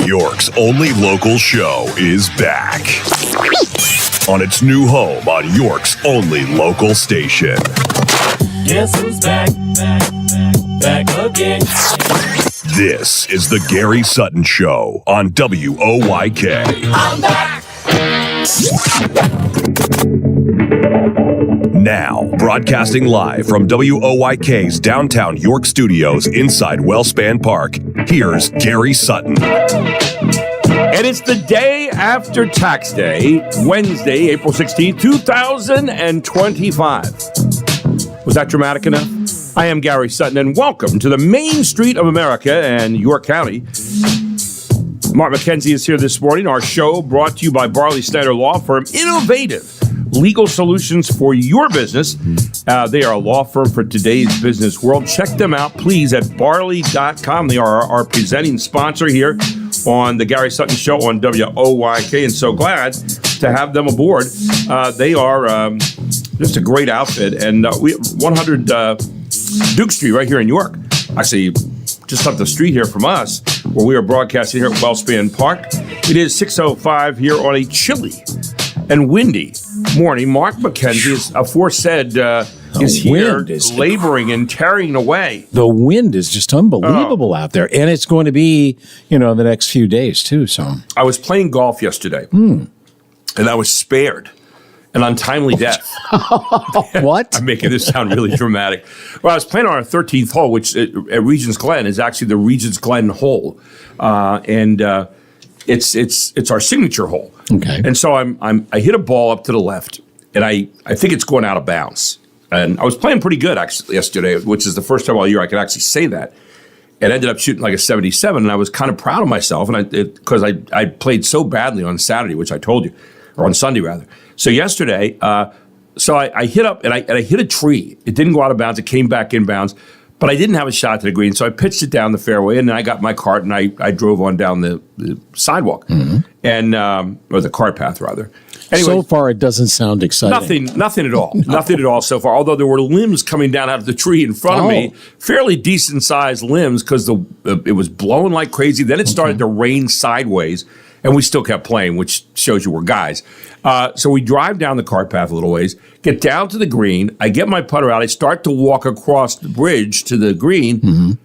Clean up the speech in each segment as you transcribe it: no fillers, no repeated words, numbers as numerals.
York's only local show is back on its new home on York's only local station. Guess who's back again. This is the Gary Sutton Show on WOYK. I'm back. Now, broadcasting live from WOYK's downtown York studios inside Wellspan Park, here's Gary Sutton. And it's the day after Tax Day, Wednesday, April 16th, 2025. Was that dramatic enough? I am Gary Sutton, and welcome to the Main Street of America and York County. Mark McKenzie is here this morning. Our show brought to you by Barley Snyder Law Firm. Innovative legal solutions for your business. They are a law firm for today's business world. Check them out, please, at barley.com. They are our presenting sponsor here on the Gary Sutton Show on WOYK, and so glad to have them aboard. They are just a great outfit, and we 100 Duke Street right here in York. Actually, just up the street here from us, where we are broadcasting here at Wellspan Park. It is 6:05 here on a chilly and windy morning. Mark McKenzie, as aforesaid, is here laboring and tearing away. The wind is just unbelievable out there, and it's going to be, the next few days too. So I was playing golf yesterday, and I was spared an untimely death. What? I'm making this sound really dramatic. Well, I was playing on our 13th hole, which at Regents Glen is actually the Regents Glen hole, and it's our signature hole. Okay. And so I hit a ball up to the left, and I think it's going out of bounds. And I was playing pretty good actually yesterday, which is the first time all year I could actually say that. And ended up shooting like a 77, and I was kind of proud of myself, and because I played so badly on Saturday, which I told you, or on Sunday rather. So yesterday, so I hit up and I hit a tree. It didn't go out of bounds. It came back in bounds, but I didn't have a shot to the green. So I pitched it down the fairway, and then I got my cart and I drove on down the sidewalk and or the cart path rather. Anyway, so far, it doesn't sound exciting. Nothing at all. Nothing at all so far. Although there were limbs coming down out of the tree in front of me, fairly decent sized limbs because it was blowing like crazy. Then it started to rain sideways, and we still kept playing, which shows you we're guys. So we drive down the cart path a little ways, get down to the green. I get my putter out. I start to walk across the bridge to the green.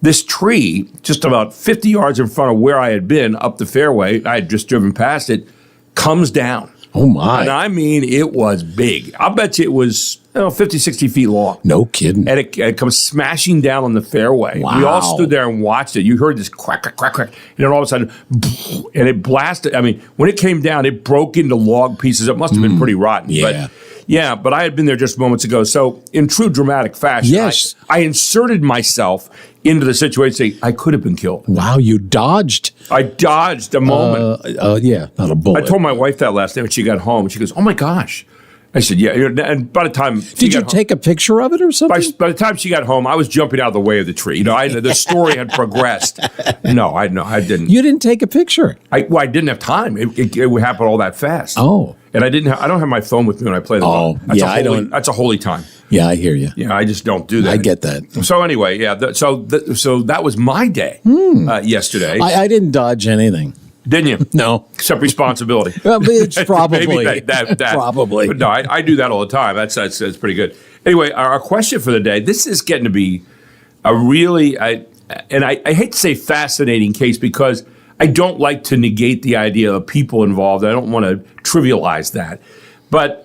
This tree, just about 50 yards in front of where I had been up the fairway, I had just driven past it, comes down. Oh, my. And I mean, it was big. I'll bet you it was 50, 60 feet long. No kidding. And it comes smashing down on the fairway. Wow. We all stood there and watched it. You heard this crack, crack, crack, crack. And then all of a sudden, and it blasted. I mean, when it came down, it broke into log pieces. It must have been pretty rotten. Yeah. But I had been there just moments ago. So in true dramatic fashion, yes. I inserted myself into the situation saying I could have been killed. Wow, you dodged. I dodged a moment. Yeah, not a bullet. I told my wife that last night when she got home. She goes, "Oh my gosh." I said, "Yeah." And by the time did you take a picture of it or something? By the time she got home, I was jumping out of the way of the tree. The story had progressed. No, I didn't. You didn't take a picture. I didn't have time. It would happen all that fast. Oh. And I don't have my phone with me when I play the ball. I don't. That's a holy time. Yeah, I hear you. Yeah, I just don't do that. I get that. So anyway, yeah. So that was my day yesterday. I didn't dodge anything. Didn't you? No. Except responsibility. Well, it's probably. Maybe that. Probably. But no, I do that all the time. That's pretty good. Anyway, our question for the day, this is getting to be a really, I hate to say fascinating case because I don't like to negate the idea of people involved. I don't want to trivialize that. But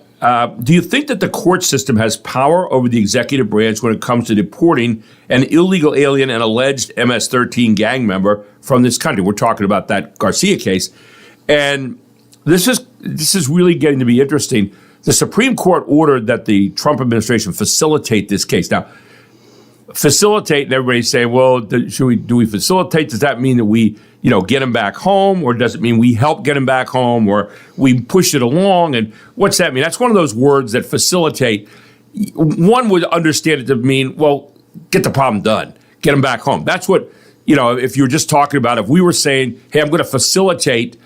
do you think that the court system has power over the executive branch when it comes to deporting an illegal alien and alleged MS-13 gang member from this country? We're talking about that Garcia case. And this is really getting to be interesting. The Supreme Court ordered that the Trump administration facilitate this case. Now, facilitate, and everybody's saying, well, do we facilitate? Does that mean that we get him back home, or does it mean we help get him back home, or we push it along? And what's that mean? That's one of those words that facilitate. One would understand it to mean, well, get the problem done, get him back home. That's what, if you were just talking about, if we were saying, hey, I'm going to facilitate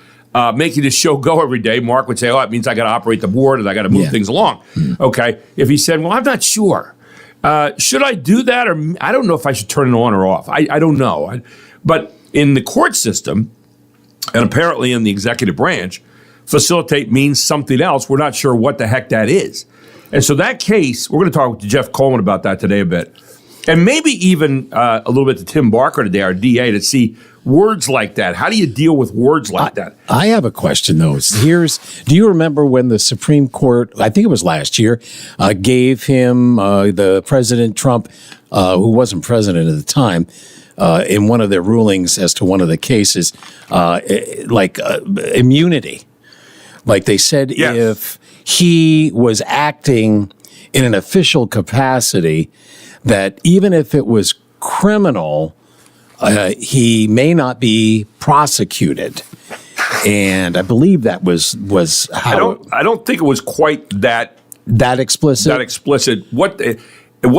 making this show go every day, Mark would say, oh, it means I got to operate the board and I got to move things along. Okay. If he said, well, I'm not sure. Should I do that? Or I don't know if I should turn it on or off. I don't know. But in the court system, And apparently in the executive branch, facilitate means something else. We're not sure what the heck that is. And so that case, we're going to talk to Jeff Coleman about that today a bit. And maybe even a little bit to Tim Barker today, our DA, to see words like that. How do you deal with words like that? I have a question, though. Do you remember when the Supreme Court, I think it was last year, gave him, the President Trump, who wasn't president at the time, in one of their rulings as to one of the cases, immunity? Like they said, Yes. if he was acting in an official capacity, that even if it was criminal, he may not be prosecuted. And I believe that was how I don't think it was quite that explicit. That explicit. What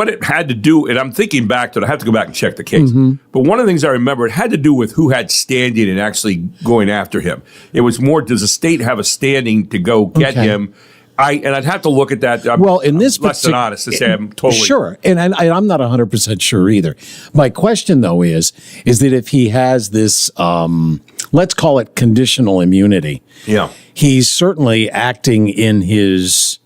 it had to do, and I'm thinking back to it, I have to go back and check the case. But one of the things I remember, it had to do with who had standing and actually going after him. It was more, does the state have a standing to go get him? I'd have to look at that. Well, in this less than honest to say I'm totally sure, and I'm not 100% sure either. My question, though, is that if he has this, let's call it conditional immunity, he's certainly acting in his,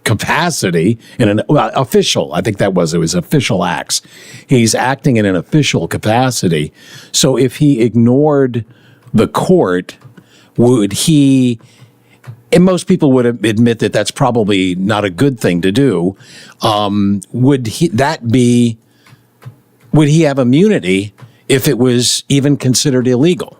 capacity in an official. I think it was official acts. He's acting in an official capacity. So if he ignored the court, would he? And most people would admit that that's probably not a good thing to do. Would he have immunity if it was even considered illegal?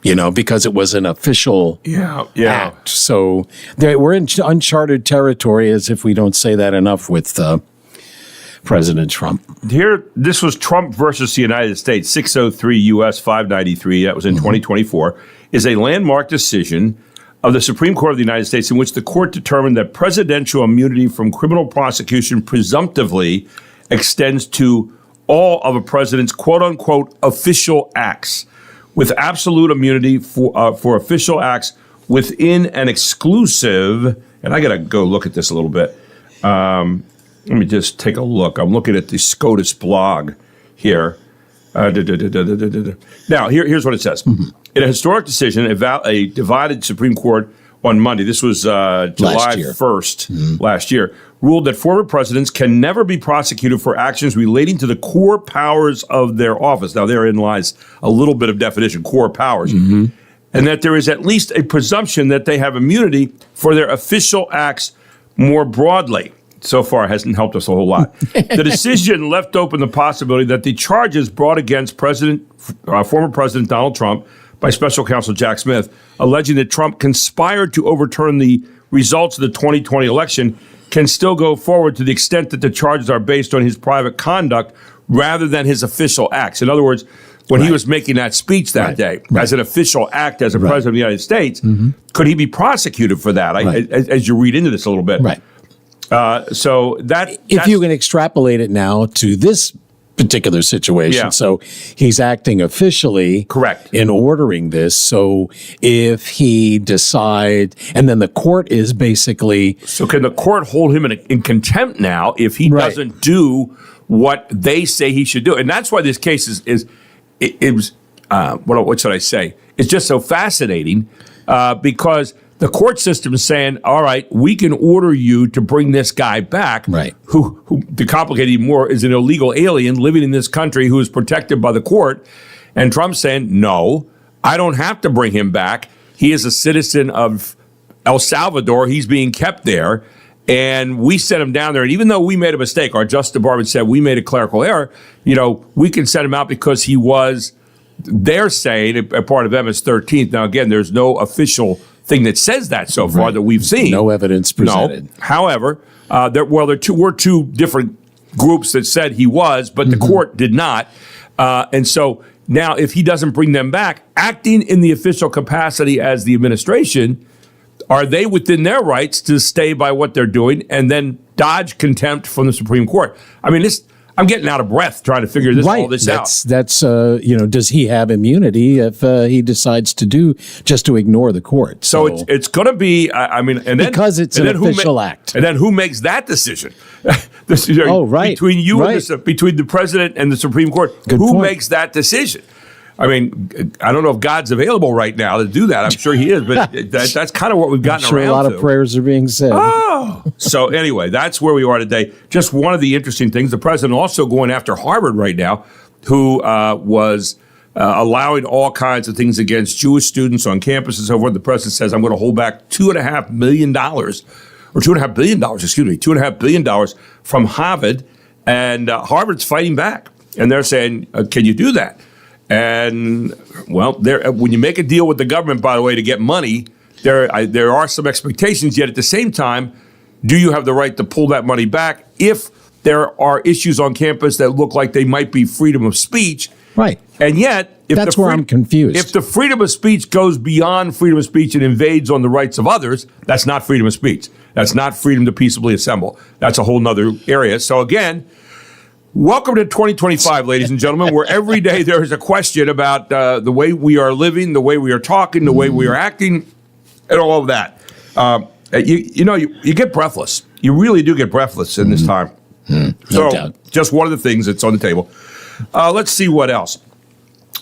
Because it was an official act. So we're in uncharted territory, as if we don't say that enough with President Trump. Here, this was Trump versus the United States, 603 U.S. 593. That was in 2024. Is a landmark decision of the Supreme Court of the United States in which the court determined that presidential immunity from criminal prosecution presumptively extends to all of a president's quote-unquote official acts, with absolute immunity for official acts within an exclusive, and I got to go look at this a little bit. Let me just take a look. I'm looking at the SCOTUS blog here. Now, here's what it says. In a historic decision, a divided Supreme Court on Monday, this was July 1st last year, ruled that former presidents can never be prosecuted for actions relating to the core powers of their office. Now, therein lies a little bit of definition, core powers. And that there is at least a presumption that they have immunity for their official acts more broadly. So far, it hasn't helped us a whole lot. The decision left open the possibility that the charges brought against former President Donald Trump by special counsel Jack Smith, alleging that Trump conspired to overturn the results of the 2020 election, can still go forward to the extent that the charges are based on his private conduct rather than his official acts. In other words, when he was making that speech that day as an official act as a president of the United States, could he be prosecuted for that? As you read into this a little bit. So if you can extrapolate it now to this particular situation. So he's acting officially in ordering this. So if he decides, and then the court is basically... So can the court hold him in contempt now if he doesn't do what they say he should do? And that's why this case what should I say? It's just so fascinating because the court system is saying, all right, we can order you to bring this guy back, who to complicate it even more, is an illegal alien living in this country who is protected by the court. And Trump's saying, no, I don't have to bring him back. He is a citizen of El Salvador. He's being kept there. And we sent him down there. And even though we made a mistake, our Justice Department said we made a clerical error, we can send him out because he was, they're saying, a part of MS 13th. Now, again, there's no official thing that says that so far that we've seen. No evidence presented. No. However, there were two different groups that said he was, but the court did not. And so now if he doesn't bring them back, acting in the official capacity as the administration, are they within their rights to stay by what they're doing and then dodge contempt from the Supreme Court? I mean, I'm getting out of breath trying to figure all this out. That's does he have immunity if he decides to ignore the court? So it's going to be, because it's an official act. And then who makes that decision? Between you and between the president and the Supreme Court, who makes that decision? I mean, I don't know if God's available right now to do that. I'm sure he is, but that's kind of what we've gotten I'm sure around a lot to. of prayers are being said. Oh, so anyway, that's where we are today. Just one of the interesting things. The president also going after Harvard right now, who was allowing all kinds of things against Jewish students on campus and so forth. The president says, I'm going to hold back $2.5 million, or $2.5 billion, excuse me, $2.5 billion from Harvard. And Harvard's fighting back. And they're saying, can you do that? And, well, when you make a deal with the government, by the way, to get money, there are some expectations, yet at the same time, do you have the right to pull that money back if there are issues on campus that look like they might be freedom of speech? Right. And yet, that's where I'm confused. If the freedom of speech goes beyond freedom of speech and invades on the rights of others, that's not freedom of speech. That's not freedom to peaceably assemble. That's a whole nother area. So again, welcome to 2025, ladies and gentlemen, where every day there is a question about the way we are living, the way we are talking, the way we are acting, and all of that. You get breathless. You really do get breathless in this time. No doubt. Just one of the things that's on the table. Let's see what else.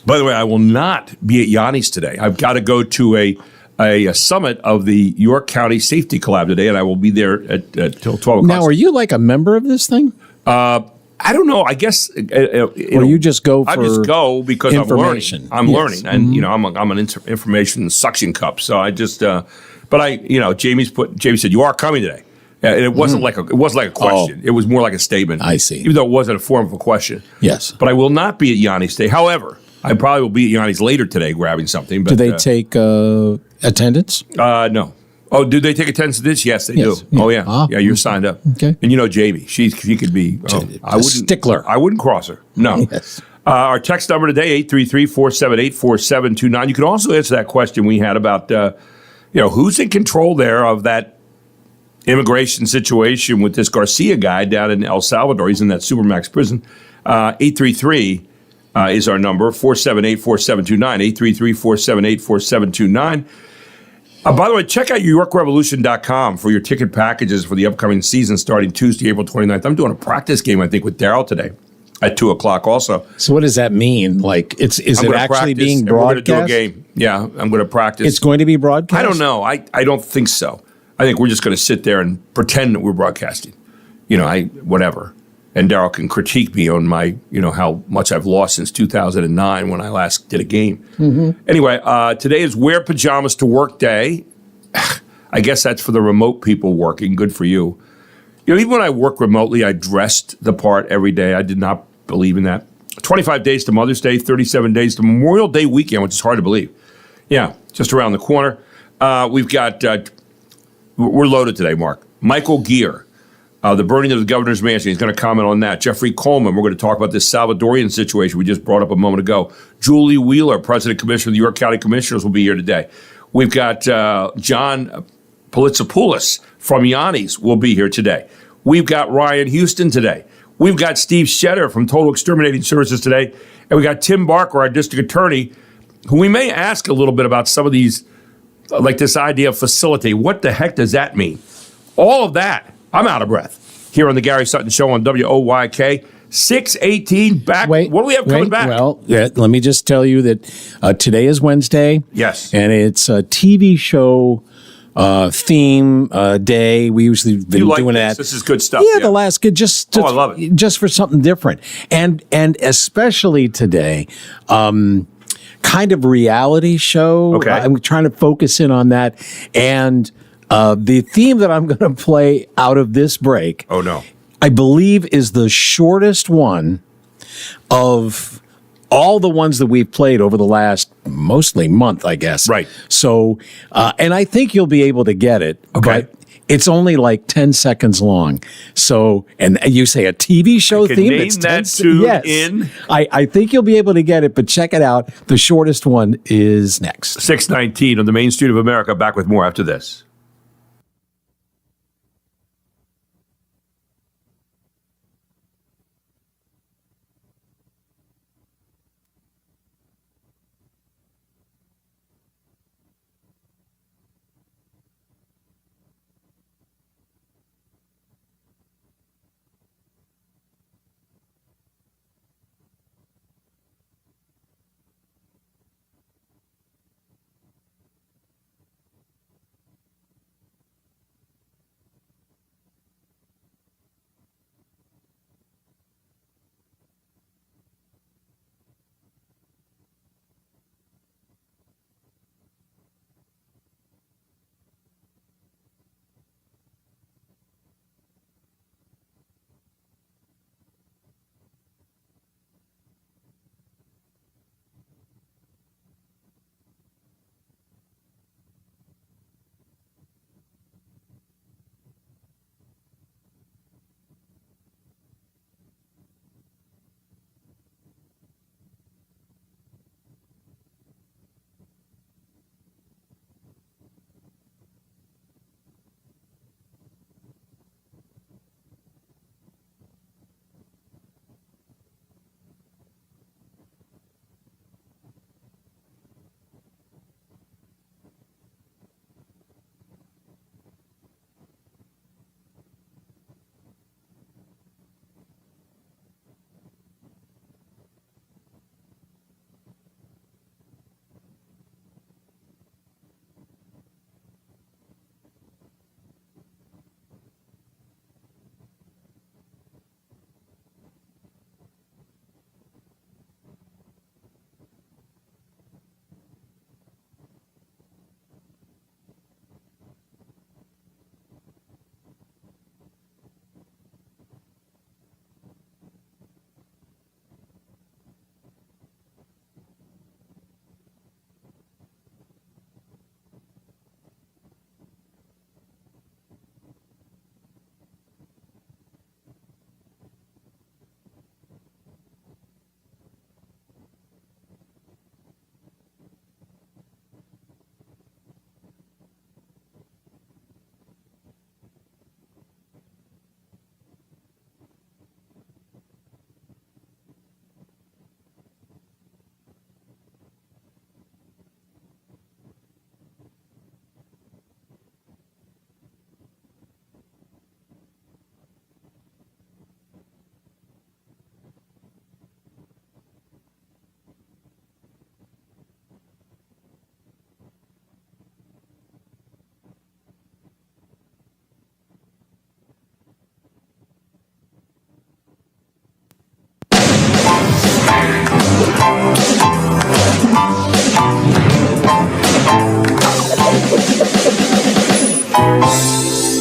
By the way, I will not be at Yanni's today. I've got to go to a summit of the York County Safety Collab today, and I will be there till 12 o'clock. Now, are you like a member of this thing? I don't know. I guess, or you just go for I just go because information. I'm learning, and I'm an information suction cup. So I just, Jamie said you are coming today, and it wasn't like a question. It was more like a statement. I see. Even though it wasn't a form of a question. Yes. But I will not be at Yanni's today. However, I probably will be at Yanni's later today, grabbing something. But, do they take attendance? No. Oh, do they take attendance to this? Yes, they do. Yeah. Oh, yeah. Ah, yeah, you're signed up. Okay. And Jamie, she could be a stickler. I wouldn't cross her. No. Yes. Our text number today, 833-478-4729. You can also answer that question we had about, who's in control there of that immigration situation with this Garcia guy down in El Salvador. He's in that Supermax prison. 833 is our number, 478-4729, 833-478-4729. By the way, check out YorkRevolution.com for your ticket packages for the upcoming season starting Tuesday, April 29th. I'm doing a practice game, I think, with Daryl today at 2 o'clock also. So what does that mean? Like, is it actually being broadcast? We're going to do a game. Yeah, I'm going to practice. It's going to be broadcast? I don't know. I don't think so. I think we're just going to sit there and pretend that we're broadcasting. Whatever. And Daryl can critique me on my, how much I've lost since 2009 when I last did a game. Mm-hmm. Anyway, today is Wear Pajamas to Work Day. I guess that's for the remote people working. Good for you. Even when I work remotely, I dressed the part every day. I did not believe in that. 25 days to Mother's Day, 37 days to Memorial Day weekend, which is hard to believe. Yeah, just around the corner. We've got, we're loaded today, Mark. Michael Gear. The burning of the governor's mansion. He's going to comment on that. Jeffrey Coleman. We're going to talk about this Salvadorian situation we just brought up a moment ago. Julie Wheeler, President Commissioner of the York County Commissioners, will be here today. We've got John Politzopoulos from Yanni's will be here today. We've got Ryan Houston today. We've got Steve Shetter from Total Exterminating Services today. And we got Tim Barker, our district attorney, who we may ask a little bit about some of these, like this idea of facility. What the heck does that mean? All of that. I'm out of breath. Here on the Gary Sutton Show on WOYK, 618 back. What do we have coming back? Well, let me just tell you that today is Wednesday. Yes. And it's a TV show theme day. We usually been doing that. This is good stuff. Yeah, the last good. Just I love it. Just for something different, and especially today. Kind of reality show. Okay. I'm trying to focus in on that. And the theme that I'm going to play out of this break, oh no, I believe is the shortest one of all the ones that we've played over the last mostly month, I guess. Right. So, and I think you'll be able to get it. Okay. But it's only like 10 seconds long. So, and you say a TV show theme. Name that tune in. I think you'll be able to get it, but check it out. The shortest one is next. 619 on the Main Street of America. Back with more after this.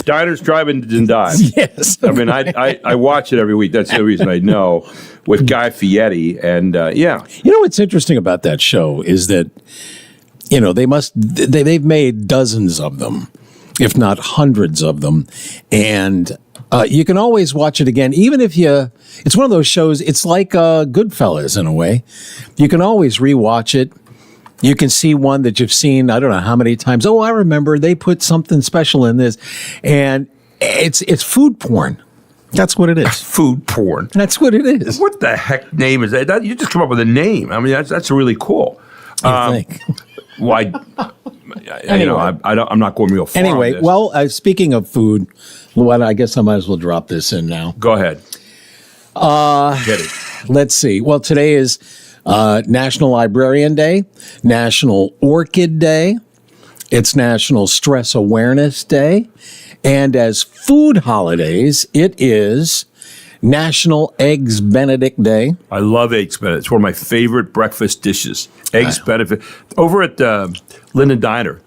Diners, Drive-Ins, and Dives. Yes. I mean, I watch it every week. That's the reason I know. With Guy Fieri, and yeah. You know what's interesting about that show is that, they've made dozens of them, if not hundreds of them, and you can always watch it again, even if it's one of those shows, it's like Goodfellas in a way. You can always rewatch it. You can see one that you've seen, I don't know how many times. Oh, I remember they put something special in this, and it's food porn. That's what it is. Food porn. That's what it is. What the heck name is that? You just come up with a name. I mean, that's really cool. You think? Why? Anyway. I'm not going real far. Anyway, on this. well, speaking of food, I guess I might as well drop this in now. Go ahead. Get it. Let's see. Well, today is National Librarian Day, National Orchid Day. It's National Stress Awareness Day. And as food holidays, it is National Eggs Benedict Day. I love Eggs Benedict. It's one of my favorite breakfast dishes. Eggs Benedict. Over at Linden Diner,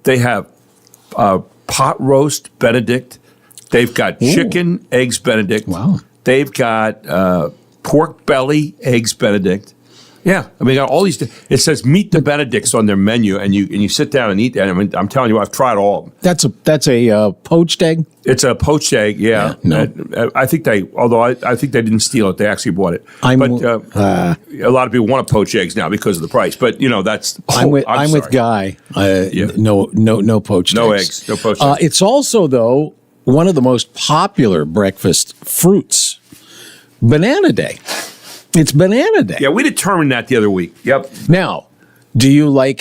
they have pot roast Benedict. They've got chicken Eggs Benedict. Wow. They've got pork belly Eggs Benedict. Yeah, I mean, got all these. It says meet the Benedicts on their menu, and you sit down and eat that. I mean, I'm telling you, I've tried all of them. That's a poached egg. It's a poached egg. Yeah, no. I think I think they didn't steal it. They actually bought it. A lot of people want to poach eggs now because of the price. But that's. I'm with Guy. No poached. No eggs. eggs. No poached eggs. It's also though one of the most popular breakfast fruits. Banana Day. It's Banana Day. Yeah, we determined that the other week. Yep. Now,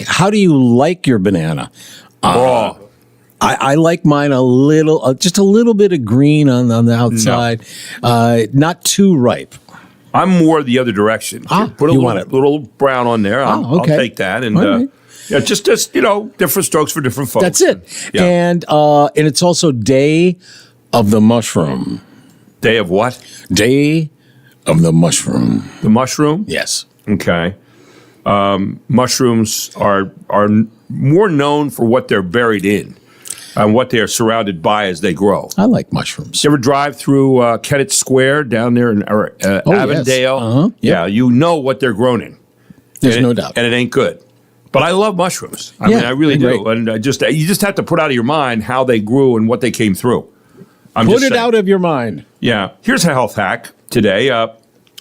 how do you like your banana? Raw. I like mine just a little bit of green on the outside, not too ripe. I'm more the other direction. Put a little brown on there. I'll take that. And right. just different strokes for different folks. That's it. Yeah. And it's also Day of the Mushroom. Day of what? Day of the Mushroom. The mushroom? Yes. Okay. Mushrooms are more known for what they're buried in and what they are surrounded by as they grow. I like mushrooms. You ever drive through Kennett Square down there in Avondale? Yes. Uh-huh. Yeah, you know what they're grown in. There's no doubt. And it ain't good. But I love mushrooms. I mean, I really do. Great. And you just have to put out of your mind how they grew and what they came through. Put it out of your mind. Yeah. Here's a health hack today.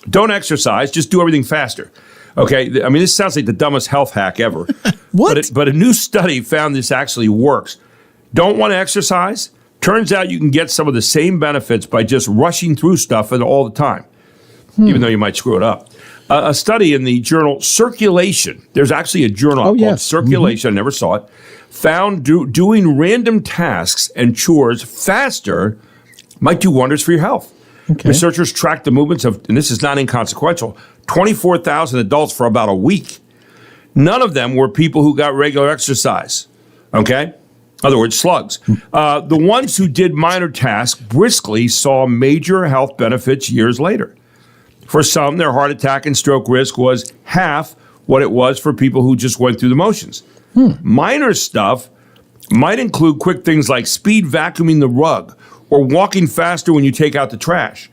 Don't exercise. Just do everything faster. Okay. I mean, this sounds like the dumbest health hack ever. What? But a new study found this actually works. Don't want to exercise? Turns out you can get some of the same benefits by just rushing through stuff all the time, even though you might screw it up. A study in the journal Circulation, there's actually a journal called Circulation, I never saw it, found doing random tasks and chores faster might do wonders for your health. Okay. Researchers tracked the movements of, and this is not inconsequential, 24,000 adults for about a week. None of them were people who got regular exercise. Okay? In other words, slugs. The ones who did minor tasks briskly saw major health benefits years later. For some, their heart attack and stroke risk was half what it was for people who just went through the motions. Minor stuff might include quick things like speed vacuuming the rug or walking faster when you take out the trash.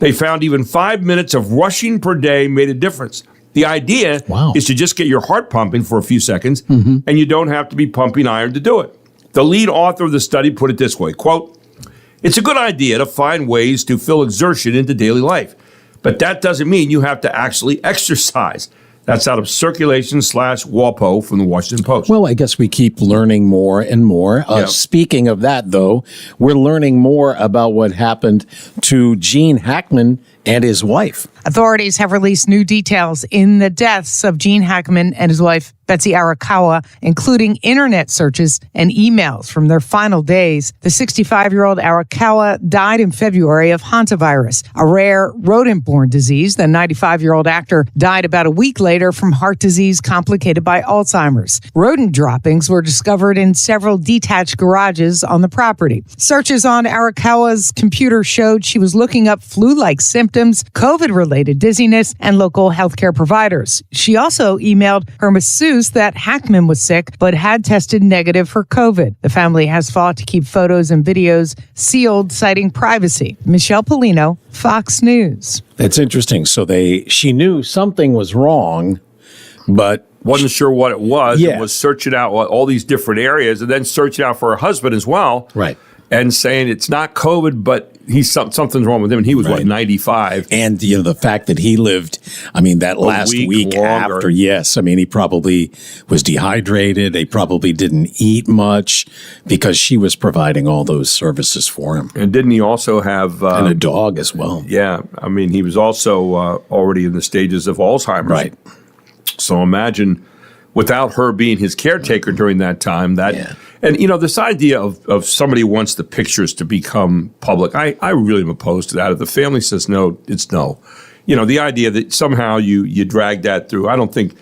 They found even 5 minutes of rushing per day made a difference. The idea is to just get your heart pumping for a few seconds, and you don't have to be pumping iron to do it. The lead author of the study put it this way, quote, "It's a good idea to find ways to fill exertion into daily life, but that doesn't mean you have to actually exercise." That's out of Circulation/WAPO from the Washington Post. Well, I guess we keep learning more and more. Speaking of that, though, we're learning more about what happened to Gene Hackman and his wife. Authorities have released new details in the deaths of Gene Hackman and his wife, Betsy Arakawa, including internet searches and emails from their final days. The 65-year-old Arakawa died in February of hantavirus, a rare rodent-borne disease. The 95-year-old actor died about a week later from heart disease complicated by Alzheimer's. Rodent droppings were discovered in several detached garages on the property. Searches on Arakawa's computer showed she was looking up flu-like symptoms symptoms, COVID-related dizziness, and local healthcare providers. She also emailed her masseuse that Hackman was sick but had tested negative for COVID. The family has fought to keep photos and videos sealed, citing privacy. Michelle Polino, Fox News. That's interesting. So she knew something was wrong, but wasn't sure what it was, Yeah. and was searching out all these different areas, and then searching out for her husband as well. Right. And saying it's not COVID, but something's wrong with him. And he was, 95? And, the fact that he lived, that last week longer. after, yes. He probably was dehydrated. They probably didn't eat much because she was providing all those services for him. And didn't he also have... and a dog as well. Yeah. He was also already in the stages of Alzheimer's. Right. So imagine without her being his caretaker during that time, and this idea of somebody who wants the pictures to become public, I really am opposed to that. If the family says no, it's no. The idea that somehow you drag that through, I don't think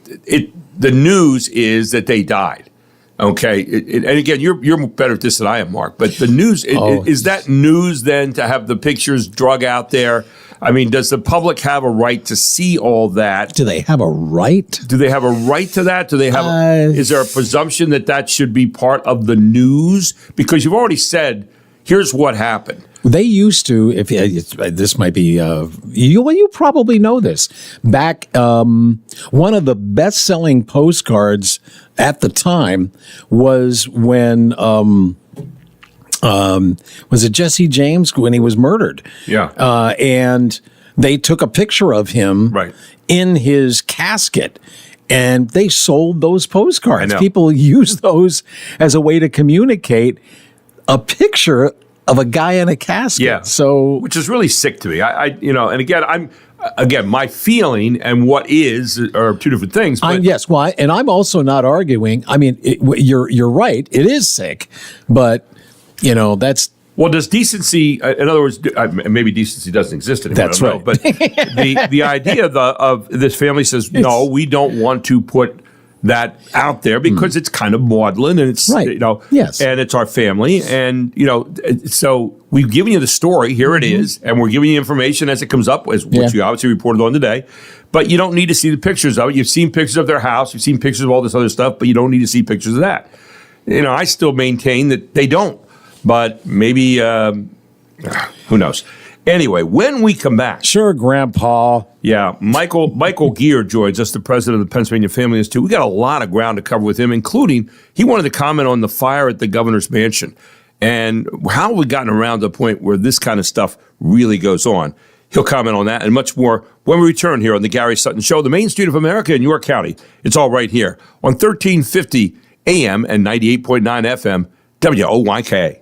the news is that they died. Okay, and again, you're better at this than I am, Mark. But the news is that news then to have the pictures drug out there? Does the public have a right to see all that? Do they have a right? Do they have a right to that? Do they have? Is there a presumption that should be part of the news? Because you've already said, here's what happened. They used to, this might be, you probably know this. Back, one of the best-selling postcards at the time was when, was it Jesse James when he was murdered? Yeah. And they took a picture of him in his casket. And they sold those postcards. People use those as a way to communicate a picture of a guy in a casket. Yeah. So, which is really sick to me. And again, my feeling and what is are two different things. But yes. Well, and I'm also not arguing. You're right. It is sick, but that's. Well, does decency? In other words, maybe decency doesn't exist anymore. That's right. But the idea of this family says no, we don't want to put that out there because it's kind of maudlin and it's yes, and it's our family and so we've given you the story, here it is, and we're giving you information as it comes up, which we obviously reported on today, but you don't need to see the pictures of it. You've seen pictures of their house, you've seen pictures of all this other stuff, but you don't need to see pictures of that. I still maintain that they don't, but maybe who knows. Anyway, when we come back. Sure, Grandpa. Yeah, Michael Gear joins us, the president of the Pennsylvania Family Institute. We got a lot of ground to cover with him, including he wanted to comment on the fire at the governor's mansion and how we've gotten around to the point where this kind of stuff really goes on. He'll comment on that and much more when we return here on the Gary Sutton Show, the Main Street of America in York County. It's all right here on 1350 AM and 98.9 FM, WOYK.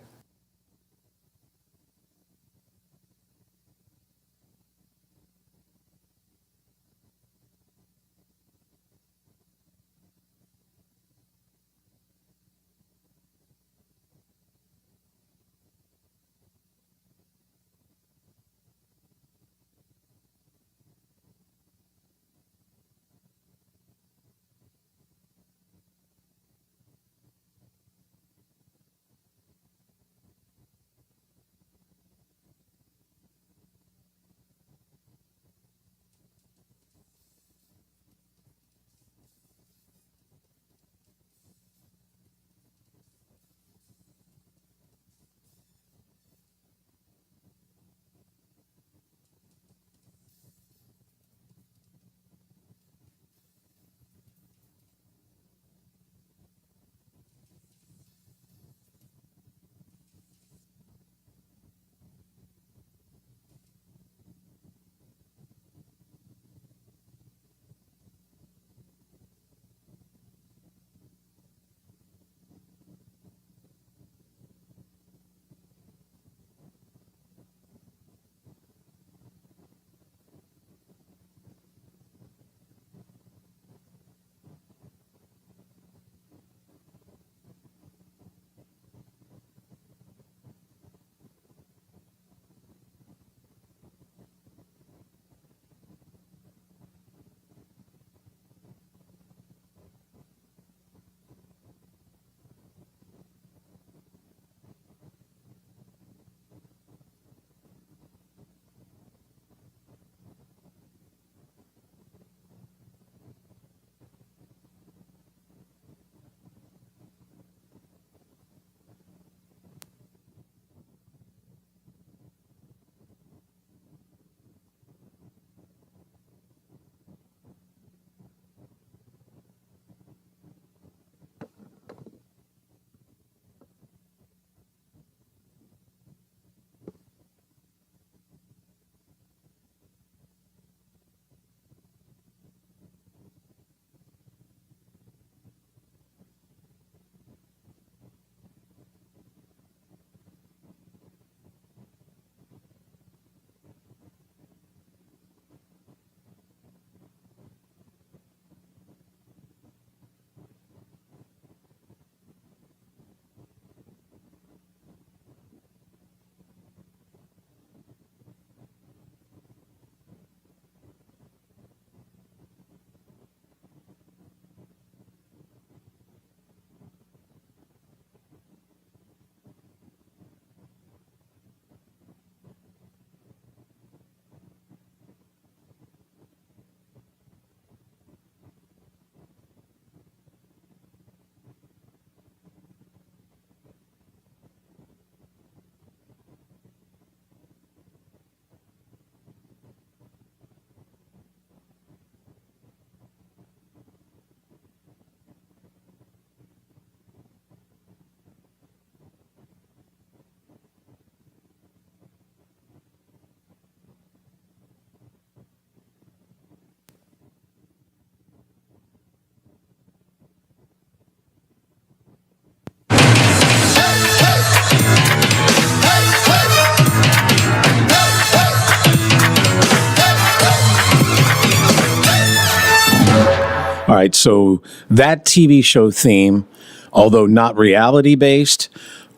right? So that TV show theme, although not reality based,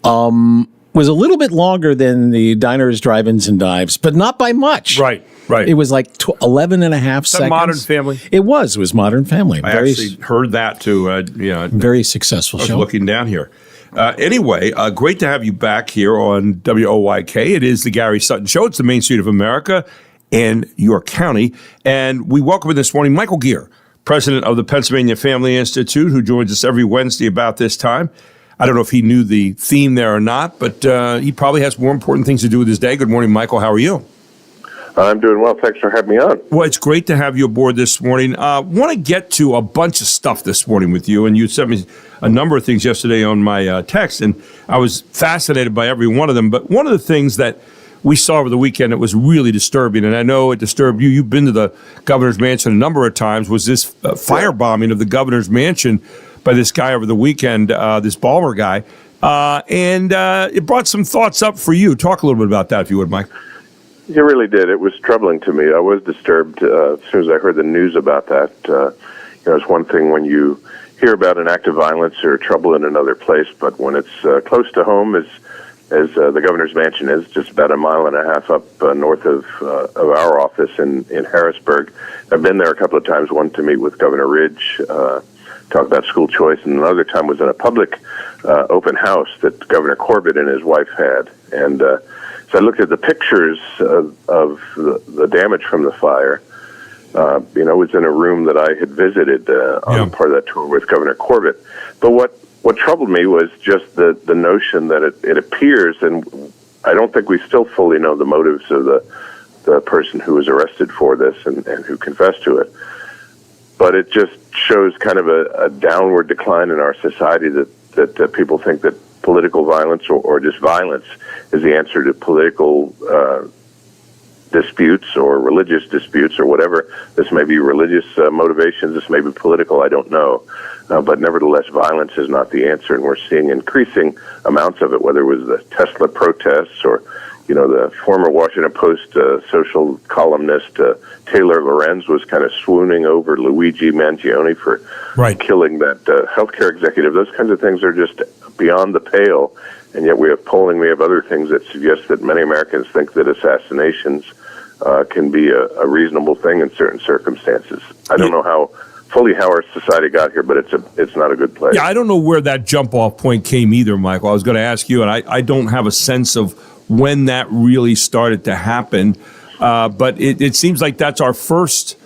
was a little bit longer than the Diners, Drive-Ins, and Dives, but not by much. Right. It was like 11 and a half seconds. Modern Family? It was Modern Family. I actually heard that too. Very successful show. Looking down here. Anyway, great to have you back here on WOYK. It is the Gary Sutton Show. It's the Main Street of America in York County. And we welcome this morning Michael Geer, president of the Pennsylvania Family Institute, who joins us every Wednesday about this time. I don't know if he knew the theme there or not, but he probably has more important things to do with his day. Good morning, Michael. How are you? I'm doing well. Thanks for having me on. Well, it's great to have you aboard this morning. Want to get to a bunch of stuff this morning with you, and you sent me a number of things yesterday on my text, and I was fascinated by every one of them. But one of the things that we saw over the weekend that was really disturbing, and I know it disturbed you. You've been to the governor's mansion a number of times, was this firebombing of the governor's mansion by this guy over the weekend, this Balmer guy. And it brought some thoughts up for you. Talk a little bit about that, if you would, Mike. It really did. It was troubling to me. I was disturbed as soon as I heard the news about that. It's one thing when you hear about an act of violence or trouble in another place, but when it's close to home, as the governor's mansion is, just about a mile and a half up north of our office in Harrisburg. I've been there a couple of times, one to meet with Governor Ridge, talk about school choice, and another time was in a public open house that Governor Corbett and his wife had. And so I looked at the pictures of the damage from the fire. It was in a room that I had visited on part of that tour with Governor Corbett. But what troubled me was just the notion that it appears, and I don't think we still fully know the motives of the person who was arrested for this and who confessed to it. But it just shows kind of a downward decline in our society that people think that political violence or just violence is the answer to political disputes or religious disputes or whatever. This may be religious motivations, this may be political, I don't know. But nevertheless, violence is not the answer, and we're seeing increasing amounts of it, whether it was the Tesla protests or, the former Washington Post social columnist Taylor Lorenz was kind of swooning over Luigi Mangione for killing that healthcare executive. Those kinds of things are just beyond the pale, and yet we have polling, we have other things that suggest that many Americans think that assassinations can be a reasonable thing in certain circumstances. I don't know how our society got here, but it's not a good place. Yeah, I don't know where that jump-off point came either, Michael. I was going to ask you, and I don't have a sense of when that really started to happen, but it seems like that's our first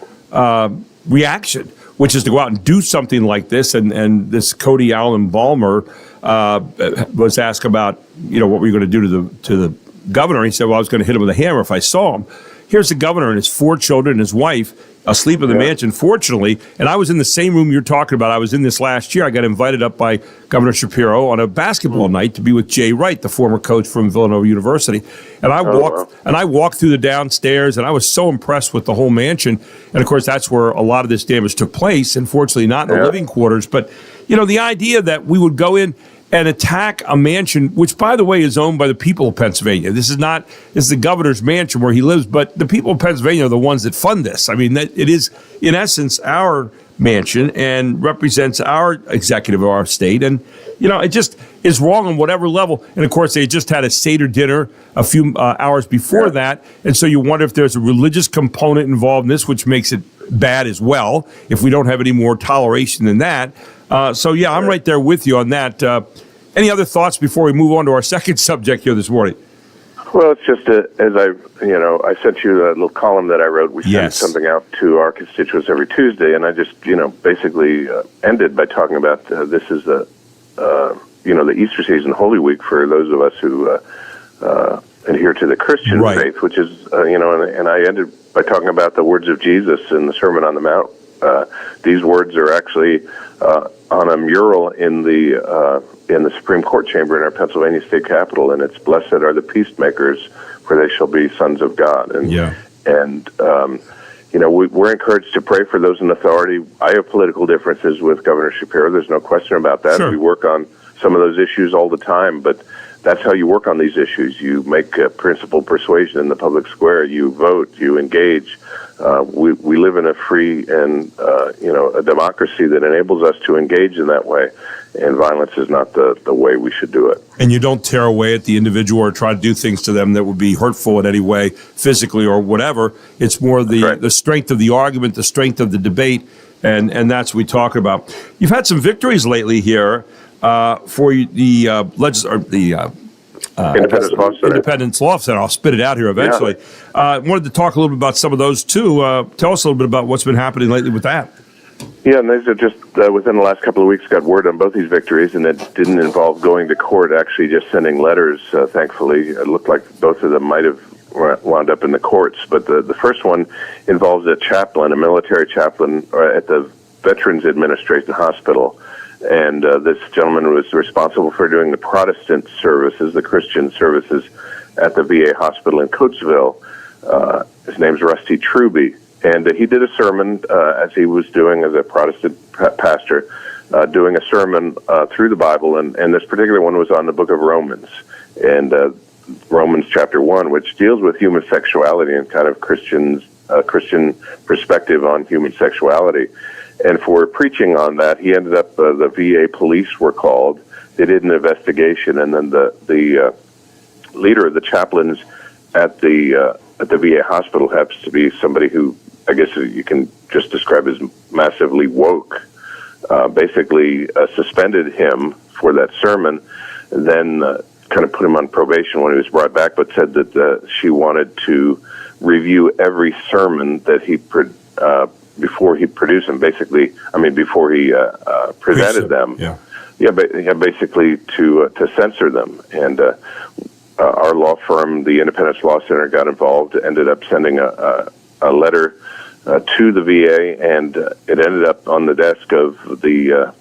reaction, which is to go out and do something like this. And this Cody Allen Balmer was asked about, what were you going to do to the governor? He said, well, I was going to hit him with a hammer if I saw him. Here's the governor and his 4 children and his wife asleep in the mansion, fortunately. And I was in the same room you're talking about. I was in this last year. I got invited up by Governor Shapiro on a basketball night to be with Jay Wright, the former coach from Villanova University. And I walked through the downstairs, and I was so impressed with the whole mansion. And, of course, that's where a lot of this damage took place, unfortunately not in the living quarters. But, the idea that we would go in and attack a mansion, which, by the way, is owned by the people of Pennsylvania. This is the governor's mansion where he lives, but the people of Pennsylvania are the ones that fund this. I mean, it is, in essence, our mansion and represents our executive of our state. And, it just is wrong on whatever level. And, of course, they just had a Seder dinner a few hours before that. And so you wonder if there's a religious component involved in this, which makes it bad as well, if we don't have any more toleration than that. I'm right there with you on that. Any other thoughts before we move on to our second subject here this morning? Well, it's just as I sent you a little column that I wrote. We send something out to our constituents every Tuesday, and I just, basically ended by talking about this is the Easter season, Holy Week for those of us who adhere to the Christian faith, which is, and I ended by talking about the words of Jesus in the Sermon on the Mount. These words are actually on a mural in the Supreme Court chamber in our Pennsylvania state capitol, and it's "Blessed are the peacemakers, for they shall be sons of God." And we're encouraged to pray for those in authority. I have political differences with Governor Shapiro. There's no question about that. Sure. We work on some of those issues all the time, but that's how you work on these issues. You make principled persuasion in the public square. You vote. You engage. We live in a free and a democracy that enables us to engage in that way. And violence is not the way we should do it. And you don't tear away at the individual or try to do things to them that would be hurtful in any way, physically or whatever. It's more the strength of the argument, the strength of the debate, and that's what we talk about. You've had some victories lately here for the Independence Law Center. I'll spit it out here eventually. I wanted to talk a little bit about some of those too. Tell us a little bit about what's been happening lately with that. Yeah, and these are just within the last couple of weeks got word on both these victories, and it didn't involve going to court, actually just sending letters, thankfully. It looked like both of them might have wound up in the courts, but the first one involves a chaplain, a military chaplain at the Veterans Administration Hospital, and this gentleman was responsible for doing the Protestant services, the Christian services at the VA hospital in Coatesville. His name's Rusty Truby. And he did a sermon as he was doing as a Protestant pastor, doing a sermon through the Bible, and this particular one was on the book of Romans, and Romans chapter 1, which deals with human sexuality and kind of Christian perspective on human sexuality. And for preaching on that, he ended up, the VA police were called. They did an investigation, and then the leader of the chaplains at the VA hospital happens to be somebody who I guess you can just describe as massively woke. Basically suspended him for that sermon, and then kind of put him on probation when he was brought back, but said that she wanted to review every sermon that he before he produced them. Basically, before he presented them. Basically to censor them. And our law firm, the Independence Law Center, got involved. Ended up sending a letter to the VA, and it ended up on the desk of the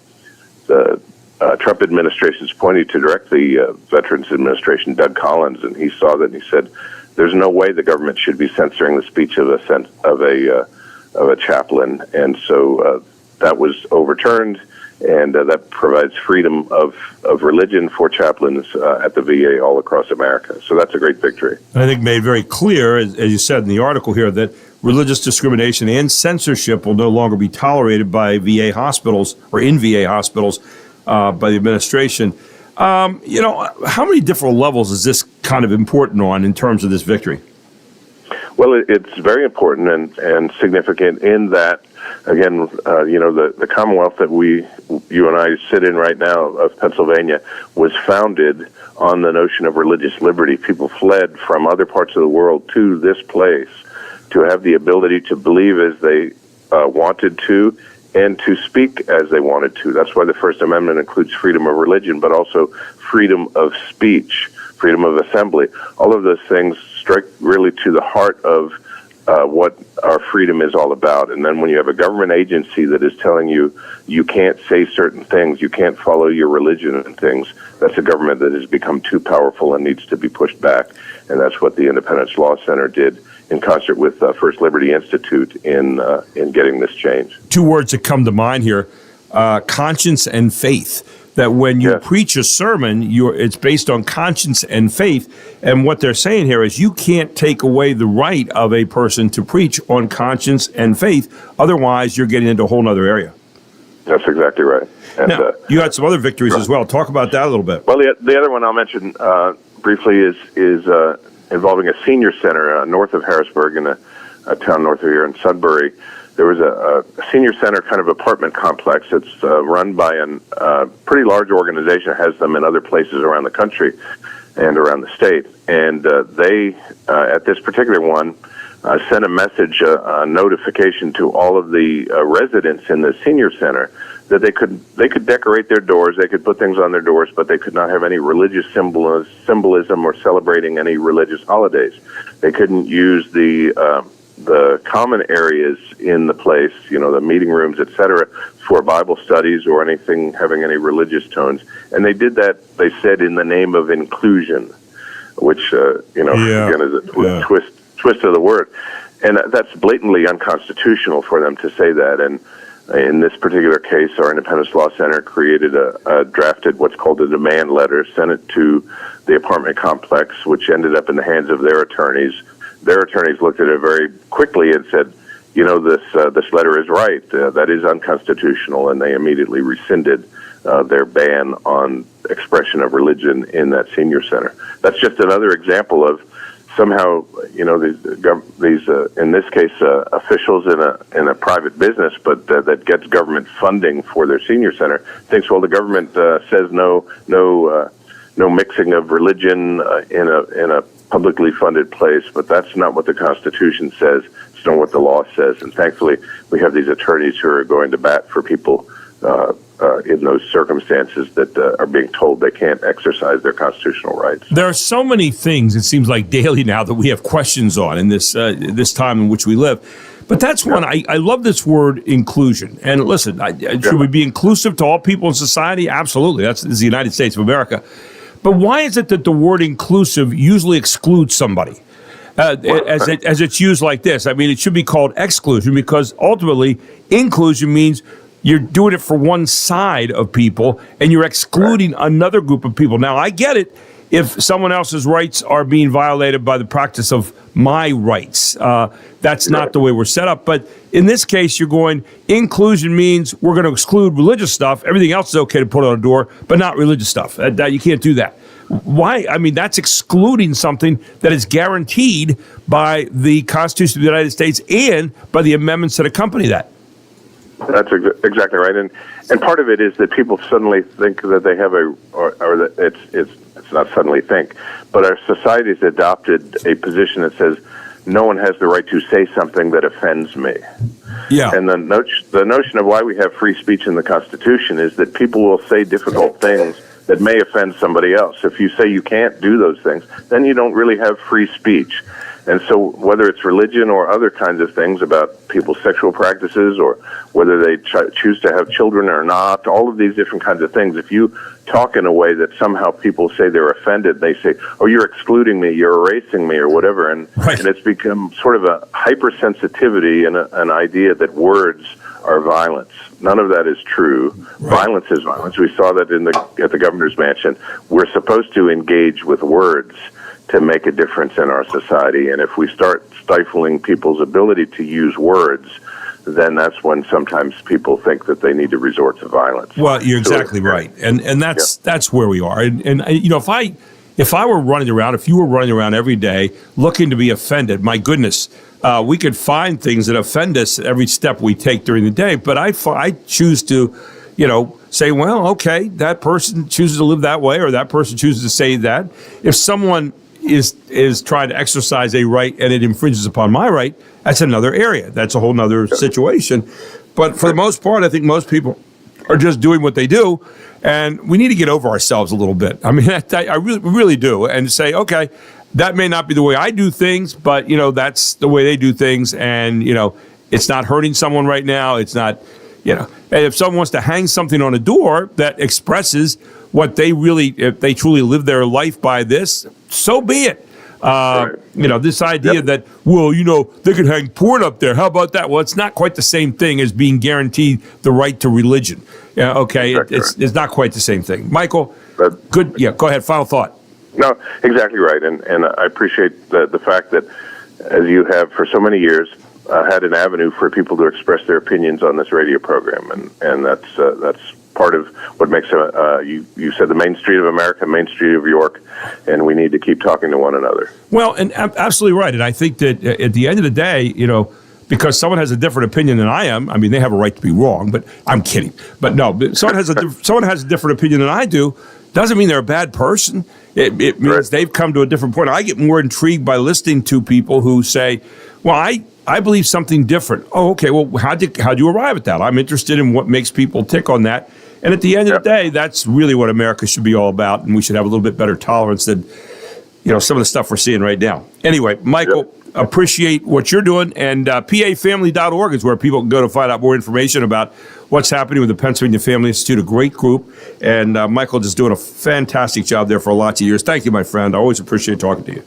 Trump administration's appointee to direct the Veterans Administration, Doug Collins, and he saw that and he said, "There's no way the government should be censoring the speech of a chaplain," and so that was overturned, and that provides freedom of religion for chaplains at the VA all across America. So that's a great victory. And I think made very clear, as you said in the article here, that religious discrimination and censorship will no longer be tolerated by VA hospitals or in VA hospitals by the administration. How many different levels is this kind of important on in terms of this victory? Well, it's very important and significant in that, again, the Commonwealth that you and I sit in right now of Pennsylvania was founded on the notion of religious liberty. People fled from other parts of the world to this place to have the ability to believe as they wanted to and to speak as they wanted to. That's why the First Amendment includes freedom of religion, but also freedom of speech, freedom of assembly. All of those things strike really to the heart of what our freedom is all about. And then when you have a government agency that is telling you you can't say certain things, you can't follow your religion and things, that's a government that has become too powerful and needs to be pushed back. And that's what the Independence Law Center did in concert with First Liberty Institute in getting this change. Two words that come to mind here, conscience and faith. That when you preach a sermon, it's based on conscience and faith. And what they're saying here is you can't take away the right of a person to preach on conscience and faith. Otherwise, you're getting into a whole other area. That's exactly right. And, now, you had some other victories as well. Talk about that a little bit. Well, the other one I'll mention briefly is involving a senior center north of Harrisburg in a town north of here in Sudbury. There was a senior center kind of apartment complex. It's run by a pretty large organization. It has them in other places around the country and around the state. And they, at this particular one, sent a message, a notification to all of the residents in the senior center that they could decorate their doors, they could put things on their doors, but they could not have any religious symbolism or celebrating any religious holidays. They couldn't use the common areas in the place, the meeting rooms, etc., for Bible studies or anything having any religious tones. And they did that, they said, in the name of inclusion, which, again, is a twist of the word. And that's blatantly unconstitutional for them to say that. And In this particular case, our Independence Law Center drafted what's called a demand letter, sent it to the apartment complex, which ended up in the hands of their attorneys. Their attorneys looked at it very quickly and said, this letter is right. That is unconstitutional, and they immediately rescinded their ban on expression of religion in that senior center. That's just another example of somehow, these in this case, officials in a private business, but that gets government funding for their senior center, thinks, well, the government says no mixing of religion in a publicly funded place, but that's not what the Constitution says. It's not what the law says. And thankfully, we have these attorneys who are going to bat for people in those circumstances that are being told they can't exercise their constitutional rights. There are so many things, it seems like daily now, that we have questions on in this time in which we live. But that's one. I love this word inclusion. And listen, should we be inclusive to all people in society? Absolutely. This is the United States of America. But why is it that the word inclusive usually excludes somebody? As it's used like this? I mean, it should be called exclusion, because ultimately inclusion means you're doing it for one side of people and you're excluding another group of people. Now, I get it if someone else's rights are being violated by the practice of my rights. That's not the way we're set up. But in this case, you're going, inclusion means we're going to exclude religious stuff. Everything else is okay to put on a door, but not religious stuff. You can't do that. Why? I mean, that's excluding something that is guaranteed by the Constitution of the United States and by the amendments that accompany that. That's exactly right, and part of it is that people suddenly think that they have or that it's not suddenly think, but our society's adopted a position that says no one has the right to say something that offends me. Yeah, and the notion of why we have free speech in the Constitution is that people will say difficult things that may offend somebody else. If you say you can't do those things, then you don't really have free speech. And so whether it's religion or other kinds of things about people's sexual practices or whether they choose to have children or not, all of these different kinds of things, if you talk in a way that somehow people say they're offended, they say, oh, you're excluding me, you're erasing me or whatever, and it's become sort of a hypersensitivity and an idea that words are violence. None of that is true. Violence is violence. We saw that at the governor's mansion. We're supposed to engage with words to make a difference in our society. And if we start stifling people's ability to use words, then that's when sometimes people think that they need to resort to violence. Well, you're exactly right. And that's where we are. And if I were running around, if you were running around every day looking to be offended, my goodness, we could find things that offend us every step we take during the day. But I choose to, say, well, okay, that person chooses to live that way or that person chooses to say that. If someone is trying to exercise a right and it infringes upon my right, that's another area. That's a whole nother situation. But for the most part, I think most people are just doing what they do, and we need to get over ourselves a little bit. I mean, I really do, and say, okay, that may not be the way I do things, but that's the way they do things, and it's not hurting someone right now. It's not, and if someone wants to hang something on a door that expresses what they really, if they truly live their life by this, so be it. This idea that, well, they could hang porn up there. How about that? Well, it's not quite the same thing as being guaranteed the right to religion. Okay, it's not quite the same thing. Michael, good. Yeah, go ahead. Final thought. No, exactly right. And I appreciate the fact that, as you have for so many years, had an avenue for people to express their opinions on this radio program, and that's part of what makes you said the Main Street of America, Main Street of York, and we need to keep talking to one another. Well, and absolutely right. And I think that at the end of the day, because someone has a different opinion than I am, I mean, they have a right to be wrong, but I'm kidding. But no, someone has a different opinion than I do, doesn't mean they're a bad person. It means they've come to a different point. I get more intrigued by listening to people who say, well, I believe something different. Oh, okay. Well, how'd you arrive at that? I'm interested in what makes people tick on that. And at the end of the day, that's really what America should be all about, and we should have a little bit better tolerance than, some of the stuff we're seeing right now. Anyway, Michael, appreciate what you're doing, and PAFamily.org is where people can go to find out more information about what's happening with the Pennsylvania Family Institute, a great group, and Michael just doing a fantastic job there for lots of years. Thank you, my friend. I always appreciate talking to you.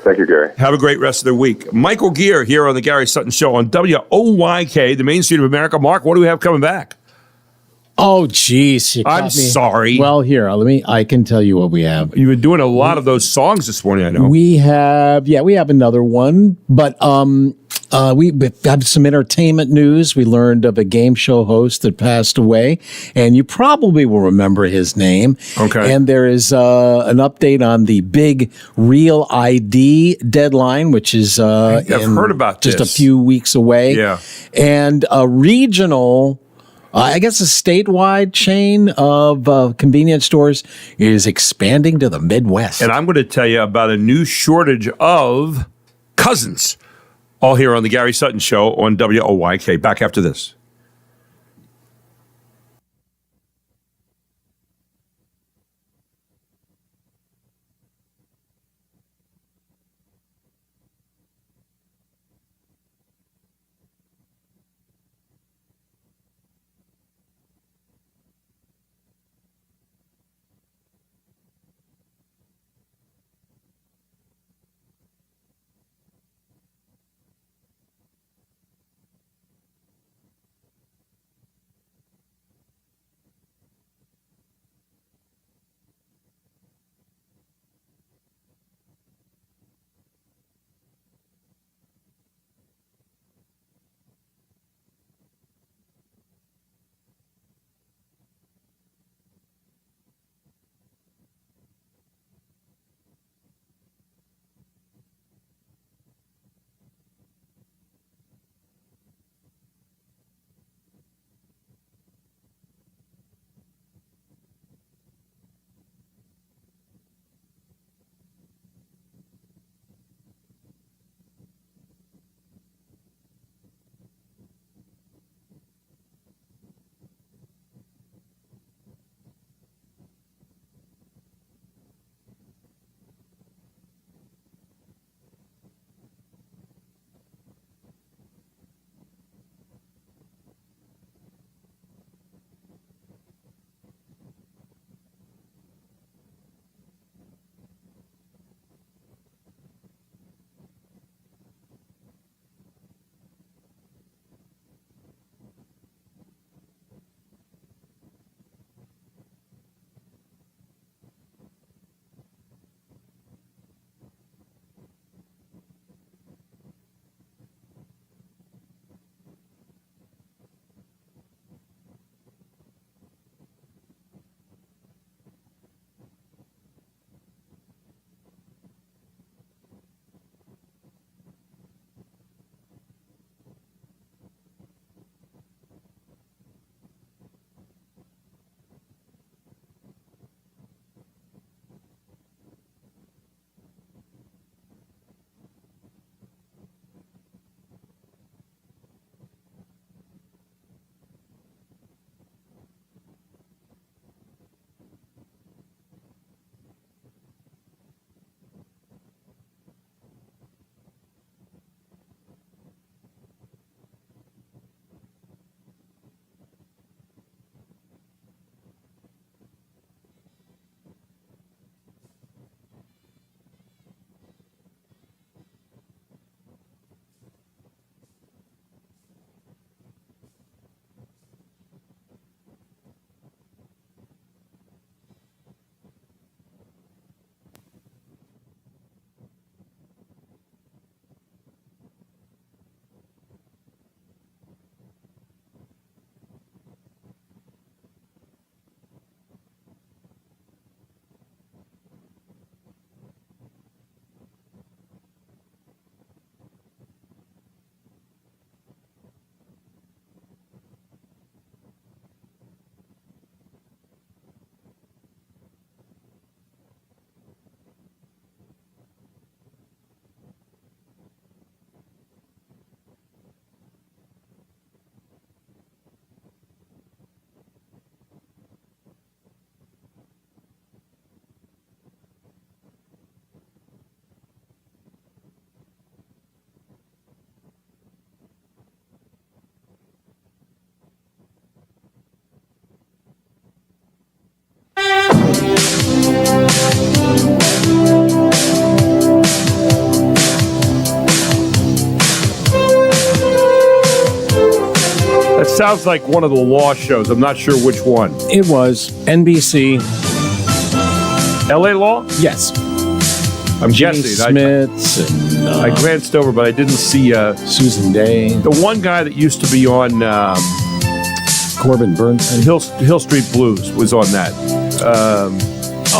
Thank you, Gary. Have a great rest of the week. Michael Gear here on the Gary Sutton Show on WOYK, the Main Street of America. Mark, what do we have coming back? Oh, geez. I'm sorry. Well, here, I can tell you what we have. You've been doing a lot of those songs this morning, I know. We have another one, but we have some entertainment news. We learned of a game show host that passed away, and you probably will remember his name. Okay. And there is an update on the big Real ID deadline, which is I've heard about just this. a few weeks away. Yeah. And a regional, I guess a statewide chain of convenience stores is expanding to the Midwest. And I'm going to tell you about a new shortage of cousins. All here on the Gary Sutton Show on WOYK. Back after this. sounds like one of the law shows. I'm not sure which one. It was NBC. L.A. Law? Yes. I'm Jenny guessing. Smits and I glanced over, but I didn't see Susan Day. the one guy that used to be on Corbin Burnson. Hill Street Blues was on that.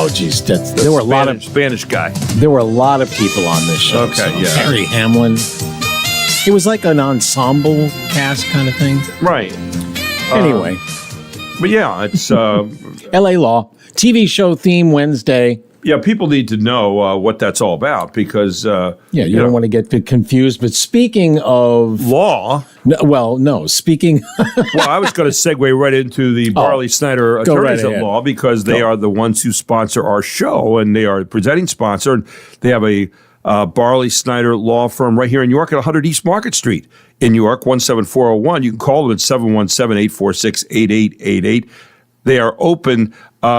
Oh, geez, there were a lot of Spanish guy. There were a lot of people on this show. Okay, yeah. Harry Hamlin. It was like an ensemble cast kind of thing. Right. Anyway, But yeah, it's L.A. Law TV show theme Wednesday. yeah. People need to know what that's all about because Yeah, you don't want to get confused. But speaking of law. Speaking. Well, I was going to segue right into the Barley Snyder go Attorneys right at ahead. Law because they are the ones who sponsor our show and they are a presenting sponsor. And they have a Barley Snyder law firm right here in York at 100 East Market Street in York, 17401. You can call them at 717-846-8888. They are open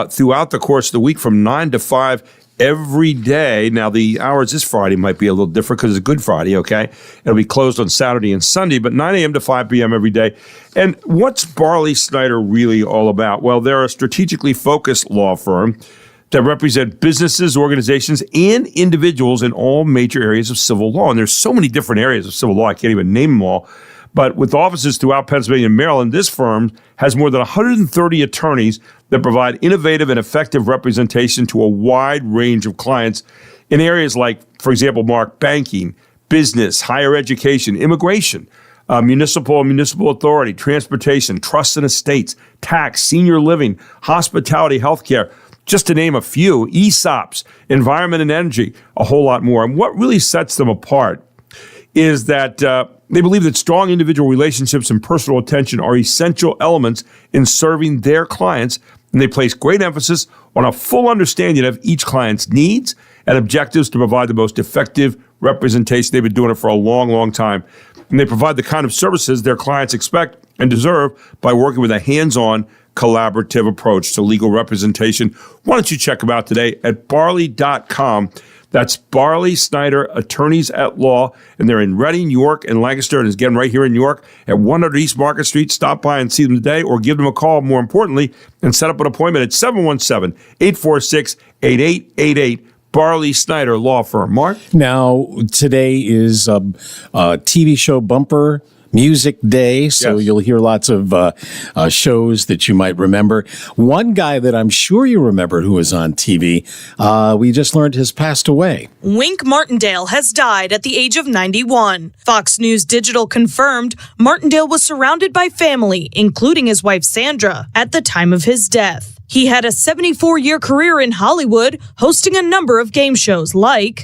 throughout the course of the week from 9 to 5 every day. Now, the hours this Friday might be a little different because it's Good Friday, okay? It'll be closed on Saturday and Sunday, but 9 a.m. to 5 p.m. every day. And what's Barley Snyder really all about? Well, they're a strategically focused law firm that represent businesses, organizations, and individuals in all major areas of civil law. And there's so many different areas of civil law, I can't even name them all. But with offices throughout Pennsylvania and Maryland, this firm has more than 130 attorneys that provide innovative and effective representation to a wide range of clients in areas like, for example, Mark, banking, business, higher education, immigration, municipal and municipal authority, transportation, trusts and estates, tax, senior living, hospitality, healthcare, just to name a few, ESOPs, environment and energy, a whole lot more. And what really sets them apart is that they believe that strong individual relationships and personal attention are essential elements in serving their clients, and they place great emphasis on a full understanding of each client's needs and objectives to provide the most effective representation. They've been doing it for a long, long time. And they provide the kind of services their clients expect and deserve by working with a hands-on, collaborative approach to legal representation. Why don't you check them out today at barley.com. That's Barley Snyder Attorneys at Law, and they're in Reading, York, and Lancaster, and is again right here in York at 100 East Market Street. Stop by and see them today, or give them a call, more importantly, and set up an appointment at 717-846-8888. Barley Snyder Law Firm. Mark? Now, today is a TV show bumper music day, so Yes. you'll hear lots of shows that you might remember. One guy that I'm sure you remember who was on TV, we just learned has passed away. Wink Martindale has died at the age of 91. Fox News Digital confirmed Martindale was surrounded by family, including his wife Sandra, at the time of his death. He had a 74-year career in Hollywood, hosting a number of game shows like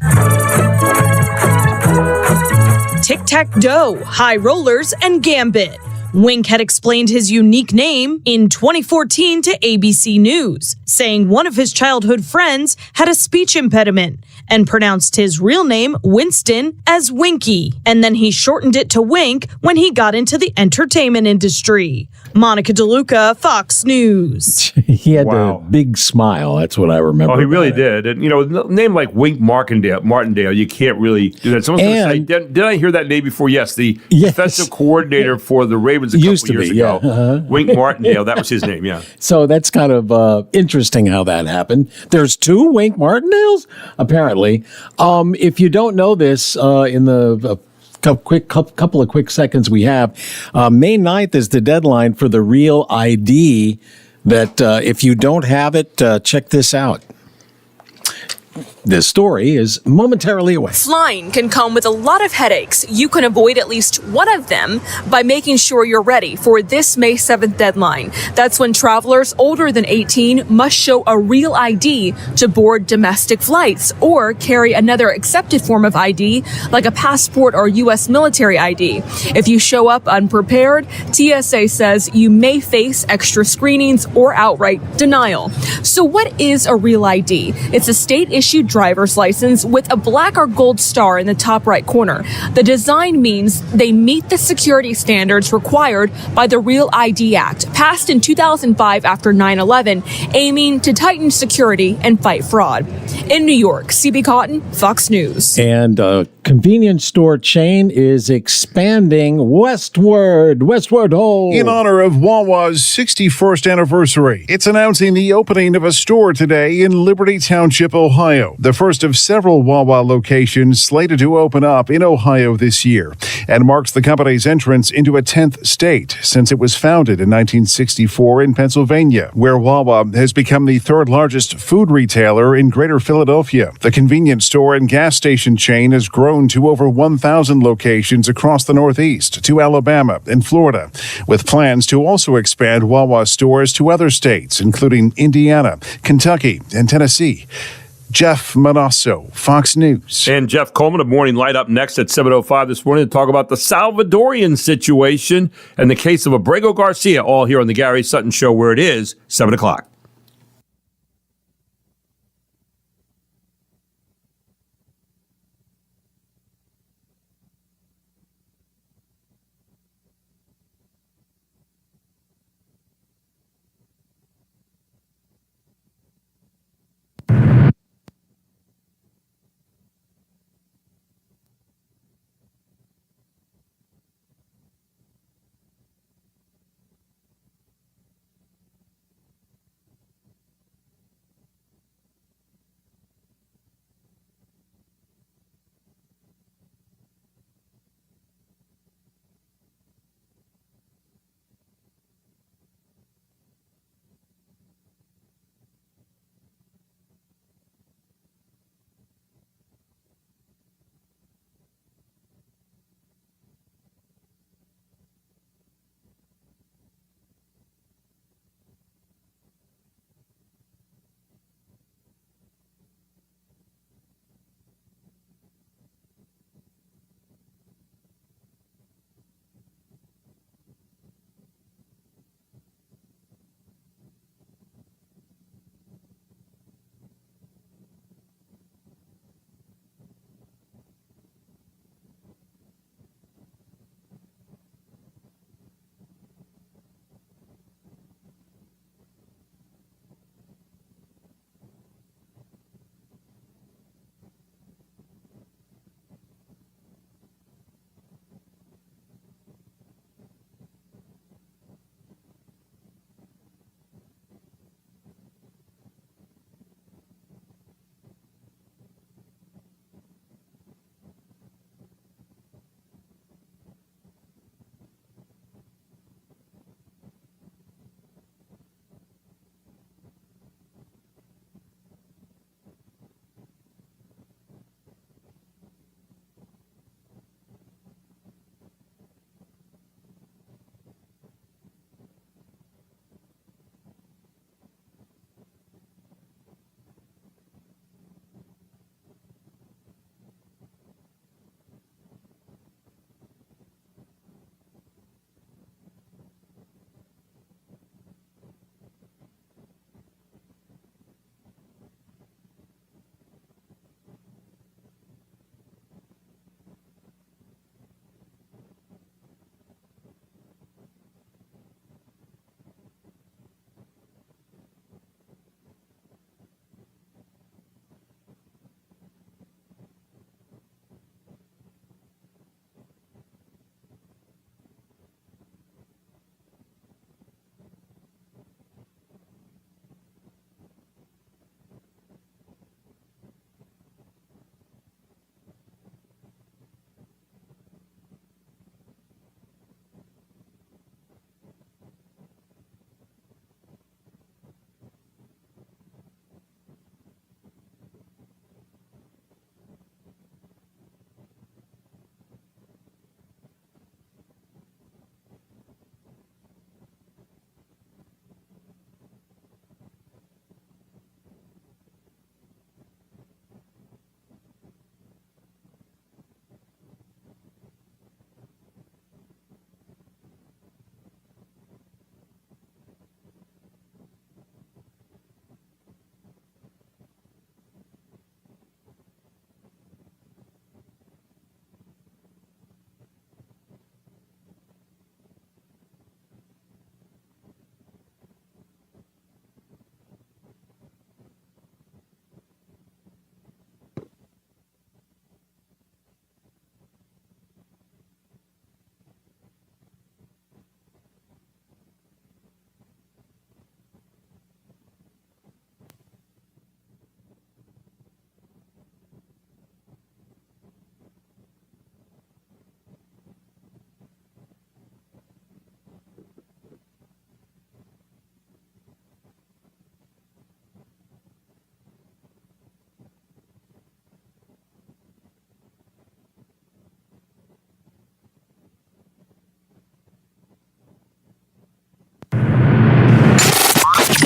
Tic-Tac-Doe, High Rollers, and Gambit. Wink had explained his unique name in 2014 to ABC News, saying one of his childhood friends had a speech impediment and pronounced his real name, Winston, as Winky, and then he shortened it to Wink when he got into the entertainment industry. Monica DeLuca, Fox News. He had Wow. a big smile. That's what I remember. Oh, he really about it. did. And, a name like Wink Martindale, you can't really do that. Someone's going to say, did I hear that name before? Yes, the Yes. defensive coordinator for the Ravens a Used couple to years be, ago. yeah. Uh-huh. Wink Martindale, that was his name, yeah. So that's kind of interesting how that happened. There's two Wink Martindales, apparently. If you don't know this, in the couple of quick seconds we have, May 9th is the deadline for the real ID that if you don't have it, check this out. This story is momentarily away. Flying can come with a lot of headaches. You can avoid at least one of them by making sure you're ready for this May 7th deadline. That's when travelers older than 18 must show a real ID to board domestic flights or carry another accepted form of ID like a passport or U.S. military ID. If you show up unprepared, TSA says you may face extra screenings or outright denial. So what is a real ID? It's a state-issued driver's license with a black or gold star in the top right corner. The design means they meet the security standards required by the Real ID Act, passed in 2005 after 9/11, aiming to tighten security and fight fraud. In New York, CB Cotton, Fox News. And convenience store chain is expanding westward. Oh. In honor of Wawa's 61st anniversary, it's announcing the opening of a store today in Liberty Township, Ohio. The first of several Wawa locations slated to open up in Ohio this year, and marks the company's entrance into a 10th state since it was founded in 1964 in Pennsylvania, where Wawa has become the third largest food retailer in Greater Philadelphia. The convenience store and gas station chain has grown to over 1,000 locations across the Northeast, to Alabama and Florida, with plans to also expand Wawa stores to other states, including Indiana, Kentucky, and Tennessee. Jeff Manasso, Fox News. And Jeff Coleman of Morning Light up next at 7:05 this morning to talk about the Salvadorian situation and the case of Abrego Garcia, all here on the Gary Sutton Show, where it is 7 o'clock.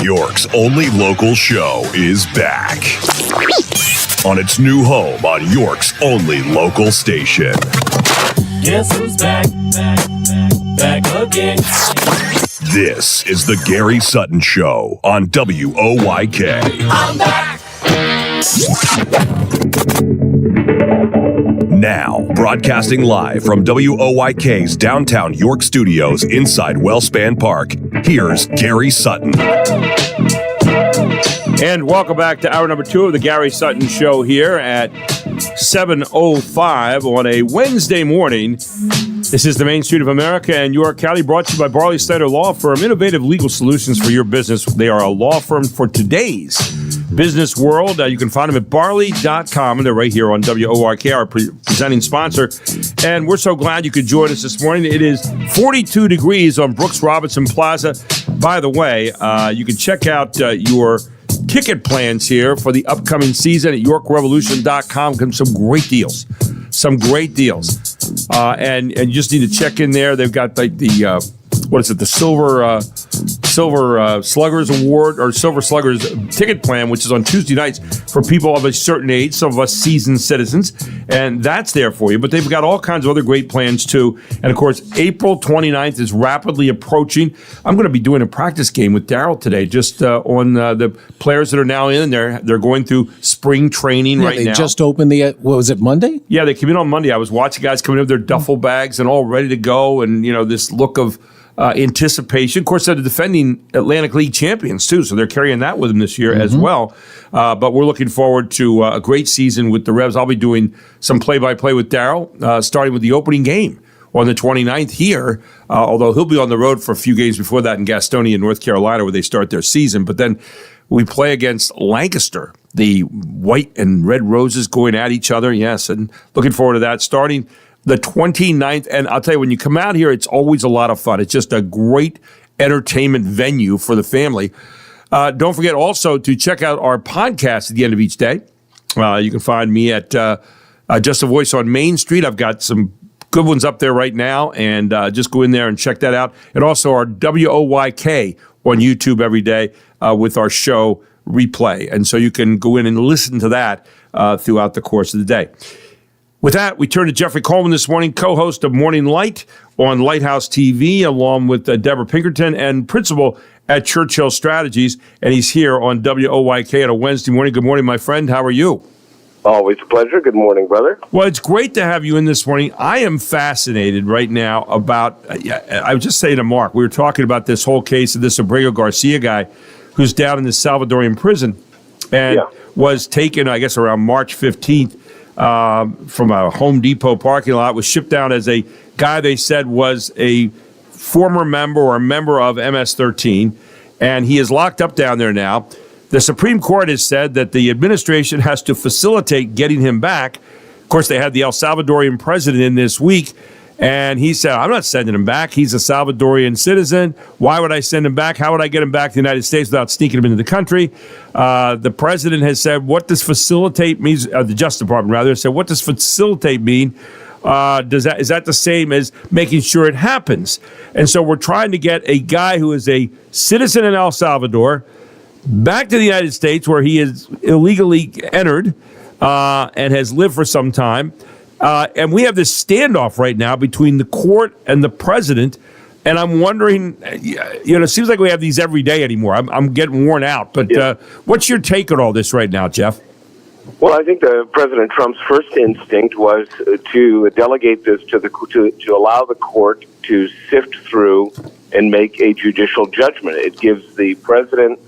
York's only local show is back on its new home on York's only local station. Guess who's back? Back again. This is the Gary Sutton Show on WOYK. I'm back. Now, broadcasting live from WOYK's downtown York studios inside Wellspan Park, here's Gary Sutton. And welcome back to hour number 2 of the Gary Sutton Show here at 7:05 on a Wednesday morning. This is the Main Street of America and York County, brought to you by Barley Snyder Law Firm, innovative legal solutions for your business. They are a law firm for today's business world. You can find them at barley.com, and they're right here on WORK, our presenting sponsor. And we're so glad you could join us this morning. It is 42 degrees on Brooks Robinson Plaza. By the way, you can check out your ticket plans here for the upcoming season at YorkRevolution.com. Some great deals. And you just need to check in there. They've got like the the Silver Sluggers Award or Silver Sluggers ticket plan, which is on Tuesday nights for people of a certain age, some of us seasoned citizens, and that's there for you. But they've got all kinds of other great plans too. And of course, April 29th is rapidly approaching. I'm going to be doing a practice game with Daryl today, just on the players that are now in there. They're going through spring training right now. They just opened what was it, Monday? Yeah, they came in on Monday. I was watching guys coming in with their duffel bags and all ready to go, and this look of anticipation. Of course, they're the defending Atlantic League champions, too, so they're carrying that with them this year as well. But we're looking forward to a great season with the Revs. I'll be doing some play-by-play with Daryl, starting with the opening game on the 29th here, although he'll be on the road for a few games before that in Gastonia, North Carolina, where they start their season. But then we play against Lancaster, the white and red roses going at each other, yes, and looking forward to that starting the 29th, and I'll tell you, when you come out here, it's always a lot of fun. It's just a great entertainment venue for the family. Don't forget also to check out our podcast at the end of each day. You can find me at Just a Voice on Main Street. I've got some good ones up there right now, and just go in there and check that out. And also our WOYK on YouTube every day with our show replay. And so you can go in and listen to that throughout the course of the day. With that, we turn to Jeffrey Coleman this morning, co-host of Morning Light on Lighthouse TV, along with Deborah Pinkerton and principal at Churchill Strategies. And he's here on WOYK on a Wednesday morning. Good morning, my friend. How are you? Always a pleasure. Good morning, brother. Well, it's great to have you in this morning. I am fascinated right now about, I was just saying to Mark, we were talking about this whole case of this Abrego Garcia guy who's down in the Salvadorian prison and was taken, I guess, around March 15th. From a Home Depot parking lot, was shipped down as a guy they said was a former member or a member of MS-13, and he is locked up down there now. The Supreme Court has said that the administration has to facilitate getting him back. Of course, they had the El Salvadorian president in this week, and he said, I'm not sending him back. He's a Salvadorian citizen. Why would I send him back? How would I get him back to the United States without sneaking him into the country? The president has said, what does facilitate mean? The Justice Department, rather, said, what does facilitate mean? Is that the same as making sure it happens? And so we're trying to get a guy who is a citizen in El Salvador back to the United States, where he is illegally entered and has lived for some time. And we have this standoff right now between the court and the president. And I'm wondering, it seems like we have these every day anymore. I'm getting worn out. But what's your take on all this right now, Jeff? Well, I think President Trump's first instinct was to delegate this to allow the court to sift through and make a judicial judgment. It gives the president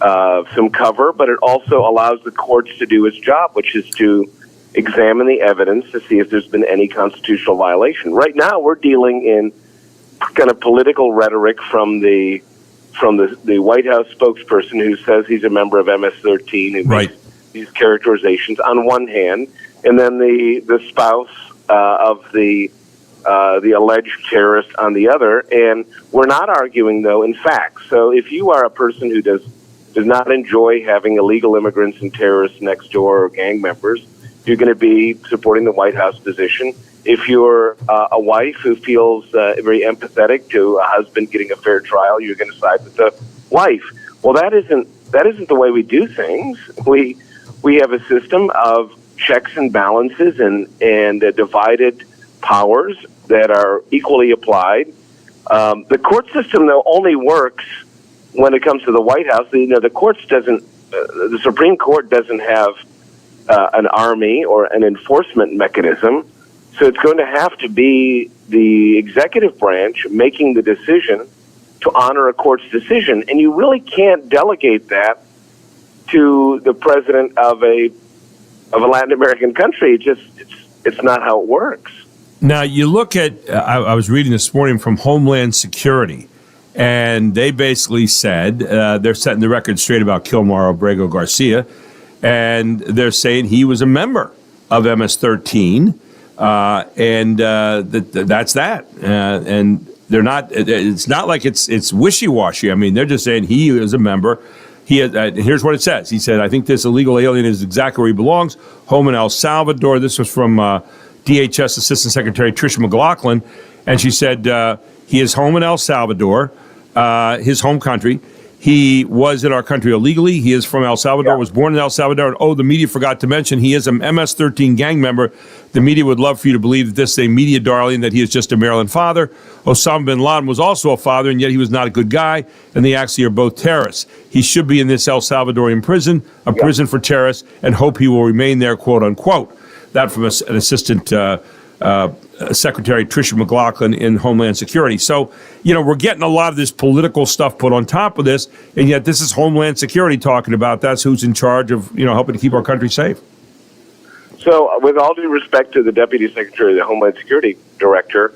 some cover, but it also allows the courts to do its job, which is to examine the evidence to see if there's been any constitutional violation. Right now, we're dealing in kind of political rhetoric from the White House spokesperson who says he's a member of MS-13 and makes these characterizations on one hand, and then the spouse of the alleged terrorist on the other. And we're not arguing, though, in fact. So if you are a person who does not enjoy having illegal immigrants and terrorists next door or gang members, you're going to be supporting the White House position. If you're a wife who feels very empathetic to a husband getting a fair trial, you're going to side with the wife. Well, that isn't the way we do things. We have a system of checks and balances and divided powers that are equally applied. The court system, though, only works when it comes to the White House. The Supreme Court doesn't have an army or an enforcement mechanism, so it's going to have to be the executive branch making the decision to honor a court's decision, and you really can't delegate that to the president of a Latin American country. It's not how it works. Now, you look at, I was reading this morning from Homeland Security, and they basically said they're setting the record straight about Kilmar Abrego Garcia, and they're saying he was a member of MS-13, and that's that. And they're not. It's not like it's wishy-washy. I mean, they're just saying he is a member. He had, here's what it says. He said, "I think this illegal alien is exactly where he belongs, home in El Salvador." This was from DHS Assistant Secretary Tricia McLaughlin, and she said he is home in El Salvador, his home country. He was in our country illegally. He is from El Salvador, was born in El Salvador. And, the media forgot to mention he is an MS-13 gang member. The media would love for you to believe that this is a media darling, that he is just a Maryland father. Osama bin Laden was also a father, and yet he was not a good guy, and they actually are both terrorists. He should be in this El Salvadorian prison, a prison for terrorists, and hope he will remain there, quote unquote. That from an Assistant Secretary Tricia McLaughlin in Homeland Security. So, we're getting a lot of this political stuff put on top of this, and yet this is Homeland Security talking about that's who's in charge of, helping to keep our country safe. So, with all due respect to the Deputy Secretary of the Homeland Security Director,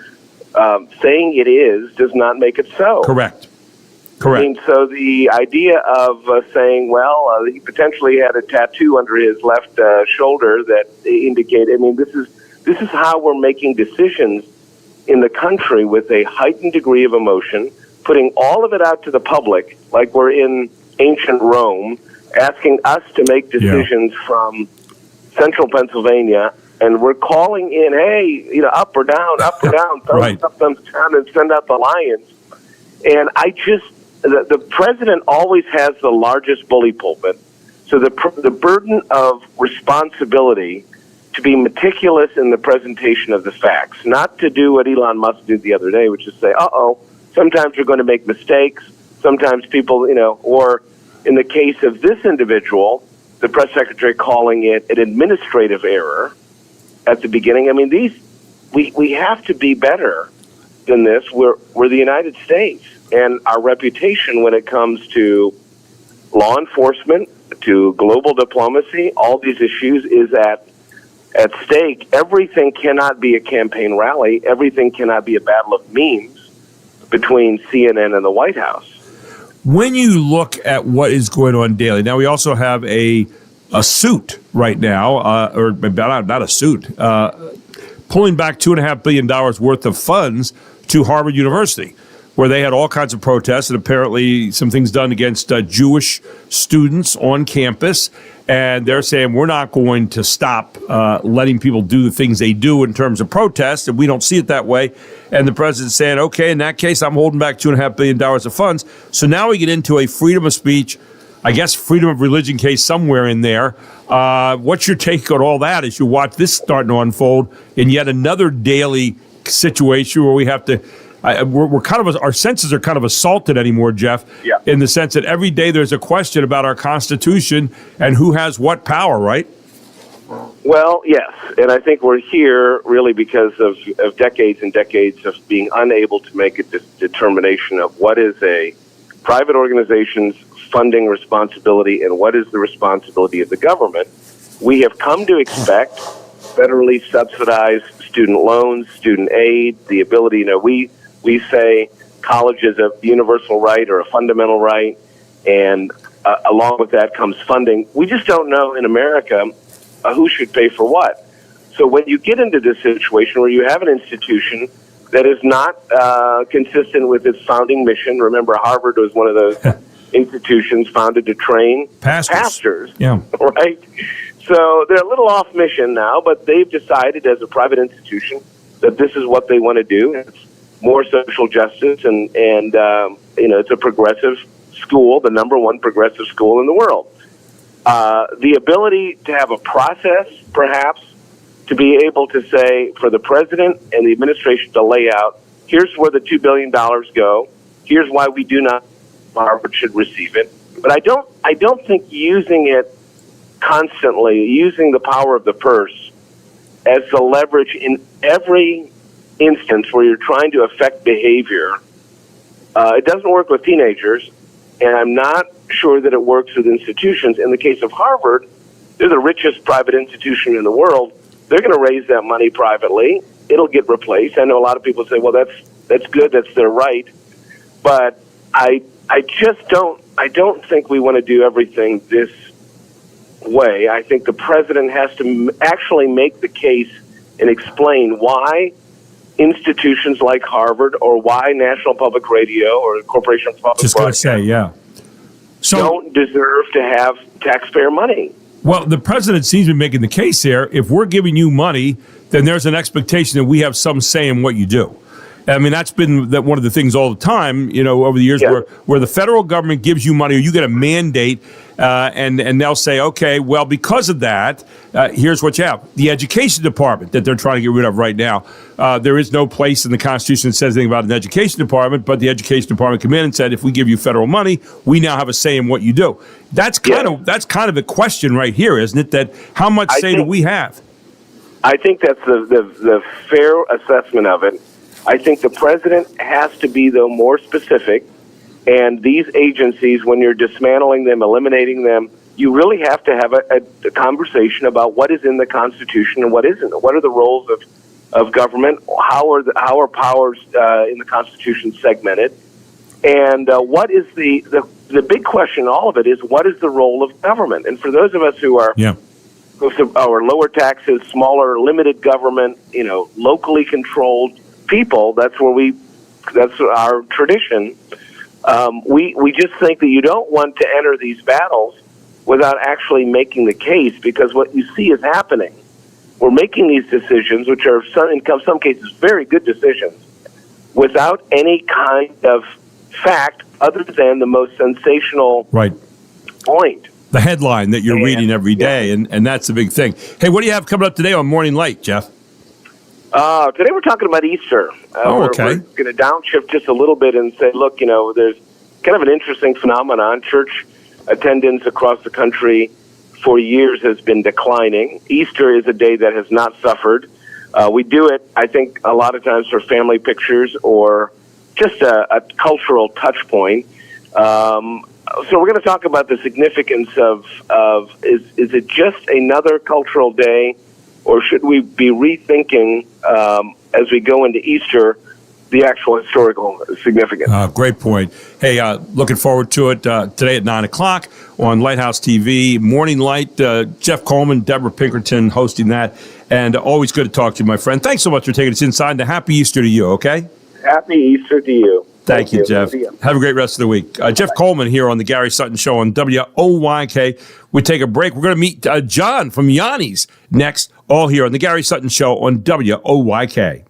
saying it is does not make it so. Correct. I mean, so the idea of saying, well, he potentially had a tattoo under his left shoulder that indicated, this is how we're making decisions in the country with a heightened degree of emotion, putting all of it out to the public like we're in ancient Rome, asking us to make decisions from central Pennsylvania, and we're calling in, hey, up or down, thumbs up, thumbs down, and send out the lions. And the president always has the largest bully pulpit, so the burden of responsibility to be meticulous in the presentation of the facts, not to do what Elon Musk did the other day, which is say, sometimes you're going to make mistakes, sometimes people, or in the case of this individual, the press secretary calling it an administrative error at the beginning. I mean, we have to be better than this. We're the United States, and our reputation when it comes to law enforcement, to global diplomacy, all these issues is at stake. Everything cannot be a campaign rally. Everything cannot be a battle of memes between CNN and the White House. When you look at what is going on daily, now we also have a suit right now, or not a suit, pulling back $2.5 billion worth of funds to Harvard University, where they had all kinds of protests and apparently some things done against Jewish students on campus. And they're saying we're not going to stop letting people do the things they do in terms of protests, and we don't see it that way. And the president's saying, okay, in that case, I'm holding back $2.5 billion of funds. So now we get into a freedom of speech, I guess freedom of religion case somewhere in there. What's your take on all that as you watch this starting to unfold in yet another daily situation where we have to we're kind of our senses are kind of assaulted anymore, Jeff, in the sense that every day there's a question about our Constitution and who has what power, right? Well, yes, and I think we're here really because of decades and decades of being unable to make a determination of what is a private organization's funding responsibility and what is the responsibility of the government. We have come to expect federally subsidized student loans, student aid, the ability, we say college is a universal right or a fundamental right, and along with that comes funding. We just don't know in America who should pay for what. So when you get into this situation where you have an institution that is not consistent with its founding mission, remember Harvard was one of those institutions founded to train pastors, right? So they're a little off mission now, but they've decided as a private institution that this is what they want to do. It's more social justice, and it's a progressive school, the number one progressive school in the world. The ability to have a process, perhaps, to be able to say for the president and the administration to lay out, here's where the $2 billion go. Here's why we do not Harvard should receive it. But I don't think using it constantly, using the power of the purse as the leverage in every instance where you're trying to affect behavior, it doesn't work with teenagers, and I'm not sure that it works with institutions. In the case of Harvard, they're the richest private institution in the world. They're going to raise that money privately. It'll get replaced. I know a lot of people say, well, that's good, that's their right. But I don't think we want to do everything this way. I think the president has to actually make the case and explain why institutions like Harvard or why National Public Radio or Corporation for Public Broadcasting don't deserve to have taxpayer money. Well, the president seems to be making the case here. If we're giving you money, then there's an expectation that we have some say in what you do. I mean, that's been one of the things all the time, over the years where the federal government gives you money or you get a mandate and they'll say, okay, well, because of that, here's what you have. The education department that they're trying to get rid of right now, there is no place in the Constitution that says anything about an education department, but the education department came in and said, if we give you federal money, we now have a say in what you do. That's kind of a question right here, isn't it? That how much say do we have? I think that's the fair assessment of it. I think the president has to be, though, more specific. And these agencies, when you're dismantling them, eliminating them, you really have to have a conversation about what is in the Constitution and what isn't. What are the roles of government? How are powers in the Constitution segmented? And what is the big question in all of it is, what is the role of government? And for those of us who are our lower taxes, smaller, limited government, locally controlled people, that's our tradition. We just think that you don't want to enter these battles without actually making the case, because what you see is happening. We're making these decisions, which are in some cases very good decisions, without any kind of fact other than the most sensational point. The headline that you're reading every day, and that's the big thing. Hey, what do you have coming up today on Morning Light, Jeff? Today we're talking about Easter. We're going to downshift just a little bit and say, look, there's kind of an interesting phenomenon. Church attendance across the country for years has been declining. Easter is a day that has not suffered. We do it, I think, a lot of times for family pictures or just a cultural touch point. So we're going to talk about the significance of is it just another cultural day, or should we be rethinking, as we go into Easter, the actual historical significance? Great point. Hey, looking forward to it today at 9 o'clock on Lighthouse TV. Morning Light, Jeff Coleman, Deborah Pinkerton hosting that. And always good to talk to you, my friend. Thanks so much for taking us inside, and a happy Easter to you, okay? Happy Easter to you. Thank you, Jeff. Have a great rest of the week. Jeff Coleman here on the Gary Sutton Show on WOYK. We take a break. We're going to meet John from Yanni's next, all here on the Gary Sutton Show on WOYK.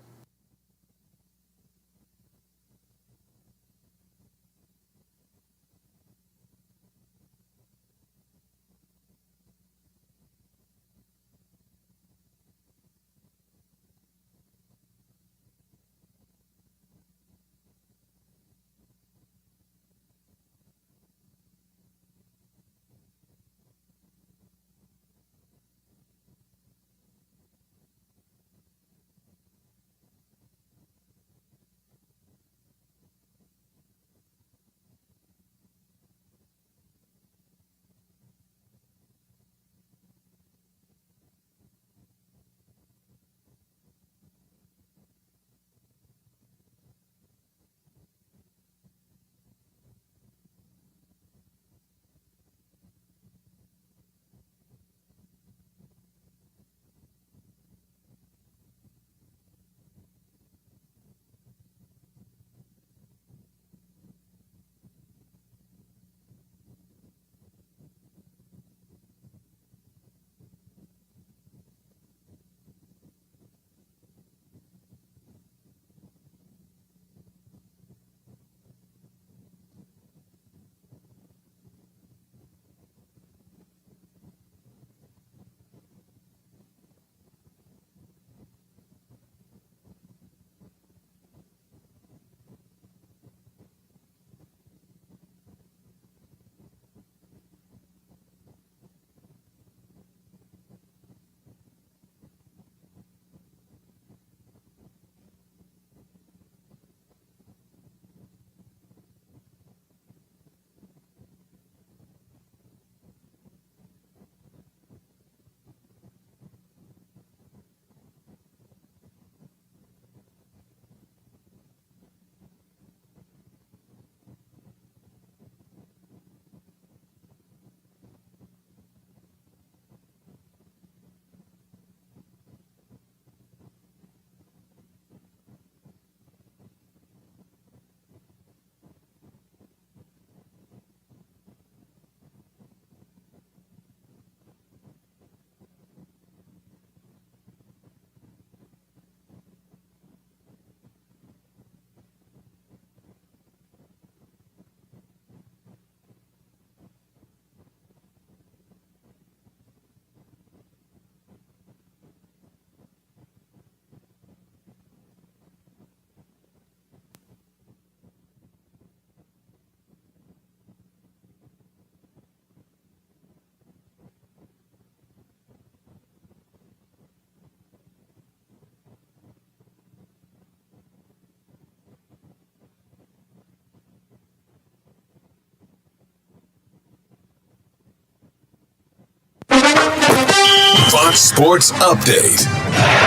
Fox Sports Update.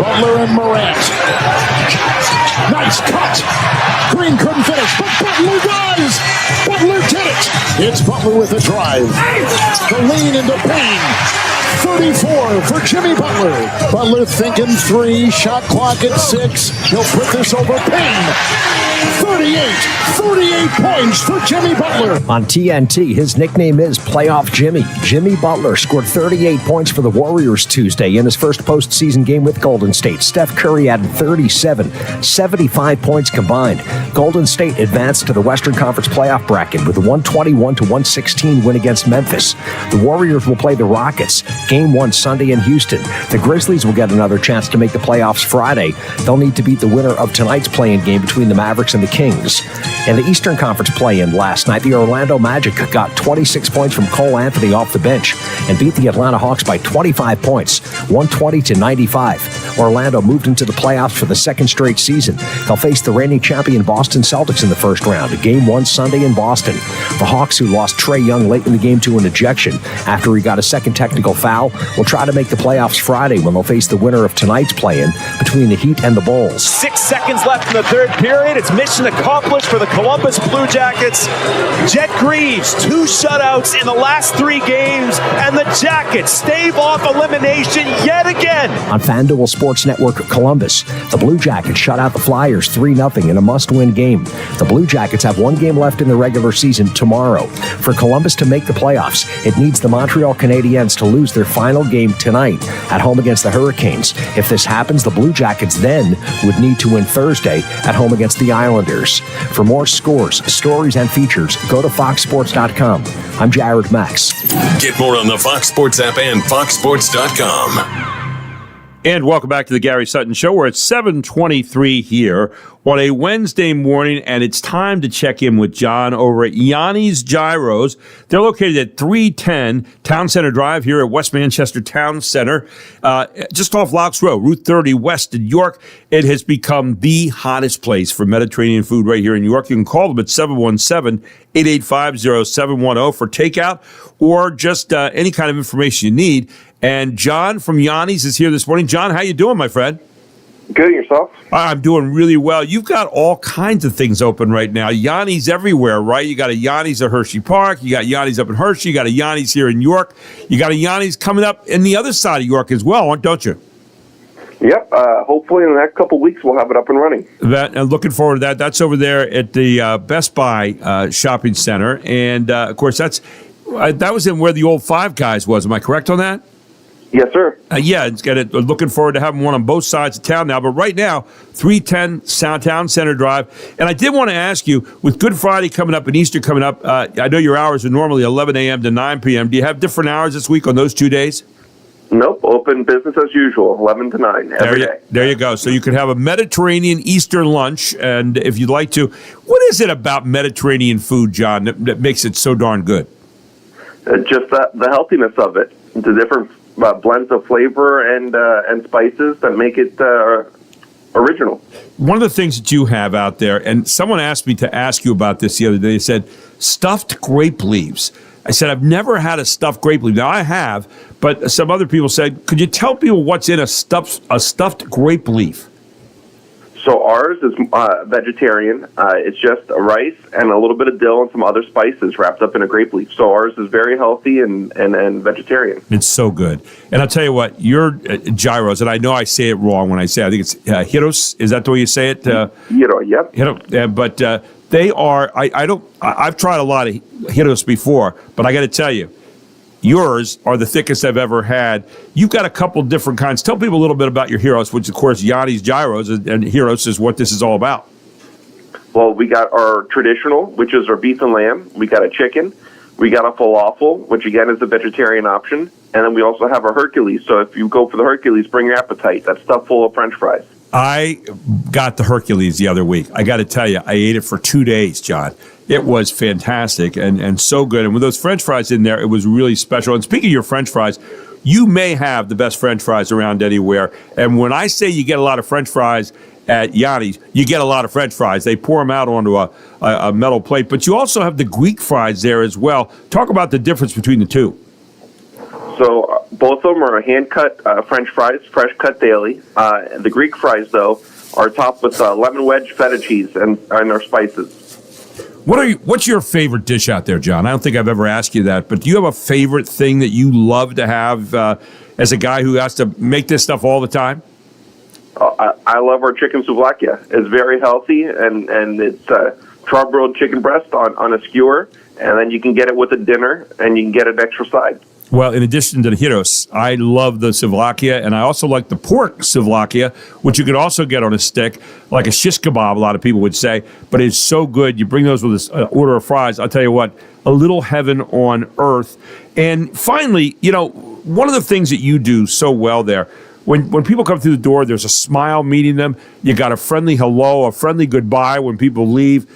Butler and Morant. Nice cut. Green couldn't finish, but Butler does. Butler did it. It's Butler with a drive. The lean into Payne. 34 for Jimmy Butler. Butler thinking 3, shot clock at 6. He'll put this over Payne. 38 points for Jimmy Butler. On TNT, his nickname is Playoff Jimmy. Jimmy Butler scored 38 points for the Warriors Tuesday in his first postseason game with Golden State. Steph Curry added 37, 75 points combined. Golden State advanced to the Western Conference playoff bracket with a 121-116 win against Memphis. The Warriors will play the Rockets. Game 1 Sunday in Houston. The Grizzlies will get another chance to make the playoffs Friday. They'll need to beat the winner of tonight's play-in game between the Mavericks and the Kings. In the Eastern Conference play-in last night, the Orlando Magic got 26 points from Cole Anthony off the bench and beat the Atlanta Hawks by 25 points, 120-95. Orlando moved into the playoffs for the second straight season. They'll face the reigning champion Boston Celtics in the first round. Game 1 Sunday in Boston. The Hawks, who lost Trae Young late in the game to an ejection after he got a second technical foul, will try to make the playoffs Friday when they'll face the winner of tonight's play-in between the Heat and the Bulls. 6 seconds left in the third period. It's mission accomplished for the Columbus Blue Jackets. Jet Greaves, 2 shutouts in the last 3 games, and the Jackets stave off elimination yet again. On FanDuel Sports Network Columbus, the Blue Jackets shut out the Flyers 3-0 in a must-win game. The Blue Jackets have 1 game left in the regular season tomorrow. For Columbus to make the playoffs, it needs the Montreal Canadiens to lose their final game tonight at home against the Hurricanes. If this happens, the Blue Jackets then would need to win Thursday at home against the Islanders. For more scores, stories, and features, go to foxsports.com. I'm Jared Max. Get more on the Fox Sports app and foxsports.com. And welcome back to the Gary Sutton Show. We're at 7:23 here on a Wednesday morning, and it's time to check in with John over at Yanni's Gyros. They're located at 310 Town Center Drive here at West Manchester Town Center, just off Locks Road, Route 30 West in York. It has become the hottest place for Mediterranean food right here in York. You can call them at 717-885-0710 for takeout or just any kind of information you need. And John from Yanni's is here this morning. John, how you doing, my friend? Good, yourself? I'm doing really well. You've got all kinds of things open right now. Yanni's everywhere, right? You got a Yanni's at Hershey Park. You got Yanni's up in Hershey. You got a Yanni's here in York. You got a Yanni's coming up in the other side of York as well, don't you? Yep. Hopefully in the next couple of weeks we'll have it up and running. Looking forward to that. That's over there at the Best Buy shopping center. And, of course, that was in where the old Five Guys was. Am I correct on that? Yes, sir. Yeah, it's got it. Looking forward to having one on both sides of town now. But right now, 310 Town Center Drive. And I did want to ask you, with Good Friday coming up and Easter coming up, I know your hours are normally 11 a.m. to 9 p.m. Do you have different hours this week on those 2 days? Nope. Open business as usual, 11 to 9 every day. There you go. So you could have a Mediterranean Easter lunch. And if you'd like to, what is it about Mediterranean food, John, that makes it so darn good? Just the healthiness of it. The different blends of flavor and spices that make it original. One of the things that you have out there, and someone asked me to ask you about this the other day, they said, stuffed grape leaves. I said, I've never had a stuffed grape leaf. Now, I have, but some other people said, could you tell people what's in a stuffed grape leaf? So ours is vegetarian. It's just rice and a little bit of dill and some other spices wrapped up in a grape leaf. So ours is very healthy and vegetarian. It's so good. And I'll tell you what, your gyros, and I know I say it wrong when I say it. I think it's gyros. Is that the way you say it? Gyro, yep. But they are, I've tried a lot of gyros before, but I got to tell you, yours are the thickest I've ever had. You've got a couple different kinds. Tell people a little bit about your gyros, which, of course, Yanni's Gyros, and gyros is what this is all about. Well, we got our traditional, which is our beef and lamb. We got a chicken. We got a falafel, which, again, is a vegetarian option. And then we also have our Hercules. So if you go for the Hercules, bring your appetite. That's stuffed full of French fries. I got the Hercules the other week. I got to tell you, I ate it for 2 days, John. It was fantastic and so good. And with those French fries in there, it was really special. And speaking of your French fries, you may have the best French fries around anywhere. And when I say you get a lot of French fries at Yanni's, you get a lot of French fries. They pour them out onto a metal plate. But you also have the Greek fries there as well. Talk about the difference between the two. So both of them are hand-cut French fries, fresh cut daily. The Greek fries, though, are topped with lemon wedge feta cheese and our spices. What's your favorite dish out there, John? I don't think I've ever asked you that, but do you have a favorite thing that you love to have as a guy who has to make this stuff all the time? I love our chicken souvlakia. It's very healthy, and it's charbroiled chicken breast on a skewer, and then you can get it with a dinner, and you can get an extra side. Well, in addition to the gyros, I love the souvlakia, and I also like the pork souvlakia, which you can also get on a stick, like a shish kebab, a lot of people would say, but it's so good. You bring those with an order of fries. I'll tell you what, a little heaven on earth. And finally, one of the things that you do so well there, when people come through the door, there's a smile meeting them. You got a friendly hello, a friendly goodbye when people leave.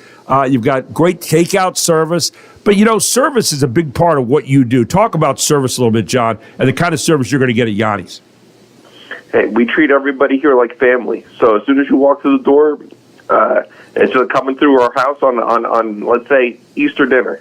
You've got great takeout service. But, service is a big part of what you do. Talk about service a little bit, John, and the kind of service you're going to get at Yanni's. Hey, we treat everybody here like family. So as soon as you walk through the door, it's just coming through our house on let's say, Easter dinner.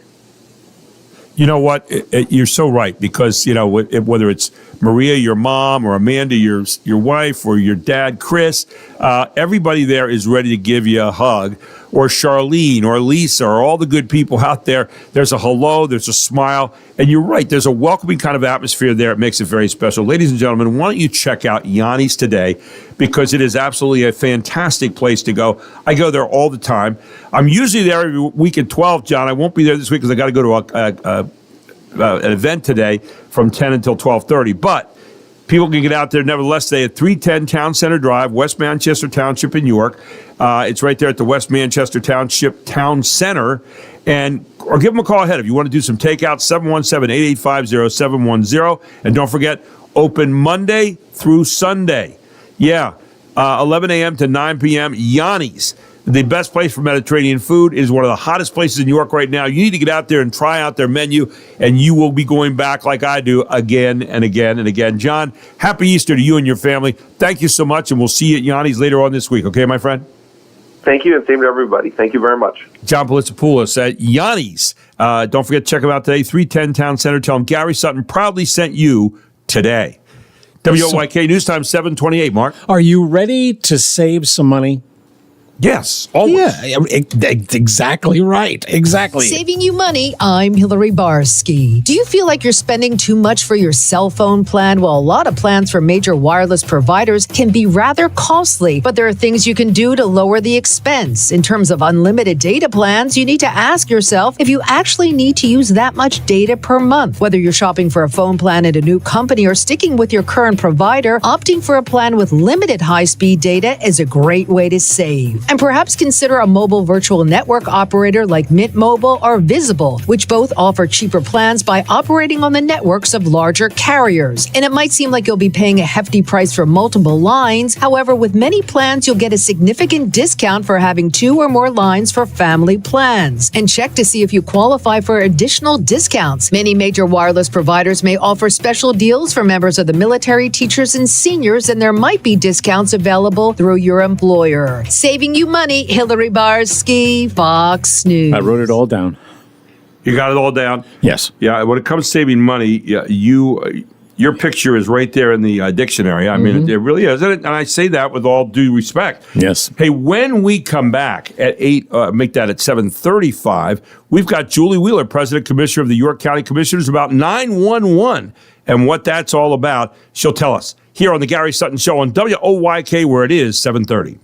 You know what? You're so right, because, whether it's Maria, your mom, or Amanda, your wife, or your dad, Chris, everybody there is ready to give you a hug, or Charlene, or Lisa, or all the good people out there. There's a hello, there's a smile, and you're right. There's a welcoming kind of atmosphere there. It makes it very special. Ladies and gentlemen, why don't you check out Yanni's today, because it is absolutely a fantastic place to go. I go there all the time. I'm usually there every week at 12, John. I won't be there this week because I got to go to an event today from 10 until 12:30. But people can get out there nevertheless today at 310 Town Center Drive, West Manchester Township in York. It's right there at the West Manchester Township Town Center. Or give them a call ahead if you want to do some takeout, 717-885-0710. And don't forget, open Monday through Sunday. Yeah, 11 a.m. to 9 p.m. Yanni's, the best place for Mediterranean food. It is one of the hottest places in New York right now. You need to get out there and try out their menu, and you will be going back like I do again and again and again. John, happy Easter to you and your family. Thank you so much, and we'll see you at Yanni's later on this week. Okay, my friend? Thank you, and same to everybody. Thank you very much. John Politsopoulos at Yanni's. Don't forget to check them out today, 310 Town Center. Tell them Gary Sutton proudly sent you today. WOYK News Time 7:28, Mark. Are you ready to save some money? Yes, always. Yeah, exactly right. Exactly. Saving you money, I'm Hillary Barsky. Do you feel like you're spending too much for your cell phone plan? Well, a lot of plans from major wireless providers can be rather costly, but there are things you can do to lower the expense. In terms of unlimited data plans, you need to ask yourself if you actually need to use that much data per month. Whether you're shopping for a phone plan at a new company or sticking with your current provider, opting for a plan with limited high-speed data is a great way to save. And perhaps consider a mobile virtual network operator like Mint Mobile or Visible, which both offer cheaper plans by operating on the networks of larger carriers. And it might seem like you'll be paying a hefty price for multiple lines. However, with many plans, you'll get a significant discount for having 2 or more lines for family plans. And check to see if you qualify for additional discounts. Many major wireless providers may offer special deals for members of the military, teachers, and seniors, and there might be discounts available through your employer. Saving you money, Hillary Barsky, Fox News. I wrote it all down. You got it all down? Yes. Yeah, when it comes to saving money, your picture is right there in the dictionary. I mean, it really is. And I say that with all due respect. Yes. Hey, when we come back at 8, make that at 7:35, we've got Julie Wheeler, President Commissioner of the York County Commissioners, about 911 and what that's all about. She'll tell us here on the Gary Sutton Show on WOYK, where it is 7:30.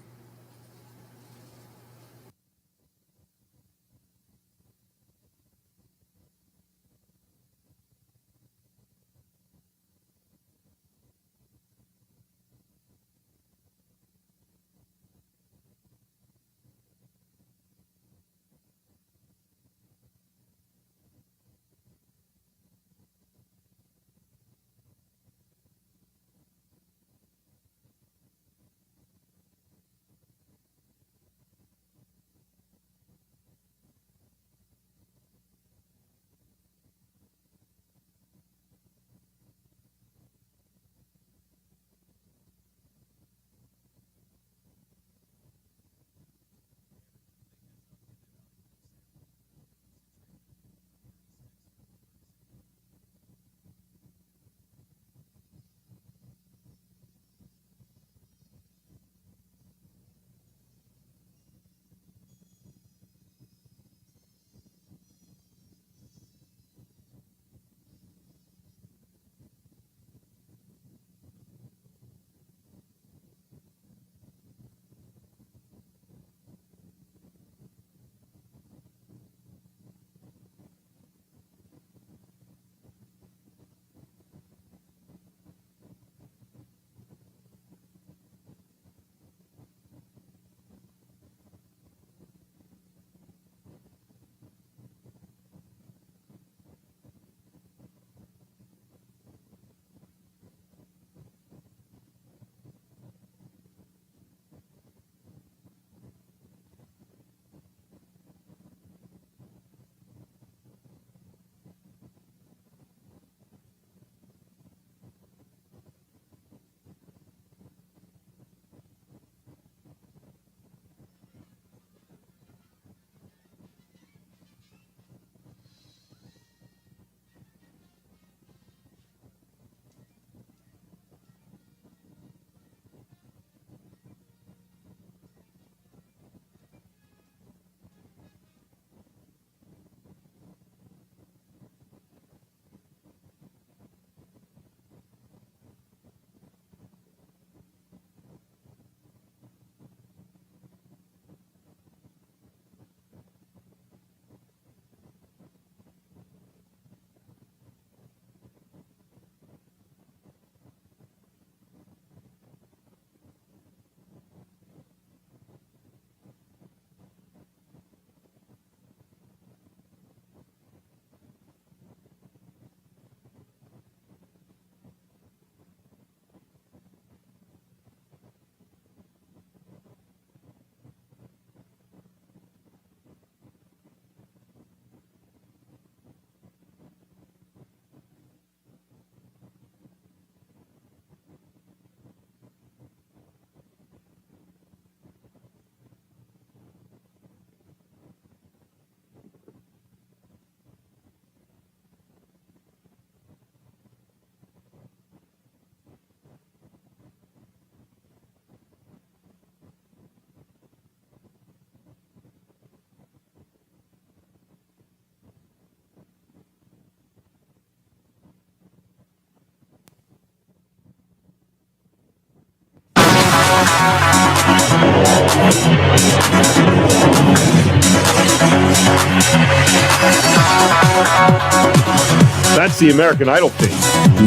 That's the American Idol thing.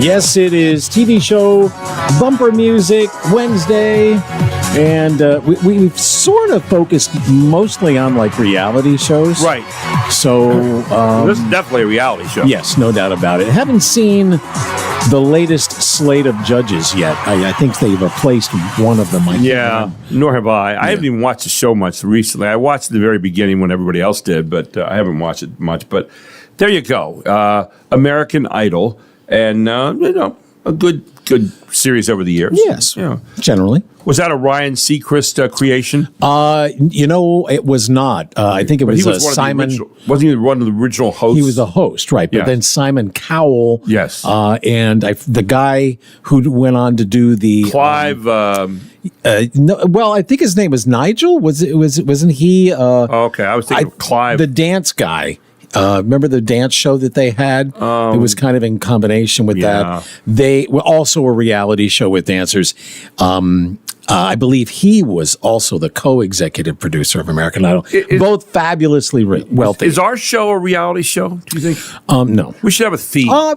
Yes, it is. TV show, bumper music, Wednesday. And we've sort of focused mostly on like reality shows. Right. So this is definitely a reality show. Yes, no doubt about it. Haven't seen the latest slate of judges yet. I think they've replaced one of them. Nor have I. I haven't even watched the show much recently. I watched the very beginning when everybody else did, but I haven't watched it much. But there you go. American Idol. And, a good series over the years. Yes, generally. Was that a Ryan Seacrest creation? It was not. I think it was, Simon. Wasn't he one of the original hosts? He was a host, right? But then Simon Cowell. Yes. And the guy who went on to do the Clive. I think his name was Nigel. Wasn't he? Okay, I was thinking of Clive, the dance guy. Remember the dance show that they had? It was kind of in combination with that. They were also a reality show with dancers. I believe he was also the co-executive producer of American Idol. Both fabulously wealthy. Is our show a reality show, do you think? No. We should have a theme. I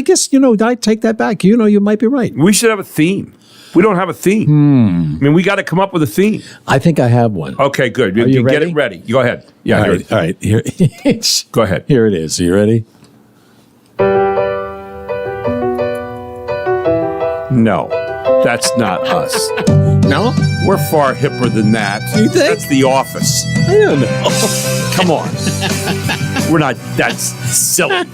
guess, I take that back. You might be right. We should have a theme. We don't have a theme. I mean, we got to come up with a theme. I think I have one. Okay, good. Are you get ready? it ready. Go ahead. Yeah. All right. Here. Go ahead. Here it is. Are you ready? No, that's not us. No? We're far hipper than that. You think? That's The Office. I don't know. Come on. We're not that silly.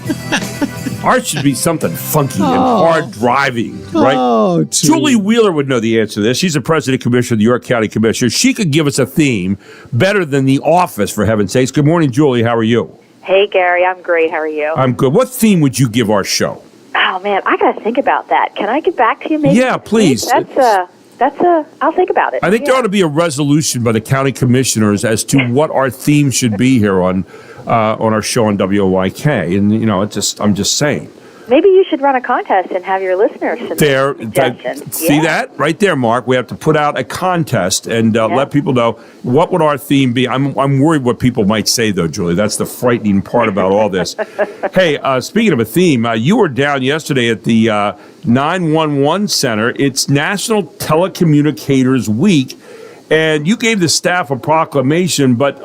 Ours should be something funky and hard driving, right? Oh, Julie Wheeler would know the answer to this. She's the president commissioner of the York County Commissioners. She could give us a theme better than The Office, for heaven's sakes. Good morning, Julie. How are you? Hey, Gary. I'm great. How are you? I'm good. What theme would you give our show? Oh, man. I got to think about that. Can I get back to you maybe? Yeah, please. I'll think about it. I think there ought to be a resolution by the county commissioners as to what our theme should be here on our show on WOYK. And, I'm just saying. Maybe you should run a contest and have your listeners submit suggestions. See that? Right there, Mark. We have to put out a contest and let people know what would our theme be. I'm worried what people might say, though, Julie. That's the frightening part about all this. Hey, speaking of a theme, you were down yesterday at the 911 Center. It's National Telecommunicators Week, and you gave the staff a proclamation, but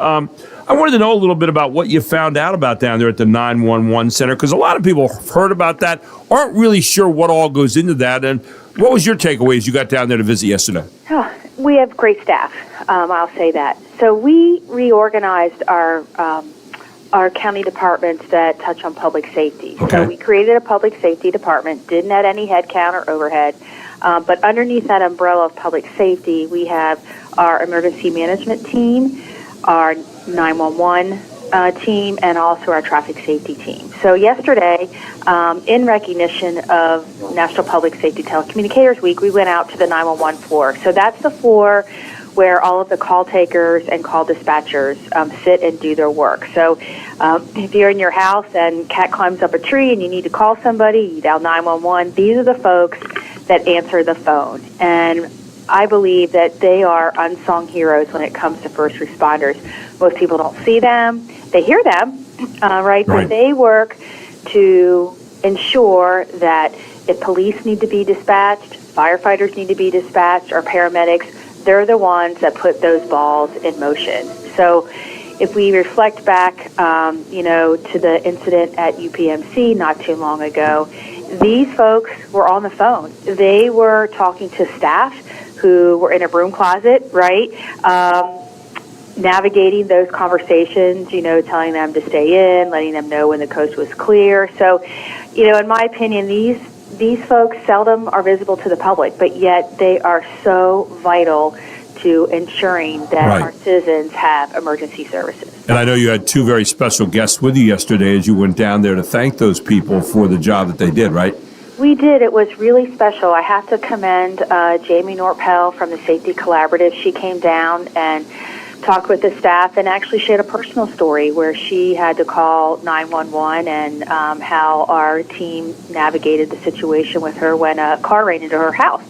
I wanted to know a little bit about what you found out about down there at the 911 Center, because a lot of people have heard about that, aren't really sure what all goes into that. And what was your takeaway as you got down there to visit yesterday? Oh, we have great staff, I'll say that. So we reorganized our county departments that touch on public safety. Okay. So we created a public safety department, didn't add any headcount or overhead, but underneath that umbrella of public safety, we have our emergency management team, our 911 team, and also our traffic safety team. So yesterday, in recognition of National Public Safety Telecommunicators Week, we went out to the 911 floor. So that's the floor where all of the call takers and call dispatchers sit and do their work. So if you're in your house and cat climbs up a tree and you need to call somebody, you dial 911. These are the folks that answer the phone. And I believe that they are unsung heroes when it comes to first responders. Most people don't see them. They hear them, right? But they work to ensure that if police need to be dispatched, firefighters need to be dispatched, or paramedics, they're the ones that put those balls in motion. So if we reflect back, to the incident at UPMC not too long ago, these folks were on the phone. They were talking to staff who were in a broom closet, right? Navigating those conversations, telling them to stay in, letting them know when the coast was clear. So, in my opinion, these folks seldom are visible to the public, but yet they are so vital to ensuring that our citizens have emergency services. And I know you had two very special guests with you yesterday as you went down there to thank those people for the job that they did, right? We did. It was really special. I have to commend Jamie Norpel from the Safety Collaborative. She came down and talked with the staff and actually shared a personal story where she had to call 911 and how our team navigated the situation with her when a car ran into her house.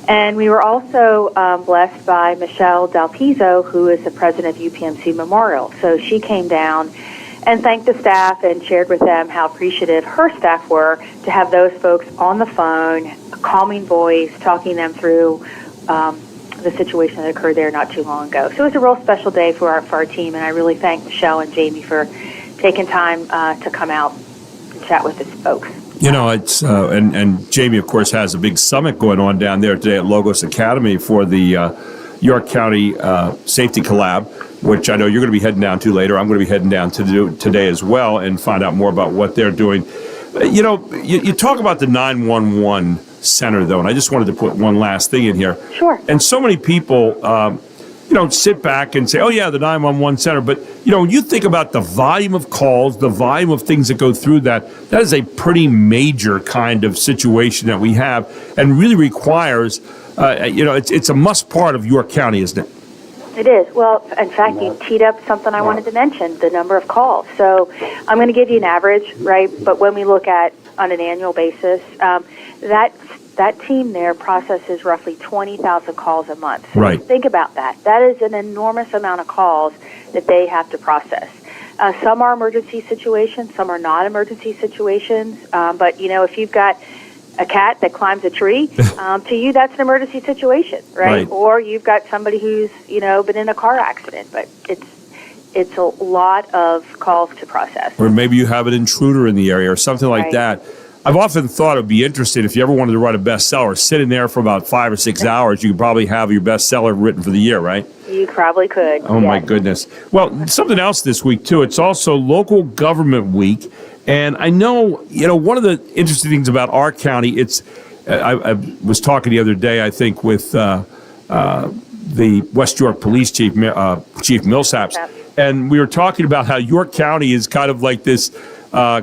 And we were also blessed by Michelle Dalpizo, who is the president of UPMC Memorial. So she came down and thanked the staff and shared with them how appreciative her staff were to have those folks on the phone, a calming voice, talking them through the situation that occurred there not too long ago. So it was a real special day for our team, and I really thank Michelle and Jamie for taking time to come out and chat with us folks. You know, it's and Jamie, of course, has a big summit going on down there today at Logos Academy for the York County Safety Collab, which I know you're going to be heading down to later. I'm going to be heading down to do today as well and find out more about what they're doing. You know, you talk about the 911 center, though, and I just wanted to put one last thing in here. Sure. And so many people, sit back and say, oh, yeah, the 911 center. But, when you think about the volume of calls, the volume of things that go through that is a pretty major kind of situation that we have and really requires, it's a must part of York County, isn't it? It is. Well, in fact, you teed up something I wanted to mention, the number of calls. So I'm going to give you an average, right? But when we look at on an annual basis, that team there processes roughly 20,000 calls a month. So right. Think about that. That is an enormous amount of calls that they have to process. Some are emergency situations, some are not emergency situations. But, if you've got a cat that climbs a tree, to you that's an emergency situation, right? Or you've got somebody who's, been in a car accident. But it's a lot of calls to process. Or maybe you have an intruder in the area or something like that. I've often thought it would be interesting if you ever wanted to write a bestseller, sit in there for about 5 or 6 hours, you could probably have your bestseller written for the year, right? You probably could. Oh, my goodness. Well, something else this week, too. It's also Local Government Week. And I know, one of the interesting things about our county, I was talking the other day, I think, with the West York Police Chief, Chief Millsaps, and we were talking about how York County is kind of like this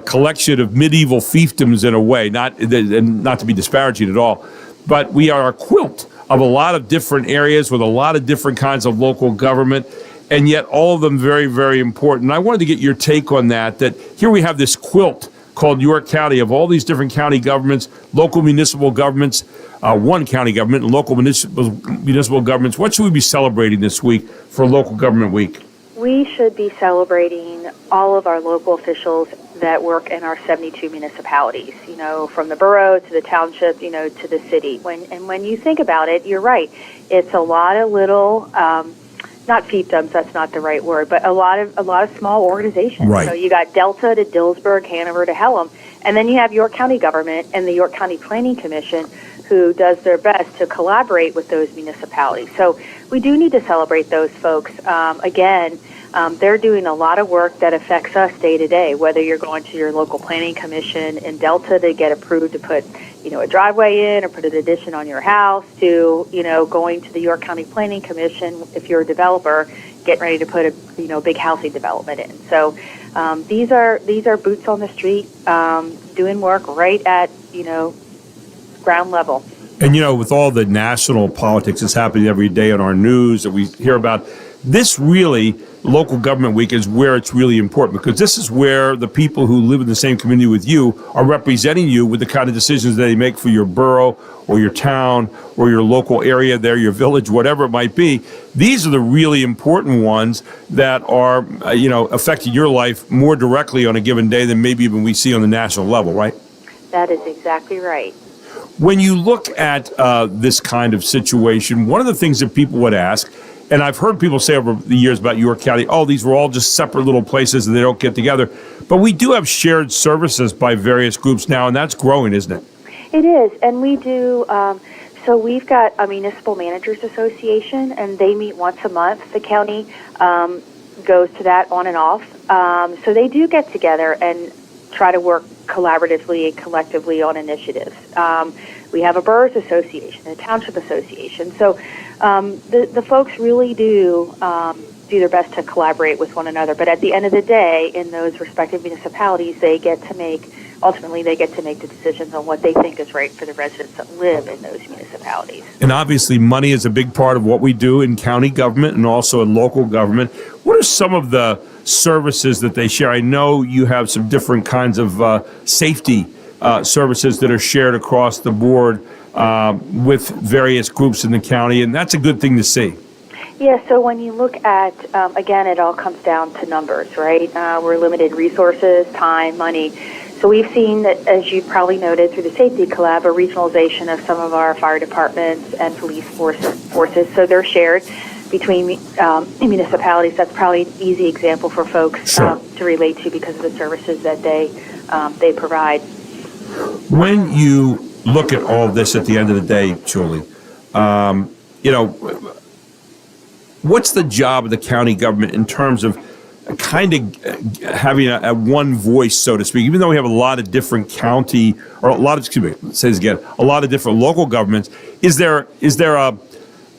collection of medieval fiefdoms in a way, not to be disparaging at all, but we are a quilt of a lot of different areas with a lot of different kinds of local government, and yet all of them very, very important. And I wanted to get your take on that here we have this quilt called York County of all these different county governments, local municipal governments, one county government, and local municipal governments. What should we be celebrating this week for Local Government Week? We should be celebrating all of our local officials that work in our 72 municipalities, from the borough to the township, to the city. When you think about it, you're right. It's a lot of little, not fiefdoms, that's not the right word, but a lot of small organizations. Right. So you got Delta to Dillsburg, Hanover to Hellam, and then you have York County government and the York County Planning Commission, who does their best to collaborate with those municipalities. So we do need to celebrate those folks. They're doing a lot of work that affects us day to day, whether you're going to your local planning commission in Delta to get approved to put, a driveway in or put an addition on your house, to, going to the York County Planning Commission if you're a developer, getting ready to put a, big housing development in. So these are boots on the street doing work right at, ground level. And, with all the national politics that's happening every day on our news that we hear about, this really, Local Government Week, is where it's really important, because this is where the people who live in the same community with you are representing you with the kind of decisions that they make for your borough or your town or your local area there, your village, whatever it might be. These are the really important ones that are, affecting your life more directly on a given day than maybe even we see on the national level, right? That is exactly right. When you look at this kind of situation, one of the things that people would ask, and I've heard people say over the years about York County, these were all just separate little places and they don't get together. But we do have shared services by various groups now, and that's growing, isn't it? It is, and we do. So we've got a Municipal Managers Association, and they meet once a month. The county goes to that on and off. So they do get together and try to work collaboratively and collectively on initiatives. We have a Boroughs Association, a Township Association. So the folks really do their best to collaborate with one another. But at the end of the day, in those respective municipalities, they get to make the decisions on what they think is right for the residents that live in those municipalities. And obviously, money is a big part of what we do in county government and also in local government. What are some of the services that they share? I know you have some different kinds of safety services that are shared across the board. with various groups in the county, and that's a good thing to see. Yeah, so when you look at, again, it all comes down to numbers, right? We're limited resources, time, money. So we've seen that, as you probably noted, through the Safety Collab, a regionalization of some of our fire departments and police forces. So they're shared between municipalities. That's probably an easy example for folks to relate to because of the services that they provide. When you look at all this at the end of the day, Julie, what's the job of the county government in terms of kind of having a one voice, so to speak, even though we have a lot of different county or a lot of, let's say this again, a lot of different local governments, is there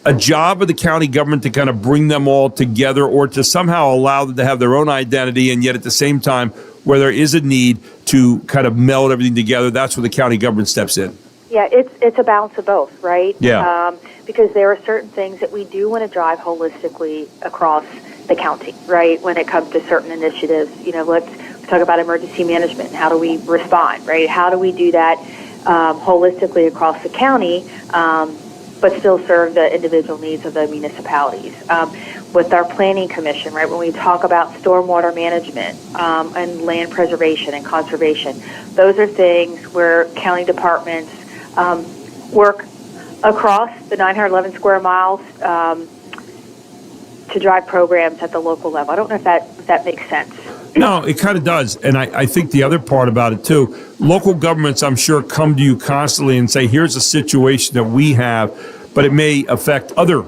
a job of the county government to kind of bring them all together or to somehow allow them to have their own identity and yet at the same time where there is a need to kind of meld everything together, that's where the county government steps in? Yeah, it's a balance of both, right? Yeah. Because there are certain things that we do want to drive holistically across the county, right? When it comes to certain initiatives, let's talk about emergency management. How do we respond, right? How do we do that holistically across the county, but still serve the individual needs of the municipalities? With our planning commission, right? When we talk about stormwater management and land preservation and conservation, those are things where county departments work across the 911 square miles to drive programs at the local level. I don't know if that makes sense. No, it kind of does. And I think the other part about it, too, local governments, I'm sure, come to you constantly and say, here's a situation that we have, but it may affect other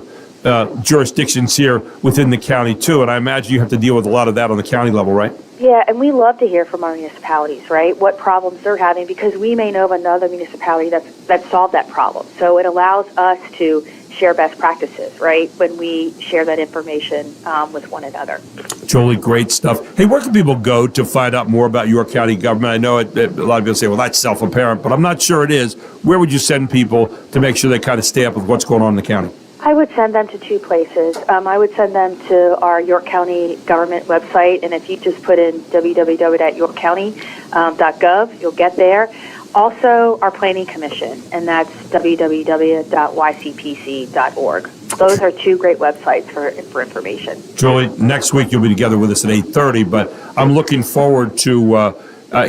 jurisdictions here within the county, too. And I imagine you have to deal with a lot of that on the county level, right? Yeah, and we love to hear from our municipalities, right? What problems they're having, because we may know of another municipality that solved that problem. So it allows us to share best practices, right? When we share that information with one another. Julie, great stuff. Hey, where can people go to find out more about your county government? I know a lot of people say, well, that's self-apparent, but I'm not sure it is. Where would you send people to make sure they kind of stay up with what's going on in the county? I would send them to two places. I would send them to our York County government website, and if you just put in www.yorkcounty.gov, you'll get there. Also, our Planning Commission, and that's www.ycpc.org. Those are two great websites for information. Julie, next week you'll be together with us at 8:30, but I'm looking forward to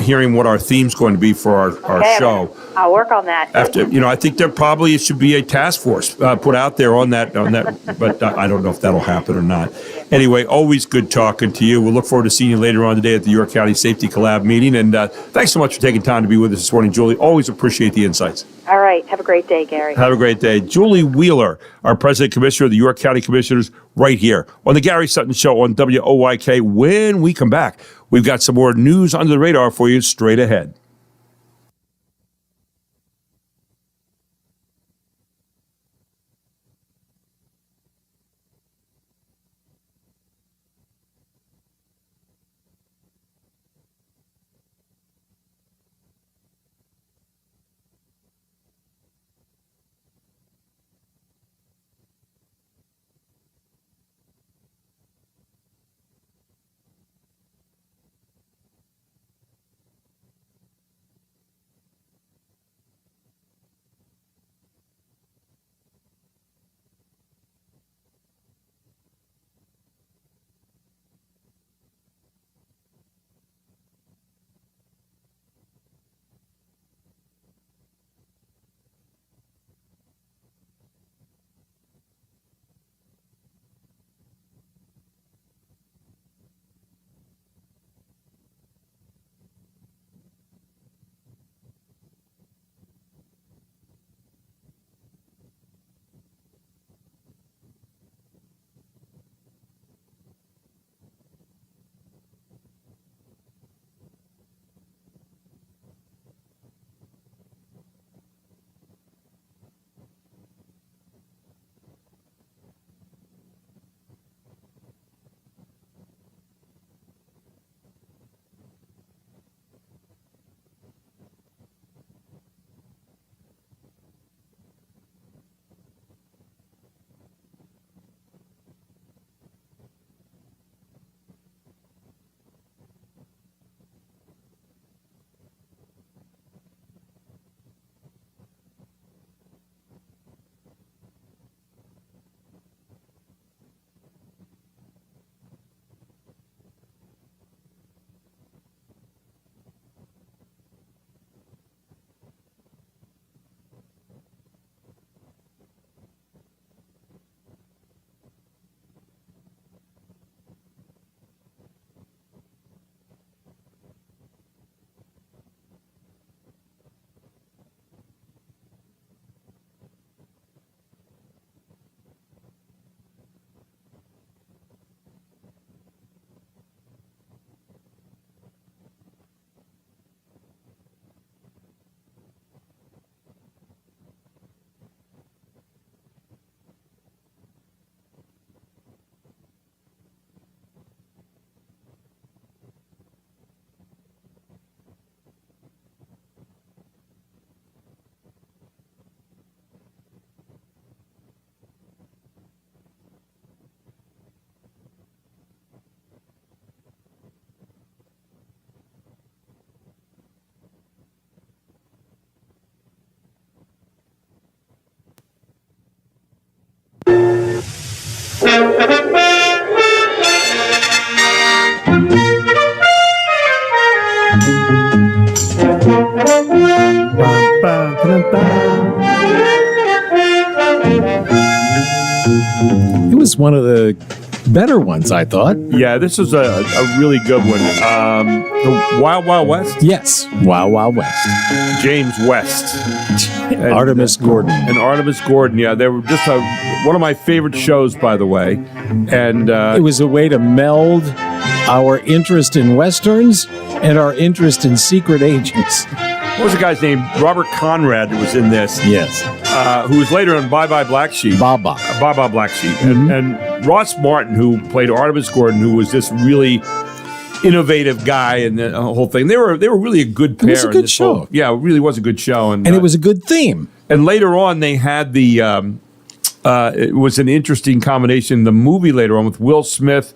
hearing what our theme's going to be for our show. I'll work on that. After, I think there probably should be a task force put out there on that, but I don't know if that'll happen or not. Anyway, always good talking to you. We'll look forward to seeing you later on today at the York County Safety Collab meeting. And thanks so much for taking time to be with us this morning, Julie. Always appreciate the insights. All right. Have a great day, Gary. Have a great day. Julie Wheeler, our President Commissioner of the York County Commissioners, right here on the Gary Sutton Show on WOYK. When we come back, we've got some more news under the radar for you straight ahead. It was one of the better ones, I thought. Yeah, this is a really good one. The Wild Wild West? Yes, Wild Wild West. James West. And Artemis Gordon. And Artemis Gordon, yeah. They were just one of my favorite shows, by the way. And it was a way to meld our interest in Westerns and our interest in secret agents. What was the guy's name? Robert Conrad was in this. Yes. Who was later on Bye Bye Black Sheep. Baba. Baba Black Sheep. And Ross Martin, who played Artemis Gordon, who was this really innovative guy in the whole thing. They were really a good pair. It was a good show. Yeah, it really was a good show. And it was a good theme. And later on, they had the, it was an interesting combination, the movie later on with Will Smith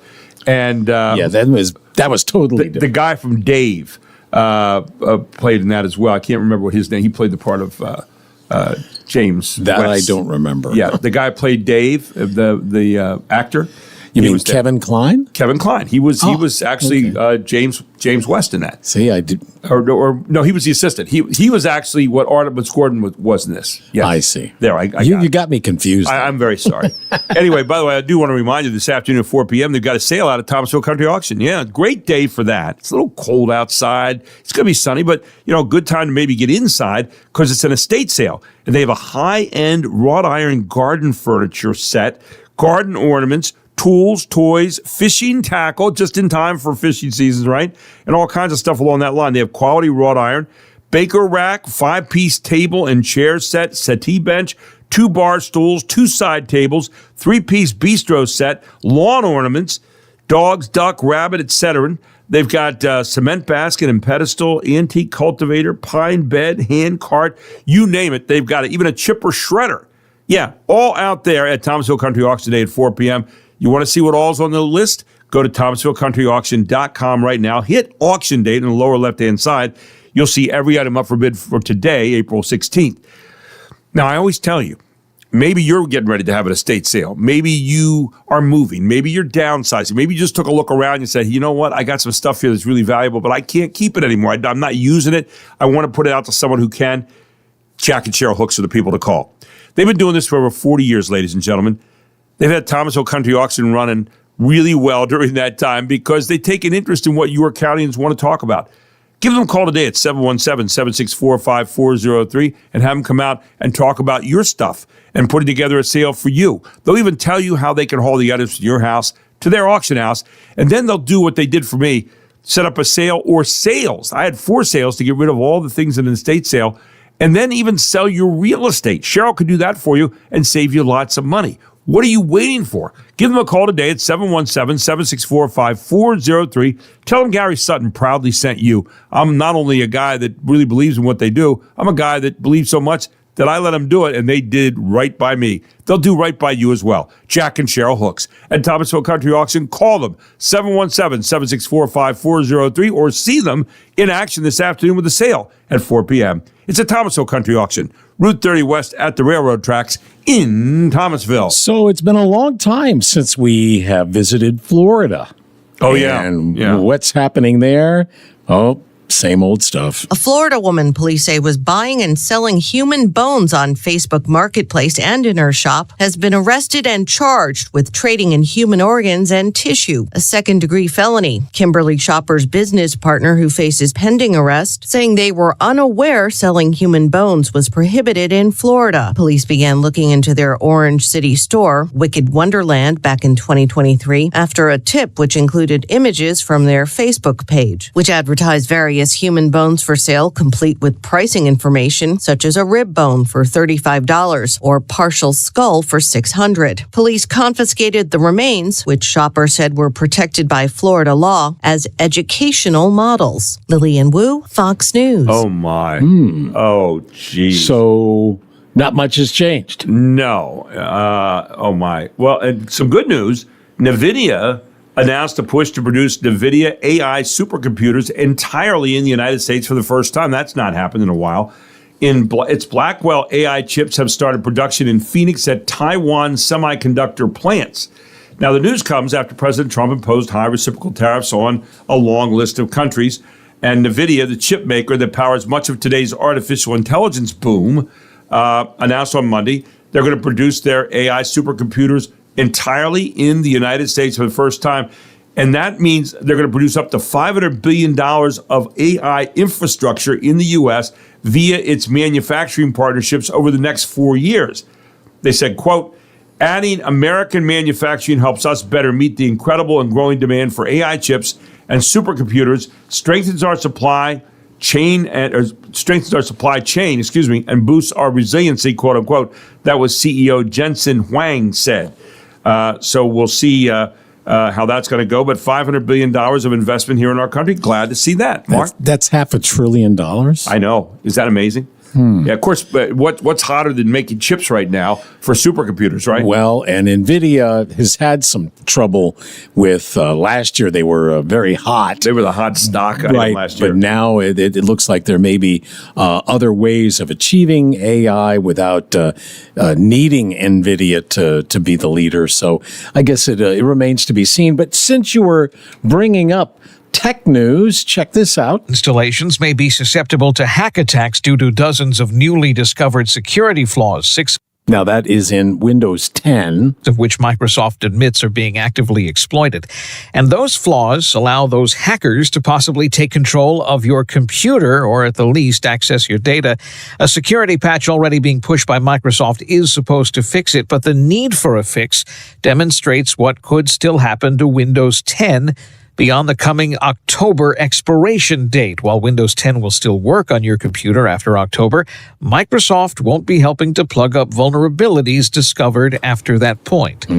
and... yeah, that was totally the guy from Dave. Played in that as well. I can't remember what his name. He played the part of James. That West. I don't remember. Yeah, the guy played Dave, the actor. You mean Kevin Kline? Kevin Kline. He was actually James West in that. See, I did. Or no, he was the assistant. He was actually what Artemis Gordon was in this. Yes. I see. There, you got me confused. I'm very sorry. Anyway, by the way, I do want to remind you this afternoon at 4 p.m. they've got a sale out at Thomasville Country Auction. Yeah, great day for that. It's a little cold outside. It's going to be sunny, but good time to maybe get inside because it's an estate sale. And they have a high-end wrought iron garden furniture set, garden ornaments, tools, toys, fishing tackle, just in time for fishing seasons, right? And all kinds of stuff along that line. They have quality wrought iron, baker rack, 5-piece table and chair set, settee bench, 2 bar stools, 2 side tables, 3-piece bistro set, lawn ornaments, dogs, duck, rabbit, etc. They've got cement basket and pedestal, antique cultivator, pine bed, hand cart, you name it. They've got it. Even a chipper shredder. Yeah, all out there at Thomasville Country Auction today at 4 p.m. You want to see what all's on the list? Go to ThomasvilleCountryAuction.com right now. Hit auction date in the lower left-hand side. You'll see every item up for bid for today, April 16th. Now, I always tell you, maybe you're getting ready to have an estate sale. Maybe you are moving. Maybe you're downsizing. Maybe you just took a look around and said, you know what? I got some stuff here that's really valuable, but I can't keep it anymore. I'm not using it. I want to put it out to someone who can. Jack and Cheryl Hooks are the people to call. They've been doing this for over 40 years, ladies and gentlemen. They've had Thomasville Country Auction running really well during that time because they take an interest in what your countyans want to talk about. Give them a call today at 717-764-5403 and have them come out and talk about your stuff and putting together a sale for you. They'll even tell you how they can haul the items from your house to their auction house, and then they'll do what they did for me, set up a sale or sales. I had 4 sales to get rid of all the things in an estate sale and then even sell your real estate. Cheryl could do that for you and save you lots of money. What are you waiting for? Give them a call today at 717-764-5403. Tell them Gary Sutton proudly sent you. I'm not only a guy that really believes in what they do, I'm a guy that believes so much that I let them do it, and they did right by me. They'll do right by you as well. Jack and Cheryl Hooks at Thomasville Country Auction. Call them, 717-764-5403, or see them in action this afternoon with a sale at 4 p.m. It's a Thomasville Country Auction, Route 30 West at the railroad tracks in Thomasville. So it's been a long time since we have visited Florida. Oh, and what's happening there? Oh, same old stuff. A Florida woman, police say, was buying and selling human bones on Facebook Marketplace and in her shop, has been arrested and charged with trading in human organs and tissue, a second-degree felony. Kimberly Shopper's business partner, who faces pending arrest, saying they were unaware selling human bones was prohibited in Florida. Police began looking into their Orange City store, Wicked Wonderland, back in 2023, after a tip which included images from their Facebook page, which advertised various human bones for sale, complete with pricing information such as a rib bone for $35 or partial skull for $600. Police confiscated the remains, which Shopper said were protected by Florida law, as educational models. Lillian Wu, Fox News. Oh, my. Oh, geez. So not much has changed. No. Oh, my. Well, and some good news. NVIDIA announced a push to produce NVIDIA AI supercomputers entirely in the United States for the first time. That's not happened in a while. Its Blackwell AI chips have started production in Phoenix at Taiwan semiconductor plants. Now, the news comes after President Trump imposed high reciprocal tariffs on a long list of countries. And NVIDIA, the chip maker that powers much of today's artificial intelligence boom, announced on Monday They're going to produce their AI supercomputers entirely in the United States for the first time. And that means they're going to produce up to $500 billion of AI infrastructure in the U.S. via its manufacturing partnerships over the next 4 years. They said, quote, adding American manufacturing helps us better meet the incredible and growing demand for AI chips and supercomputers, strengthens our supply chain, and boosts our resiliency, quote unquote. That was CEO Jensen Huang said. So we'll see how that's going to go. But $500 billion of investment here in our country. Glad to see that, Mark. That's $500 billion. I know. Is that amazing? Yeah, of course. But what's hotter than making chips right now for supercomputers, right? Well, and NVIDIA has had some trouble with last year. They were very hot. They were the hot stock item last year. But now it looks like there may be other ways of achieving AI without needing NVIDIA to be the leader. So I guess it remains to be seen. But since you were bringing up tech news, check this out. Installations may be susceptible to hack attacks due to dozens of newly discovered security flaws, 6 Now that is in Windows 10. Of which Microsoft admits are being actively exploited. And those flaws allow those hackers to possibly take control of your computer or at the least access your data. A security patch already being pushed by Microsoft is supposed to fix it, but the need for a fix demonstrates what could still happen to Windows 10 beyond the coming October expiration date. While Windows 10 will still work on your computer after October, Microsoft won't be helping to plug up vulnerabilities discovered after that point.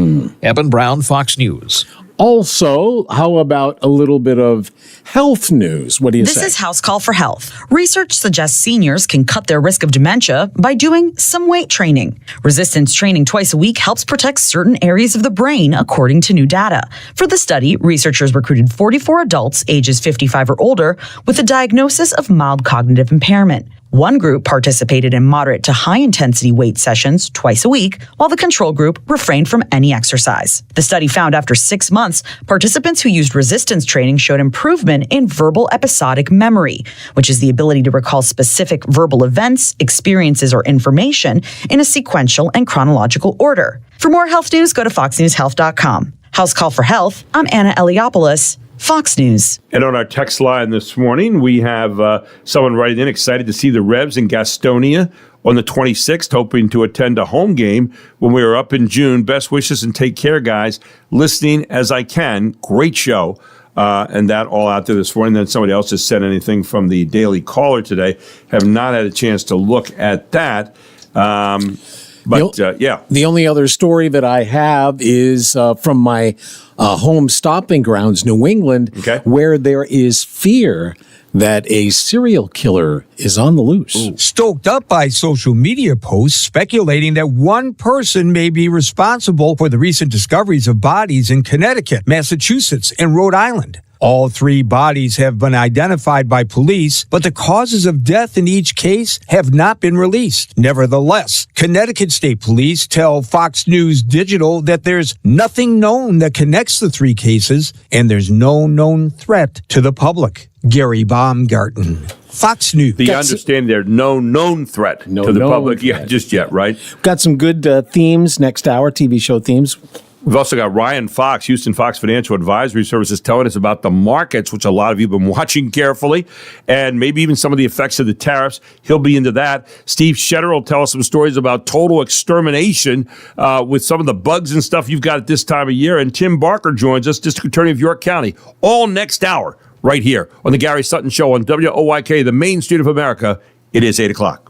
Eben Brown, Fox News. Also, how about a little bit of health news? What do you say? This is House Call for Health. Research suggests seniors can cut their risk of dementia by doing some weight training. Resistance training twice a week helps protect certain areas of the brain, according to new data. For the study, researchers recruited 44 adults ages 55 or older with a diagnosis of mild cognitive impairment. One group participated in moderate to high-intensity weight sessions twice a week, while the control group refrained from any exercise. The study found after 6 months, participants who used resistance training showed improvement in verbal episodic memory, which is the ability to recall specific verbal events, experiences, or information in a sequential and chronological order. For more health news, go to foxnewshealth.com. House Call for Health, I'm Anna Eliopoulos, Fox News. And on our text line this morning, we have someone writing in excited to see the Revs in Gastonia on the 26th, hoping to attend a home game when we are up in June. Best wishes and take care, guys. Listening as I can. Great show. And that all out there this morning. Then somebody else has said anything from the Daily Caller today. Have not had a chance to look at that. The only other story that I have is from my home stomping grounds, New England, where there is fear that a serial killer is on the loose. Stoked up by social media posts speculating that one person may be responsible for the recent discoveries of bodies in Connecticut, Massachusetts, and Rhode Island. All 3 bodies have been identified by police, but the causes of death in each case have not been released. Nevertheless, Connecticut State Police tell Fox News Digital that there's nothing known that connects the 3 cases, and there's no known threat to the public. Gary Baumgarten, Fox News. The understanding there's no known threat to the public just yet, right? Got some good themes next hour, TV show themes. We've also got Ryan Fox, Houston Fox Financial Advisory Services, telling us about the markets, which a lot of you have been watching carefully, and maybe even some of the effects of the tariffs. He'll be into that. Steve Shetter will tell us some stories about total extermination with some of the bugs and stuff you've got at this time of year. And Tim Barker joins us, District Attorney of York County, all next hour right here on the Gary Sutton Show on WOYK, the Main Street of America. It is 8 o'clock.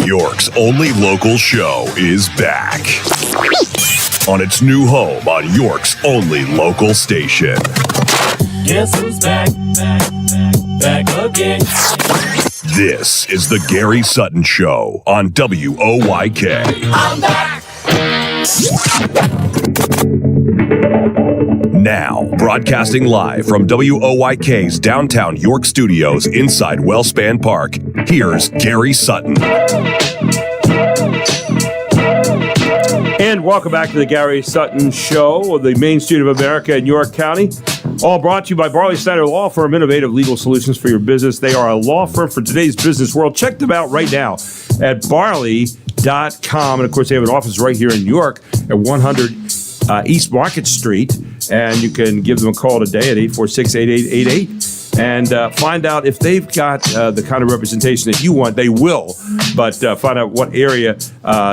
York's only local show is back on its new home on York's only local station. Guess who's back? Back again. This is the Gary Sutton Show on WOYK. I'm back. Now, broadcasting live from WOYK's downtown York studios inside Wellspan Park, here's Gary Sutton. And welcome back to the Gary Sutton Show, the main studio of America in York County. All brought to you by Barley Snyder Law Firm, innovative legal solutions for your business. They are a law firm for today's business world. Check them out right now at barley.com. And, of course, they have an office right here in York at 100 East Market Street. And you can give them a call today at 846-8888 and find out if they've got the kind of representation that you want. They will, but find out what area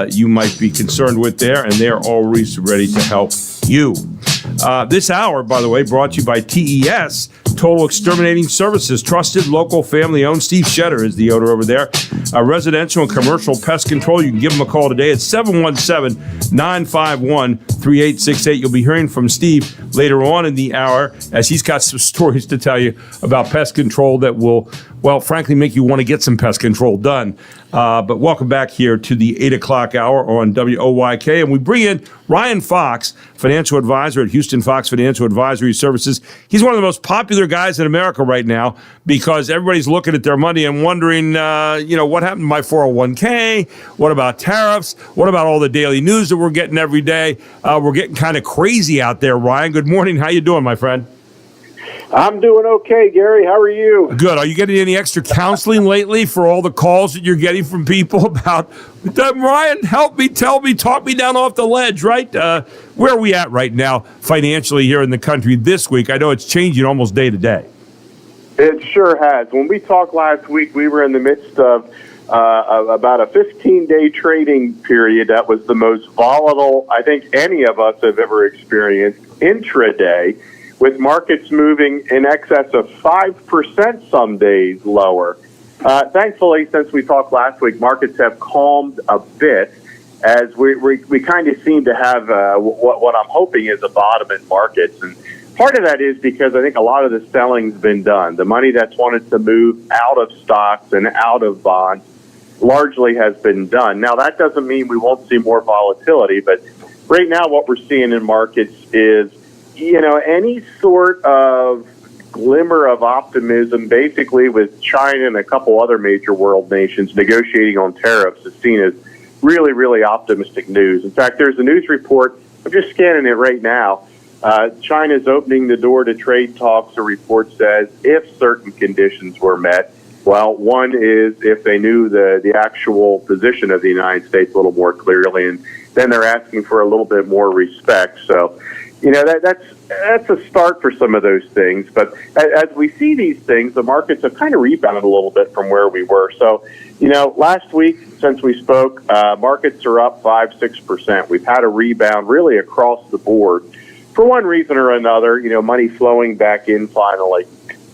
you might be concerned with there, and they're always ready to help you. This hour, by the way, brought to you by TES, Total Exterminating Services, trusted, local, family-owned. Steve Shetter is the owner over there. Residential and commercial pest control. You can give them a call today at 717-951-3868. You'll be hearing from Steve later on in the hour as he's got some stories to tell you about pest control that will, well, frankly, make you want to get some pest control done. But welcome back here to the 8 o'clock hour on WOYK. And we bring in Ryan Fox, financial advisor at Houston Fox Financial Advisory Services. He's one of the most popular guys in America right now because everybody's looking at their money and wondering, what happened to my 401k? What about tariffs? What about all the daily news that we're getting every day? We're getting kind of crazy out there, Ryan. Good morning. How you doing, my friend? I'm doing okay, Gary. How are you? Good. Are you getting any extra counseling lately for all the calls that you're getting from people about, Ryan, help me, tell me, talk me down off the ledge, right? Where are we at right now financially here in the country this week? I know it's changing almost day to day. It sure has. When we talked last week, we were in the midst of about a 15-day trading period that was the most volatile I think any of us have ever experienced intraday, with markets moving in excess of 5% some days lower. Thankfully, since we talked last week, markets have calmed a bit as we kind of seem to have what I'm hoping is a bottom in markets. And part of that is because I think a lot of the selling's been done. The money that's wanted to move out of stocks and out of bonds largely has been done. Now, that doesn't mean we won't see more volatility, but right now what we're seeing in markets is any sort of glimmer of optimism, basically with China and a couple other major world nations negotiating on tariffs, is seen as really, really optimistic news. In fact, there's a news report, I'm just scanning it right now. China's opening the door to trade talks, the report says, if certain conditions were met. Well, one is if they knew the actual position of the United States a little more clearly, and then they're asking for a little bit more respect. So, that's a start for some of those things. But as we see these things, the markets have kind of rebounded a little bit from where we were. So, last week, since we spoke, markets are up 5-6%. We've had a rebound really across the board for one reason or another, money flowing back in finally.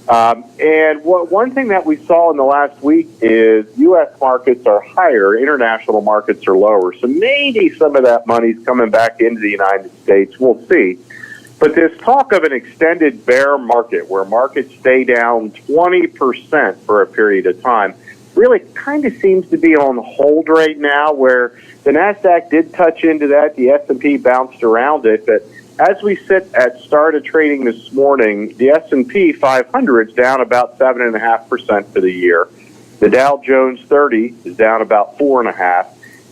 And one thing that we saw in the last week is U.S. markets are higher, international markets are lower. So maybe some of that money's coming back into the United States. We'll see. But this talk of an extended bear market where markets stay down 20% for a period of time really kind of seems to be on hold right now, where the NASDAQ did touch into that. The S&P bounced around it. But as we sit at start of trading this morning, the S&P 500 is down about 7.5% for the year. The Dow Jones 30 is down about 4.5%.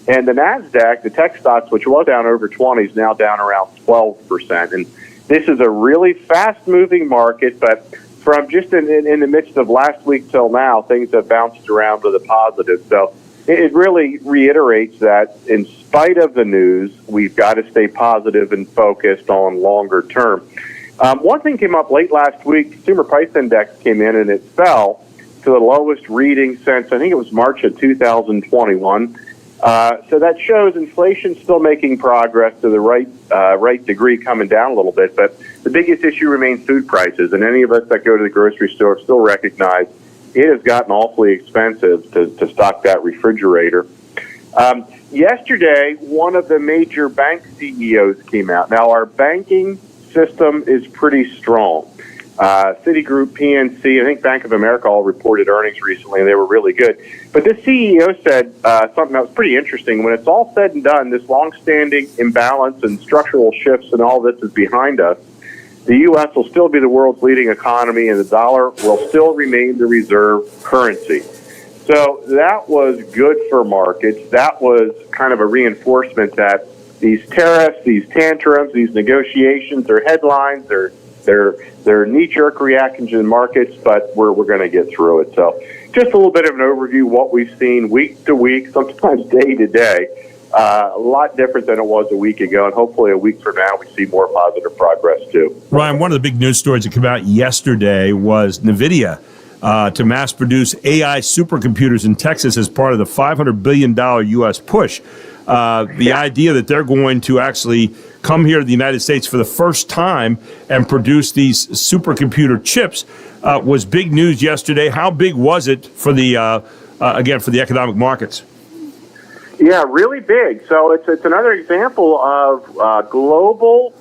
And the NASDAQ, the tech stocks, which was down over 20, is now down around 12%. And this is a really fast-moving market, but from just in the midst of last week till now, things have bounced around to the positive. So it really reiterates that in spite of the news, we've got to stay positive and focused on longer term. One thing came up late last week. Consumer Price Index came in and it fell to the lowest reading since, I think it was March of 2021. So that shows inflation still making progress to the right degree, coming down a little bit. But the biggest issue remains food prices. And any of us that go to the grocery store still recognize it has gotten awfully expensive to stock that refrigerator. Yesterday, one of the major bank CEOs came out. Now, our banking system is pretty strong. Citigroup, PNC, I think Bank of America all reported earnings recently, and they were really good. But this CEO said something that was pretty interesting. When it's all said and done, this longstanding imbalance and structural shifts and all this is behind us, the U.S. will still be the world's leading economy, and the dollar will still remain the reserve currency. So that was good for markets. That was kind of a reinforcement that these tariffs, these tantrums, these negotiations are headlines, they're knee-jerk reactions in markets, but we're going to get through it. So just a little bit of an overview of what we've seen week to week, sometimes day to day. A lot different than it was a week ago, and hopefully a week from now we see more positive progress too. Ryan, one of the big news stories that came out yesterday was NVIDIA to mass produce AI supercomputers in Texas as part of the $500 billion U.S. push. The idea that they're going to actually come here to the United States for the first time and produce these supercomputer chips was big news yesterday. How big was it for the for the economic markets? Yeah, really big. So it's another example of global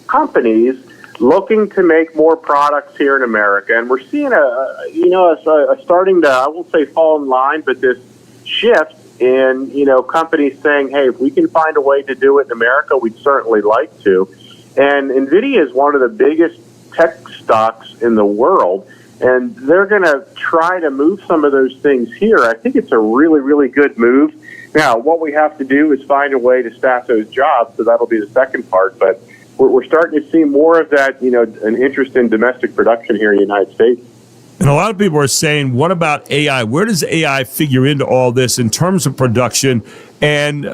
companies looking to make more products here in America, and we're seeing a starting to, I won't say fall in line, but this shift in companies saying, hey, if we can find a way to do it in America, we'd certainly like to. And NVIDIA is one of the biggest tech stocks in the world, and they're going to try to move some of those things here. I think it's a really, really good move. Now, what we have to do is find a way to staff those jobs, so that'll be the second part. But we're starting to see more of that, an interest in domestic production here in the United States. And a lot of people are saying, what about AI? Where does AI figure into all this in terms of production and,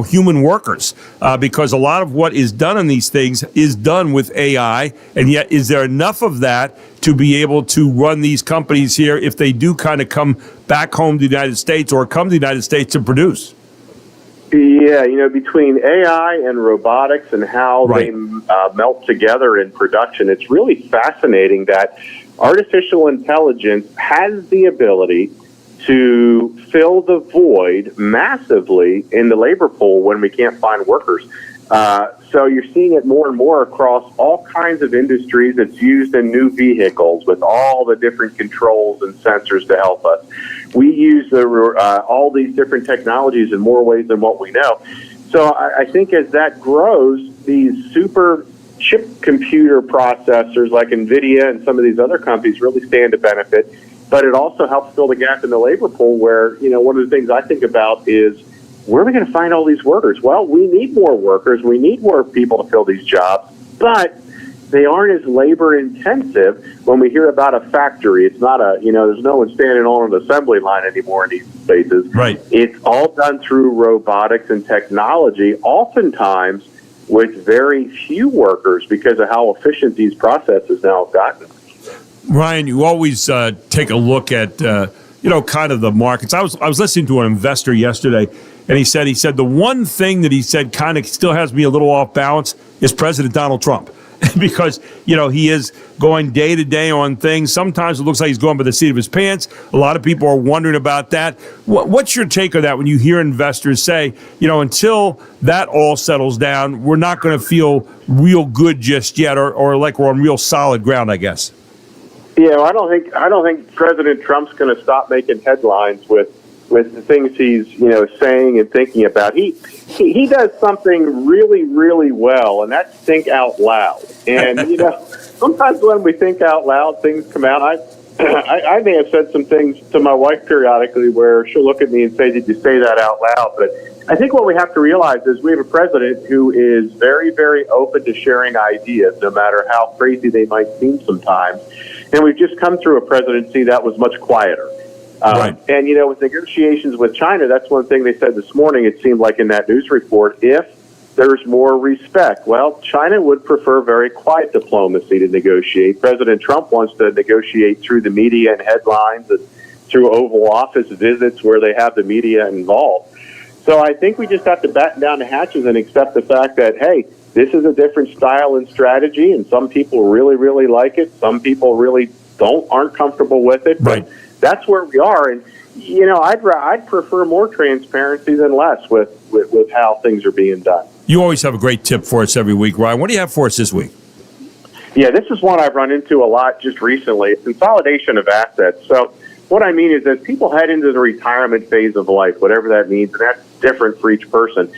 human workers? Because a lot of what is done in these things is done with AI. And yet, is there enough of that to be able to run these companies here if they do kind of come back home to the United States or come to the United States to produce? Yeah, between AI and robotics and how they melt together in production, it's really fascinating that artificial intelligence has the ability to fill the void massively in the labor pool when we can't find workers. So you're seeing it more and more across all kinds of industries. It's used in new vehicles with all the different controls and sensors to help us. We use all these different technologies in more ways than what we know. So I think as that grows, these super chip computer processors like NVIDIA and some of these other companies really stand to benefit. But it also helps fill the gap in the labor pool where, one of the things I think about is, where are we going to find all these workers? Well, we need more workers. We need more people to fill these jobs, but they aren't as labor intensive. When we hear about a factory, it's not there's no one standing on an assembly line anymore in these spaces. Right. It's all done through robotics and technology, oftentimes with very few workers because of how efficient these processes now have gotten. Ryan, you always take a look at, kind of the markets. I was listening to an investor yesterday, and he said the one thing that he said kind of still has me a little off balance is President Donald Trump. Because, he is going day to day on things. Sometimes it looks like he's going by the seat of his pants. A lot of people are wondering about that. What's your take on that when you hear investors say, until that all settles down, we're not going to feel real good just yet or like we're on real solid ground, I guess? Yeah, I don't think President Trump's going to stop making headlines with the things he's saying and thinking about. He does something really, really well, and that's think out loud. And sometimes when we think out loud, things come out. I may have said some things to my wife periodically where she'll look at me and say, "Did you say that out loud?" But I think what we have to realize is we have a president who is very, very open to sharing ideas, no matter how crazy they might seem sometimes. And we've just come through a presidency that was much quieter. Right. And, with negotiations with China, that's one thing they said this morning, it seemed like in that news report, if there's more respect. Well, China would prefer very quiet diplomacy to negotiate. President Trump wants to negotiate through the media and headlines and through Oval Office visits where they have the media involved. So I think we just have to batten down the hatches and accept the fact that, hey, this is a different style and strategy, and some people really, really like it. Some people really aren't comfortable with it. Right. But that's where we are. And I'd prefer more transparency than less with how things are being done. You always have a great tip for us every week, Ryan. What do you have for us this week? Yeah, this is one I've run into a lot just recently. It's consolidation of assets. So what I mean is, as people head into the retirement phase of life, whatever that means, and that's different for each person,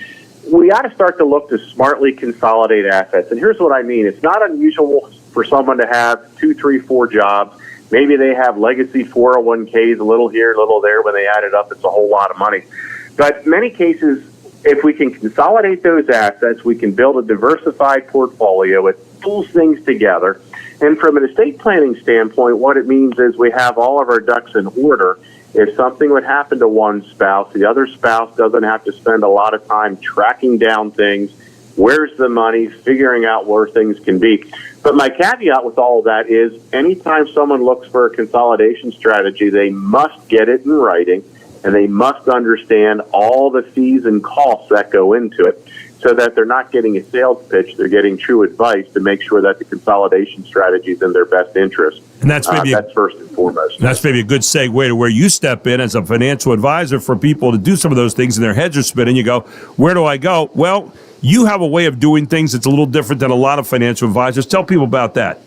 we got to start to look to smartly consolidate assets. And here's what I mean. It's not unusual for someone to have 2, 3, 4 jobs. Maybe they have legacy 401ks, a little here, a little there. When they add it up, it's a whole lot of money. But in many cases, if we can consolidate those assets, we can build a diversified portfolio. It pulls things together. And from an estate planning standpoint, what it means is we have all of our ducks in order. If something would happen to one spouse, the other spouse doesn't have to spend a lot of time tracking down things. Where's the money? Figuring out where things can be. But my caveat with all of that is anytime someone looks for a consolidation strategy, they must get it in writing, and they must understand all the fees and costs that go into it, so that they're not getting a sales pitch, they're getting true advice to make sure that the consolidation strategy is in their best interest. And that's that's first and foremost. That's maybe a good segue to where you step in as a financial advisor for people to do some of those things, and their heads are spinning. You go, where do I go? Well, you have a way of doing things that's a little different than a lot of financial advisors. Tell people about that.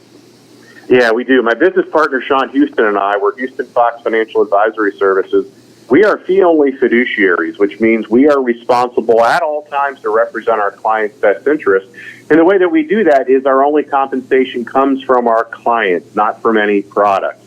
Yeah, we do. My business partner, Sean Houston, and I, we're Houston Fox Financial Advisory Services. We are fee-only fiduciaries, which means we are responsible at all times to represent our clients' best interest. And the way that we do that is our only compensation comes from our clients, not from any products.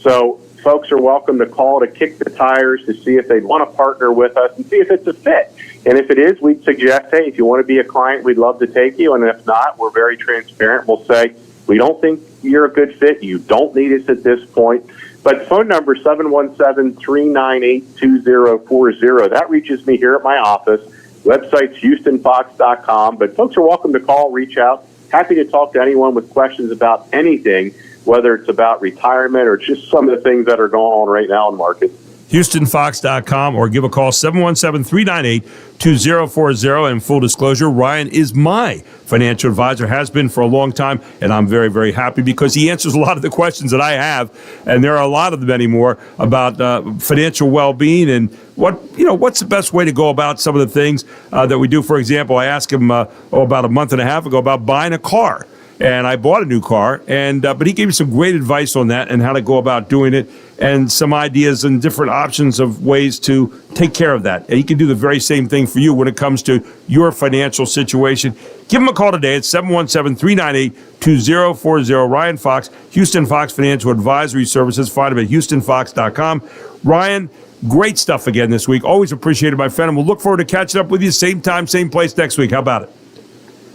So folks are welcome to call to kick the tires to see if they'd want to partner with us and see if it's a fit. And if it is, we'd suggest, hey, if you want to be a client, we'd love to take you. And if not, we're very transparent. We'll say, we don't think you're a good fit. You don't need us at this point. But phone number 717-398-2040. That reaches me here at my office. Website's HoustonFox.com. But folks are welcome to call, reach out. Happy to talk to anyone with questions about anything, whether it's about retirement or just some of the things that are going on right now in the market. HoustonFox.com, or give a call 717-398-2040. And full disclosure, Ryan is my financial advisor, has been for a long time, and I'm very, very happy because he answers a lot of the questions that I have, and there are a lot of them anymore about financial well-being and what's the best way to go about some of the things that we do. For example, I asked him about a month and a half ago about buying a car. And I bought a new car, but he gave me some great advice on that and how to go about doing it, and some ideas and different options of ways to take care of that. And he can do the very same thing for you when it comes to your financial situation. Give him a call today at 717-398-2040. Ryan Fox, Houston Fox Financial Advisory Services. Find him at HoustonFox.com. Ryan, great stuff again this week. Always appreciated, my friend. And we'll look forward to catching up with you same time, same place next week. How about it?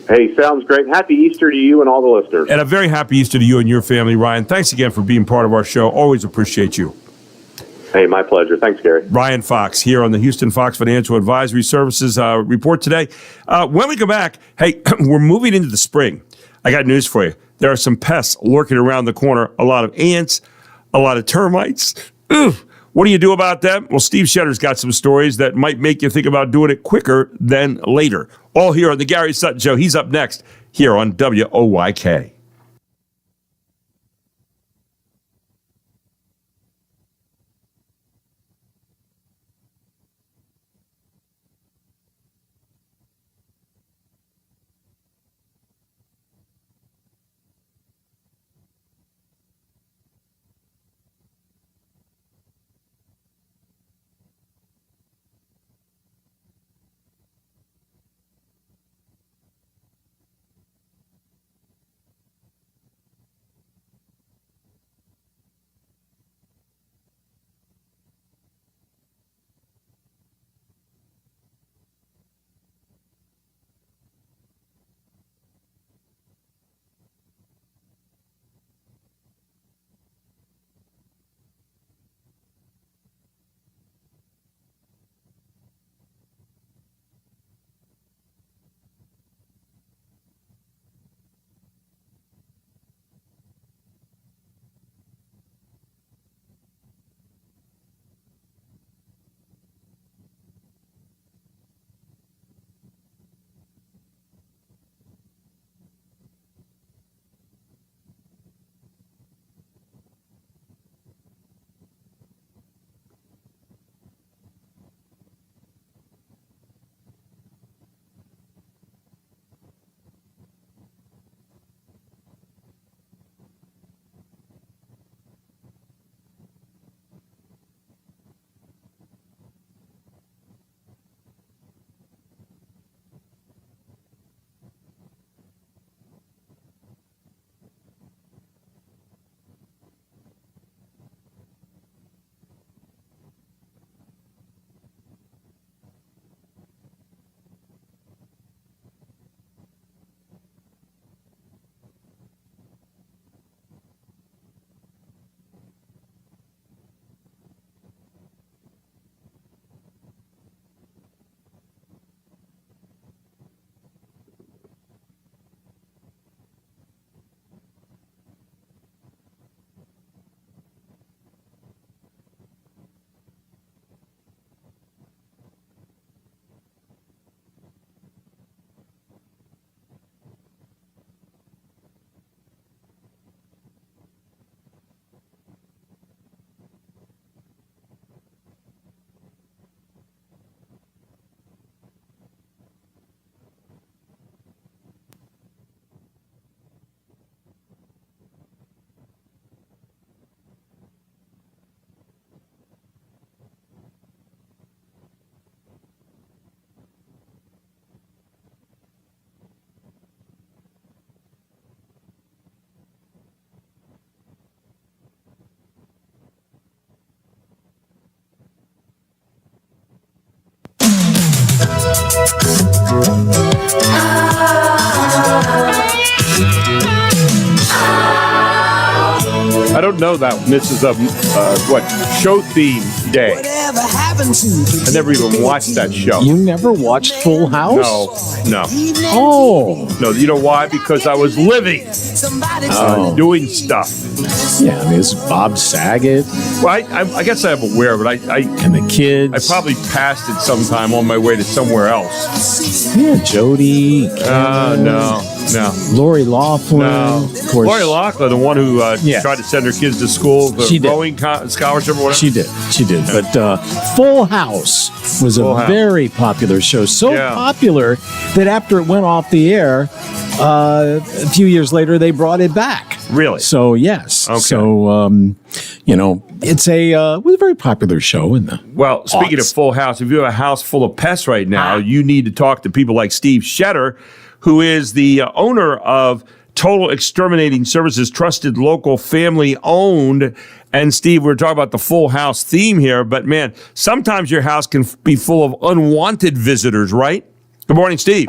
Hey, sounds great. Happy Easter to you and all the listeners. And a very happy Easter to you and your family, Ryan. Thanks again for being part of our show. Always appreciate you. Hey, my pleasure. Thanks, Gary. Ryan Fox here on the Houston Fox Financial Advisory Services report today. When we come back, hey, we're moving into the spring. I got news for you. There are some pests lurking around the corner. A lot of ants, a lot of termites. Ugh. What do you do about them? Well, Steve Shedder's got some stories that might make you think about doing it quicker than later. All here on the Gary Sutton Show. He's up next here on WOYK. don't know that one. This is a show theme day. I never even watched that show. You never watched Full House? No. Oh. No, you know why? Because I was living, doing stuff. Yeah, I mean, it's Bob Saget. Well, I guess I'm aware, but and the kids. I probably passed it sometime on my way to somewhere else. Yeah, Jody. No. Lori Loughlin. No. Of course. Lori Loughlin, the one who tried to send her kids to school for rowing scholarship or whatever. She did. But Full House was a very popular show. So popular that after it went off the air, a few years later, they brought it back. Really? So, yes. Okay. So, it's it was a very popular show in the Well, speaking of Full House, if you have a house full of pests right now, you need to talk to people like Steve Shetter, who is the owner of Total Exterminating Services, trusted, local, family-owned. And, Steve, we're talking about the Full House theme here, but, man, sometimes your house can be full of unwanted visitors, right? Good morning, Steve.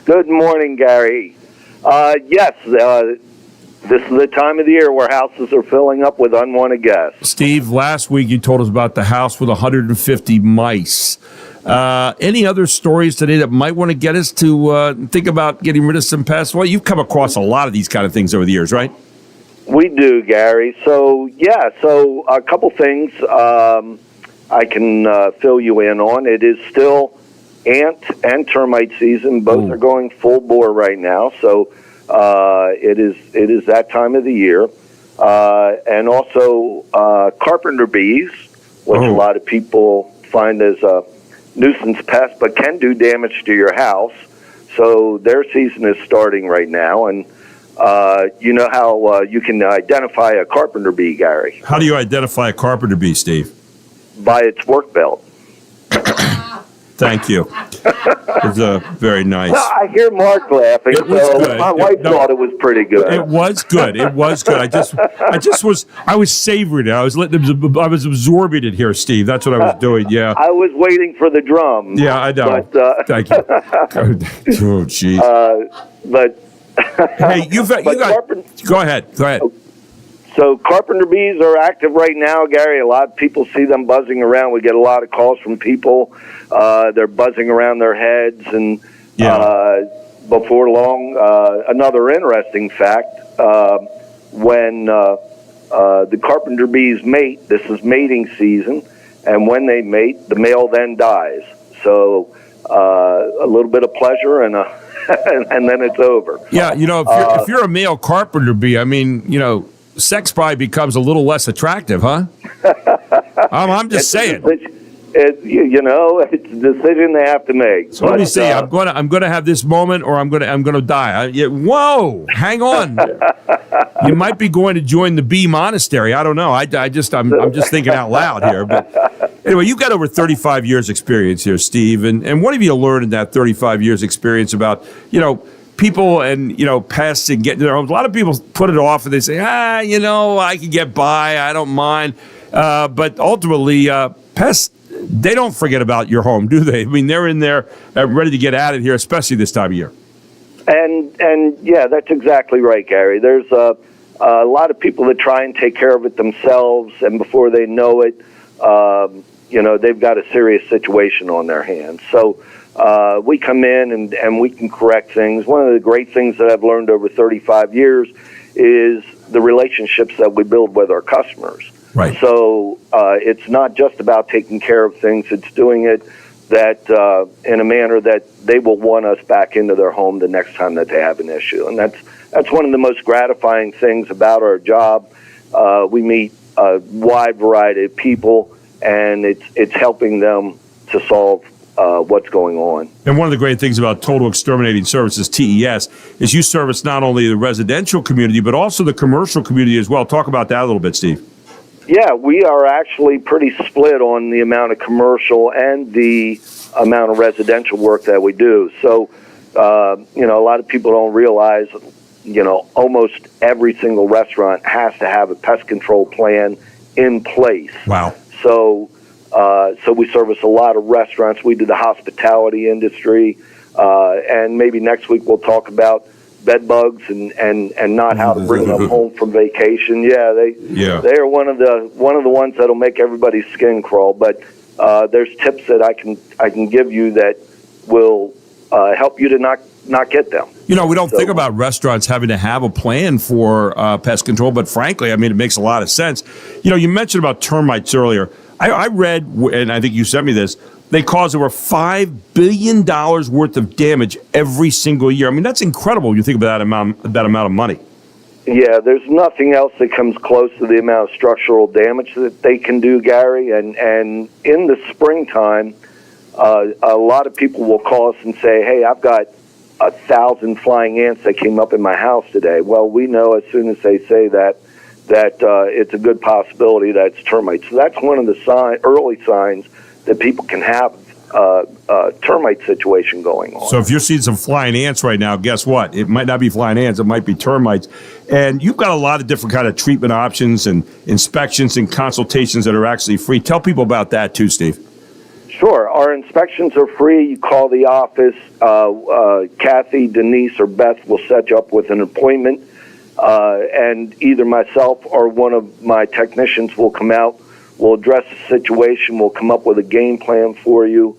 Good morning, Gary. Yes, this is the time of the year where houses are filling up with unwanted guests. Steve, last week you told us about the house with 150 mice. Any other stories today that might want to get us to think about getting rid of some pests? Well, you've come across a lot of these kind of things over the years, right? We do, Gary. So a couple things I can fill you in on. It is still ant and termite season. Both are going full bore right now. So it is that time of the year. And also carpenter bees, which a lot of people find as a nuisance pest, but can do damage to your house. So their season is starting right now. And you know how you can identify a carpenter bee, Gary? How do you identify a carpenter bee, Steve? By its work belt. Thank you. It's very nice. Well, I hear Mark laughing, so my wife thought it was pretty good. It was good. I was savoring it. I was absorbing it here, Steve. That's what I was doing. Yeah. I was waiting for the drum. Yeah, I know. But, thank you. Oh, jeez. Hey, go ahead. So carpenter bees are active right now, Gary. A lot of people see them buzzing around. We get a lot of calls from people. They're buzzing around their heads. And before long, another interesting fact, when the carpenter bees mate, this is mating season, and when they mate, the male then dies. So a little bit of pleasure and and then it's over. Yeah, if you're a male carpenter bee, I mean, sex probably becomes a little less attractive, huh? I'm just saying. It's a decision they have to make. So let me see. I'm gonna have this moment, or I'm gonna die. Whoa! Hang on. You might be going to join the bee monastery. I don't know. I'm just thinking out loud here. But anyway, you've got over 35 years experience here, Steve. And what have you learned in that 35 years experience about people and pests and getting their homes? A lot of people put it off and they say, I can get by. I don't mind. But ultimately, pests, they don't forget about your home, do they? I mean, they're in there ready to get at it here, especially this time of year. And yeah, that's exactly right, Gary. There's a lot of people that try and take care of it themselves, and before they know it, they've got a serious situation on their hands. So we come in and we can correct things. One of the great things that I've learned over 35 years is the relationships that we build with our customers. Right. So it's not just about taking care of things. It's doing it that in a manner that they will want us back into their home the next time that they have an issue. And that's one of the most gratifying things about our job. We meet a wide variety of people, and it's helping them to solve what's going on. And one of the great things about Total Exterminating Services, TES, is you service not only the residential community, but also the commercial community as well. Talk about that a little bit, Steve. Yeah, we are actually pretty split on the amount of commercial and the amount of residential work that we do. So, a lot of people don't realize, almost every single restaurant has to have a pest control plan in place. Wow. So we service a lot of restaurants. We do the hospitality industry, and maybe next week we'll talk about bed bugs and not how to bring them home from vacation. Yeah, they are one of the ones that'll make everybody's skin crawl. But there's tips that I can give you that will help you to not get them. We don't think about restaurants having to have a plan for pest control, but frankly, it makes a lot of sense. You mentioned about termites earlier. I read, and I think you sent me this, they cause over $5 billion worth of damage every single year. That's incredible. You think about that amount of money. Yeah, there's nothing else that comes close to the amount of structural damage that they can do, Gary. And in the springtime, a lot of people will call us and say, hey, I've got 1,000 flying ants that came up in my house today. Well, we know as soon as they say that it's a good possibility that it's termites. So that's one of the early signs that people can have a termite situation going on. So if you're seeing some flying ants right now, guess what? It might not be flying ants. It might be termites. And you've got a lot of different kind of treatment options and inspections and consultations that are actually free. Tell people about that too, Steve. Sure. Our inspections are free. You call the office. Kathy, Denise, or Beth will set you up with an appointment. And either myself or one of my technicians will come out. We'll address the situation. We'll come up with a game plan for you,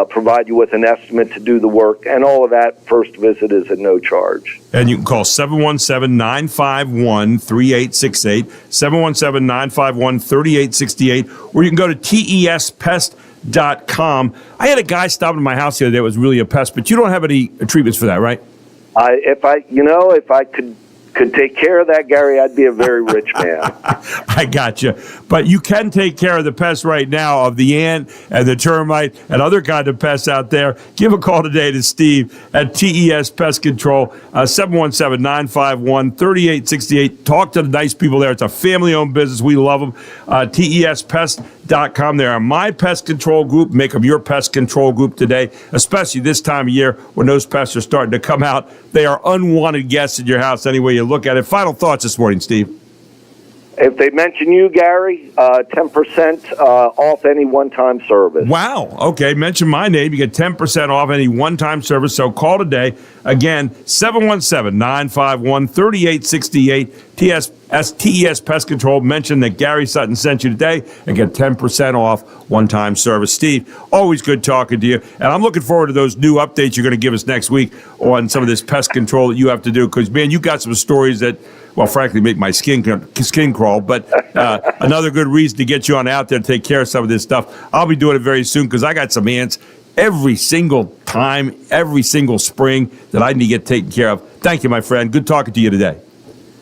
provide you with an estimate to do the work. And all of that first visit is at no charge. And you can call 717-951-3868, 717-951-3868, or you can go to TESPest.com. I had a guy stop in my house the other day that was really a pest, but you don't have any treatments for that, right? If I could take care of that, Gary, I'd be a very rich man. I got you. But you can take care of the pests right now, of the ant and the termite and other kind of pests out there. Give a call today to Steve at TES Pest Control, 717-951-3868. Talk to the nice people there. It's a family-owned business. We love them. TESPest.com. They are my pest control group. Make them your pest control group today, especially this time of year when those pests are starting to come out. They are unwanted guests in your house any way you look at it. Final thoughts this morning, Steve. If they mention you, Gary, 10% off any one-time service. Wow. Okay. Mention my name. You get 10% off any one-time service. So call today. Again, 717-951-3868. TES Pest Control. Mention that Gary Sutton sent you today and get 10% off one-time service. Steve, always good talking to you. And I'm looking forward to those new updates you're going to give us next week on some of this pest control that you have to do. Because, man, you got some stories that, well, frankly, make my skin crawl. But another good reason to get you on out there to take care of some of this stuff. I'll be doing it very soon because I got some ants every single time, every single spring that I need to get taken care of. Thank you, my friend. Good talking to you today.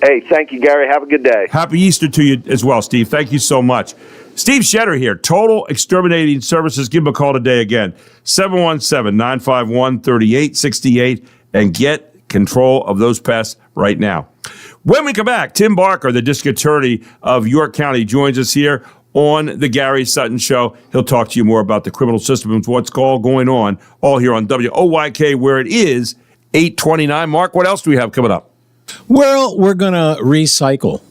Hey, thank you, Gary. Have a good day. Happy Easter to you as well, Steve. Thank you so much. Steve Shetter here, Total Exterminating Services. Give him a call today again, 717-951-3868, and get control of those pests right now. When we come back, Tim Barker, the district attorney of York County, joins us here on the Gary Sutton Show. He'll talk to you more about the criminal system and what's all going on, all here on WOYK, where it is 8:29. Mark, what else do we have coming up? Well, we're going to recycle.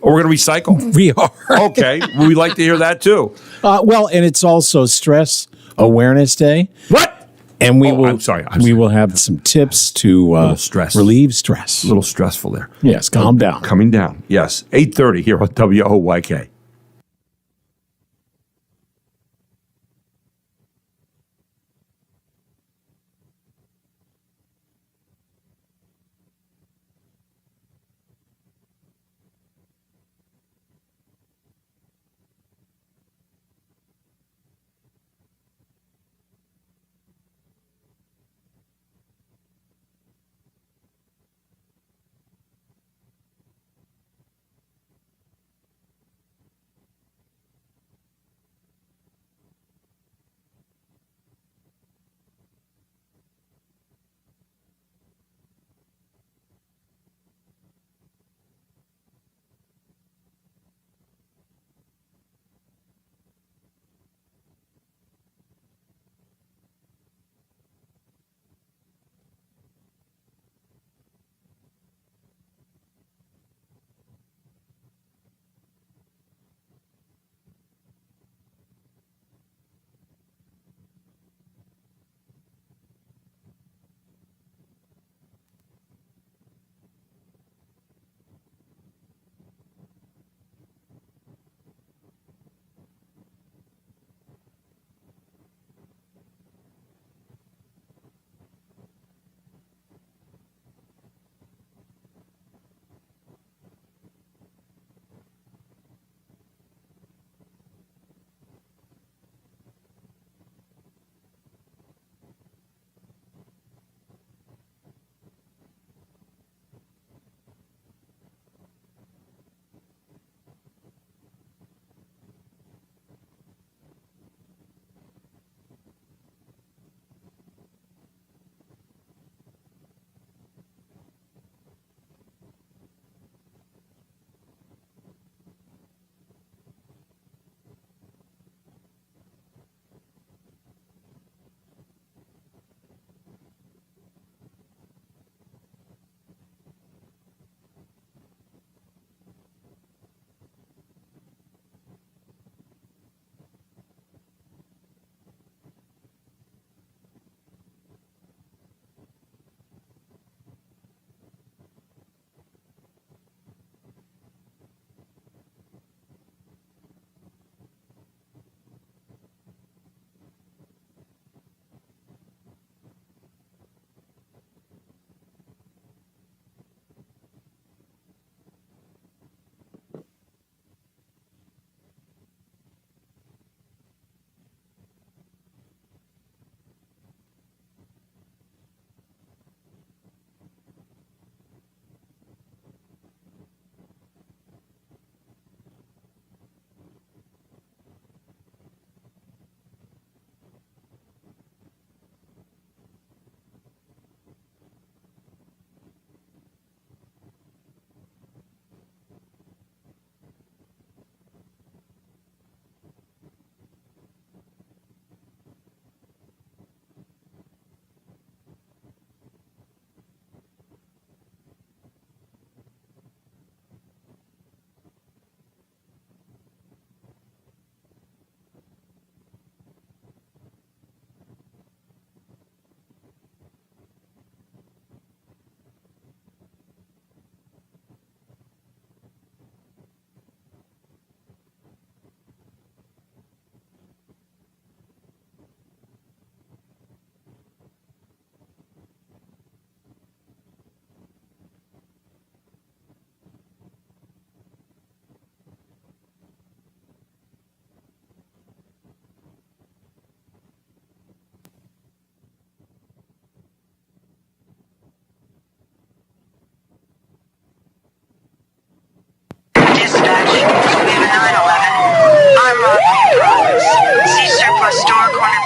Oh, we're going to recycle? We are. Okay. We'd like to hear that, too. Well, and it's also Stress Awareness Day. What? And we I'm sorry. We will have some tips to relieve stress. A little stressful there. Yes, calm down. Coming down. Yes. 8:30 here on WOYK.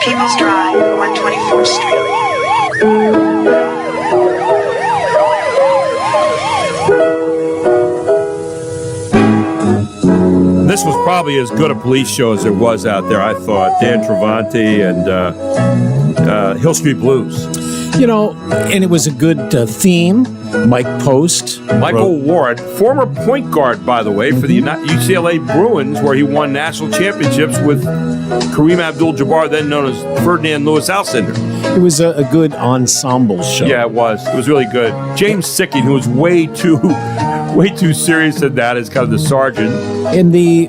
People's Drive, 124th Street. This was probably as good a police show as there was out there, I thought. Dan Travanti and Hill Street Blues. You know, and it was a good theme. Mike Post. Michael Ward, former point guard, by the way, for the UCLA Bruins, where he won national championships with Kareem Abdul-Jabbar, then known as Ferdinand Lewis Alcindor. It was a good ensemble show. Yeah, it was. It was really good. James Sicking, who was way too serious in that as kind of the sergeant. In the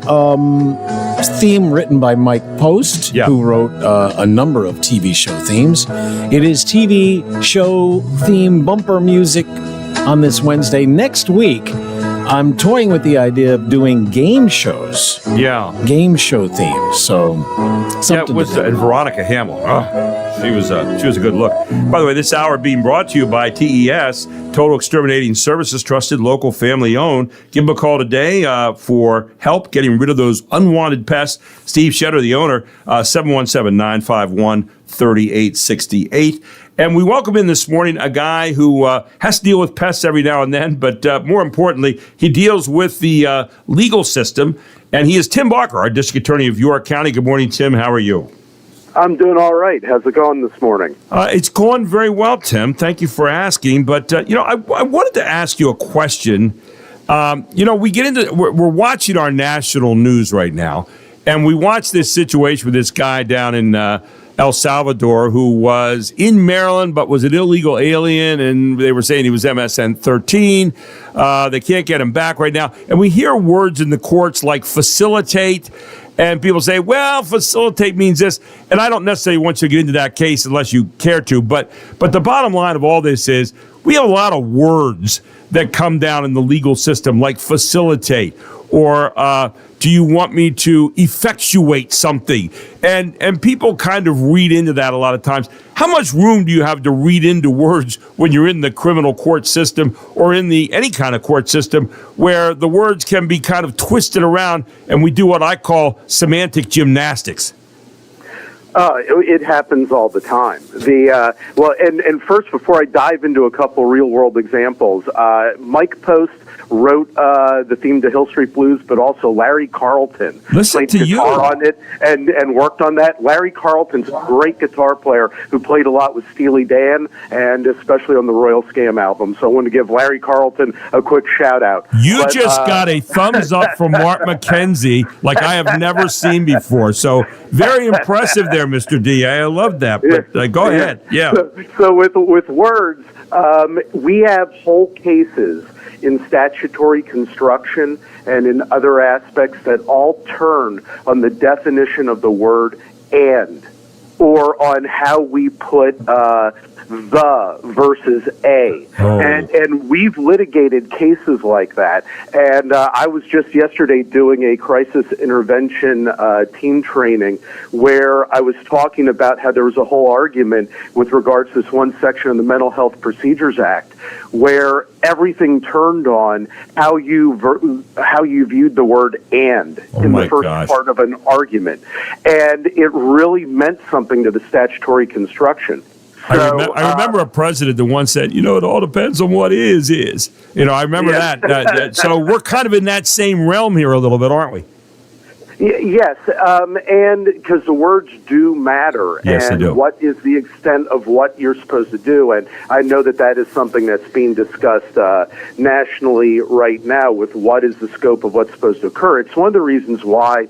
theme written by Mike Post, who wrote a number of TV show themes. It is TV show theme bumper music on this Wednesday. Next week, I'm toying with the idea of doing game shows. Yeah. Game show themes. So, yeah, it was and Veronica Hamill. She was a good look. By the way, this hour being brought to you by TES, Total Exterminating Services, trusted, local, family owned. Give them a call today for help getting rid of those unwanted pests. Steve Shetter, the owner, 717-951-3868. And we welcome in this morning a guy who has to deal with pests every now and then, but more importantly, he deals with the legal system. And he is Tim Barker, our district attorney of York County. Good morning, Tim. How are you? I'm doing all right. How's it going this morning? It's going very well, Tim. Thank you for asking. But, I wanted to ask you a question. We get into we're watching our national news right now, and we watch this situation with this guy down in El Salvador who was in Maryland but was an illegal alien, and they were saying he was MSN 13. They can't get him back right now. And we hear words in the courts like facilitate, and people say, well, facilitate means this. And I don't necessarily want you to get into that case unless you care to. But the bottom line of all this is we have a lot of words that come down in the legal system like facilitate or do you want me to effectuate something? And people kind of read into that a lot of times. How much room do you have to read into words when you're in the criminal court system or in any kind of court system where the words can be kind of twisted around and we do what I call semantic gymnastics? It happens all the time. And first, before I dive into a couple real-world examples, Mike Post wrote the theme to Hill Street Blues, but also Larry Carlton played guitar on it and worked on that. Larry Carlton's a great guitar player who played a lot with Steely Dan and especially on the Royal Scam album. So I want to give Larry Carlton a quick shout-out. You just got a thumbs up from Mark McKenzie like I have never seen before. So very impressive there, Mr. D. I love that. But go ahead. Yeah. So with words, we have whole cases in statutory construction and in other aspects that all turn on the definition of the word and, or on how we put the versus a. And we've litigated cases like that. And I was just yesterday doing a crisis intervention team training where I was talking about how there was a whole argument with regards to this one section of the Mental Health Procedures Act where everything turned on how you viewed the word and in the first part of an argument. And it really meant something to the statutory construction. I remember a president that once said, it all depends on what is. I remember that. So we're kind of in that same realm here a little bit, aren't we? Yes, and because the words do matter, yes, and they do. What is the extent of what you're supposed to do, and I know that is something that's being discussed nationally right now with what is the scope of what's supposed to occur. It's one of the reasons why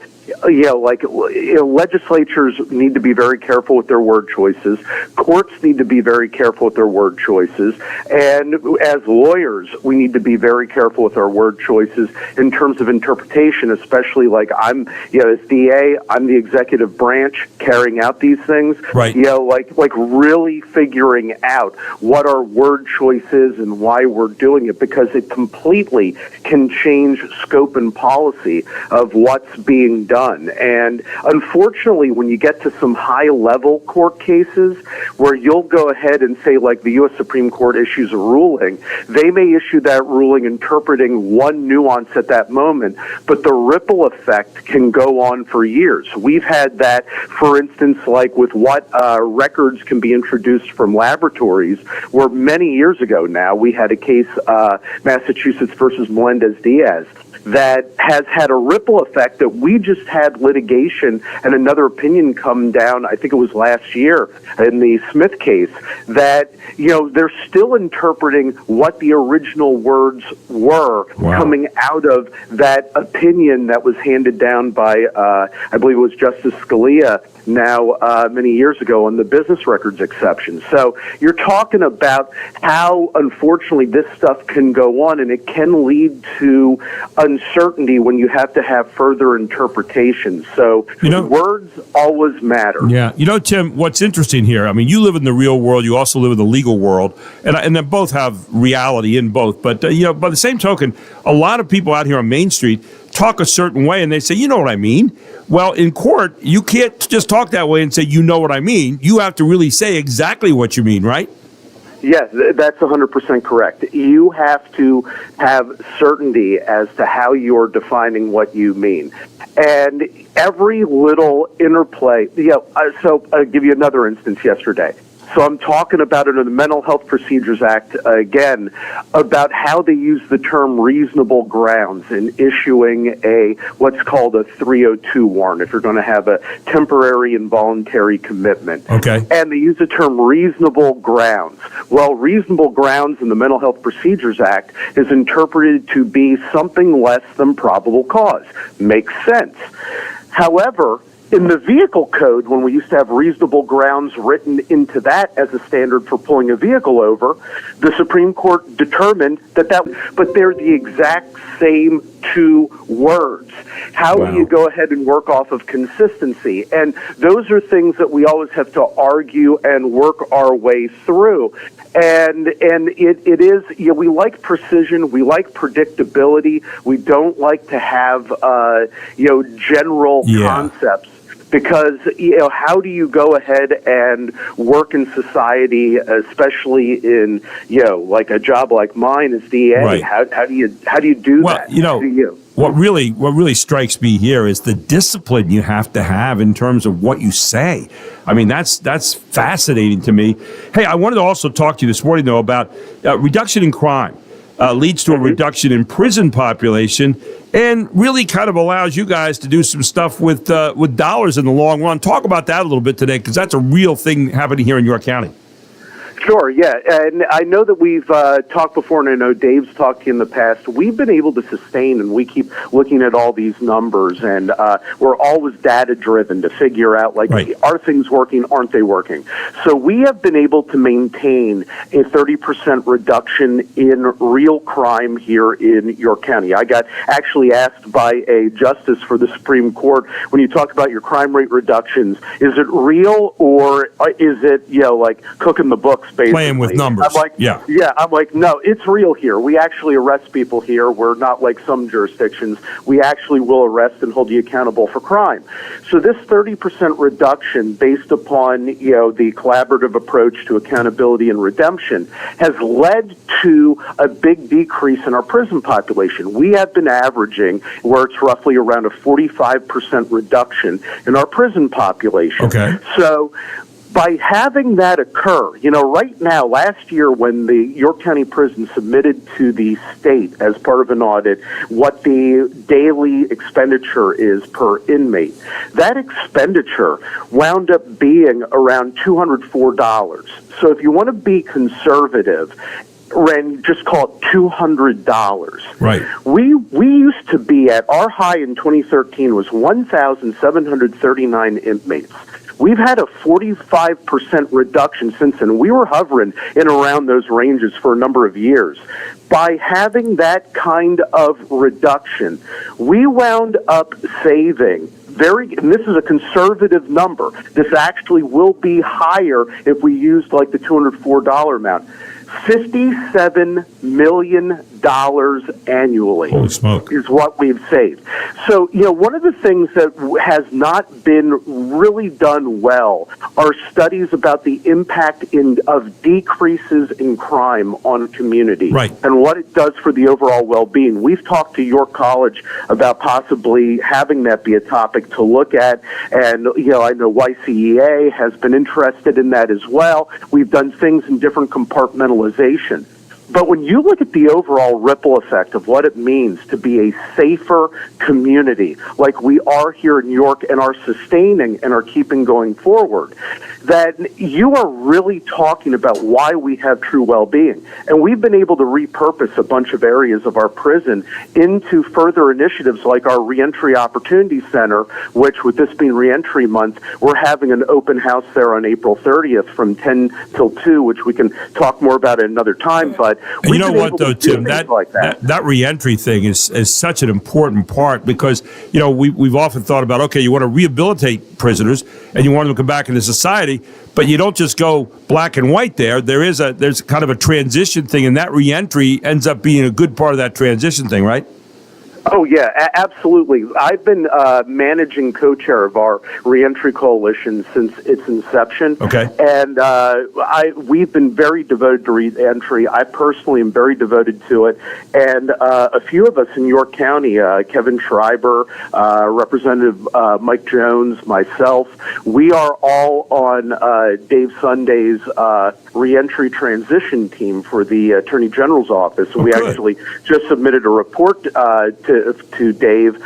legislatures need to be very careful with their word choices. Courts need to be very careful with their word choices. And as lawyers, we need to be very careful with our word choices in terms of interpretation, especially like as DA, I'm the executive branch carrying out these things. Right. Like really figuring out what our word choice is and why we're doing it, because it completely can change scope and policy of what's being done. done. And unfortunately, when you get to some high-level court cases where you'll go ahead and say, like, the U.S. Supreme Court issues a ruling, they may issue that ruling interpreting one nuance at that moment, but the ripple effect can go on for years. We've had that, for instance, like with what records can be introduced from laboratories, where many years ago now we had a case, Massachusetts versus Melendez-Diaz, that has had a ripple effect that we just had litigation and another opinion come down, I think it was last year in the Smith case, that, they're still interpreting what the original words were coming out of that opinion that was handed down by, I believe it was Justice Scalia now many years ago on the business records exception. So you're talking about how, unfortunately, this stuff can go on, and it can lead to uncertainty when you have to have further interpretations. So words always matter. Yeah. Tim, what's interesting here, I mean, you live in the real world, you also live in the legal world, and they both have reality in both. But, by the same token, a lot of people out here on Main Street talk a certain way, and they say, you know what I mean? Well, in court, you can't just talk that way and say, you know what I mean. You have to really say exactly what you mean, right? Yes, that's 100% correct. You have to have certainty as to how you're defining what you mean. And every little interplay, so I'll give you another instance yesterday. So I'm talking about under the Mental Health Procedures Act, again, about how they use the term reasonable grounds in issuing what's called a 302 warrant if you're going to have a temporary involuntary commitment. Okay. And they use the term reasonable grounds. Well, reasonable grounds in the Mental Health Procedures Act is interpreted to be something less than probable cause. Makes sense. However, in the vehicle code, when we used to have reasonable grounds written into that as a standard for pulling a vehicle over, the Supreme Court determined but they're the exact same two words. How do you go ahead and work off of consistency? And those are things that we always have to argue and work our way through. And it is, we like precision, we like predictability, we don't like to have, general concepts. Because, how do you go ahead and work in society, especially in, like a job like mine as DA? Right. How do you do that? What really strikes me here is the discipline you have to have in terms of what you say. I mean, that's fascinating to me. Hey, I wanted to also talk to you this morning, though, about reduction in crime. Leads to a reduction in prison population and really kind of allows you guys to do some stuff with dollars in the long run. Talk about that a little bit today, because that's a real thing happening here in York County. Sure, yeah. And I know that we've talked before, and I know Dave's talked to you in the past. We've been able to sustain, and we keep looking at all these numbers, and we're always data-driven to figure out, are things working, aren't they working? So we have been able to maintain a 30% reduction in real crime here in York County. I got actually asked by a justice for the Supreme Court, when you talk about your crime rate reductions, is it real or is it, like cooking the books? Basically. Playing with numbers. I'm like, I'm like, no, it's real here. We actually arrest people here. We're not like some jurisdictions. We actually will arrest and hold you accountable for crime. So this 30% reduction based upon, the collaborative approach to accountability and redemption has led to a big decrease in our prison population. We have been averaging where it's roughly around a 45% reduction in our prison population. Okay. So by having that occur, right now, last year when the York County Prison submitted to the state as part of an audit what the daily expenditure is per inmate, that expenditure wound up being around $204. So if you want to be conservative, and just call it $200. Right. We used to be at, our high in 2013 was 1,739 inmates. We've had a 45% reduction since then. We were hovering in around those ranges for a number of years. By having that kind of reduction, we wound up saving and this is a conservative number. This actually will be higher if we used like the $204 amount. $57 million annually. Holy smoke. Is what we've saved. So, one of the things that has not been really done well are studies about the impact of decreases in crime on community and what it does for the overall well-being. We've talked to York College about possibly having that be a topic to look at, and I know YCEA has been interested in that as well. We've done things in different compartmentalization. But when you look at the overall ripple effect of what it means to be a safer community, like we are here in New York and are sustaining and are keeping going forward, that you are really talking about why we have true well-being. And we've been able to repurpose a bunch of areas of our prison into further initiatives like our Reentry Opportunity Center, which with this being Reentry Month, we're having an open house there on April 30th from 10 till 2, which we can talk more about at another time. But and you know what, though, Tim, that reentry thing is such an important part because, we've often thought about, okay, you want to rehabilitate prisoners and you want them to come back into society, but you don't just go black and white there. There's kind of a transition thing, and that reentry ends up being a good part of that transition thing, right? Oh, yeah, absolutely. I've been managing co-chair of our reentry coalition since its inception. Okay. And we've been very devoted to reentry. I personally am very devoted to it. And a few of us in York County, Kevin Schreiber, Representative Mike Jones, myself, we are all on Dave Sunday's reentry transition team for the Attorney General's office. We actually just submitted a report to Dave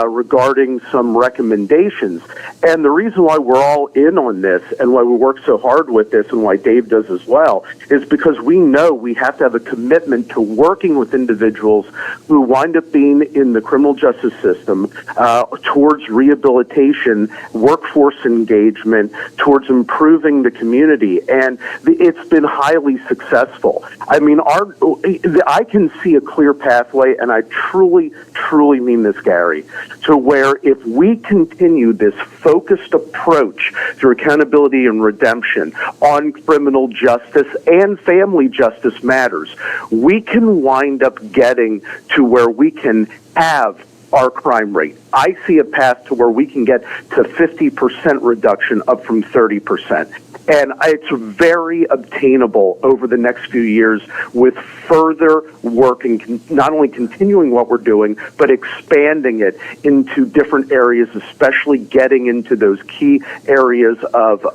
regarding some recommendations. And the reason why we're all in on this and why we work so hard with this and why Dave does as well is because we know we have to have a commitment to working with individuals who wind up being in the criminal justice system towards rehabilitation, workforce engagement, towards improving the community. And it's been highly successful. I mean, I can see a clear pathway, and I truly mean this, Gary, to where if we continue this focused approach through accountability and redemption on criminal justice and family justice matters, we can wind up getting to where we can have our crime rate. I see a path to where we can get to 50% reduction up from 30%. And it's very obtainable over the next few years with further work and not only continuing what we're doing, but expanding it into different areas, especially getting into those key areas of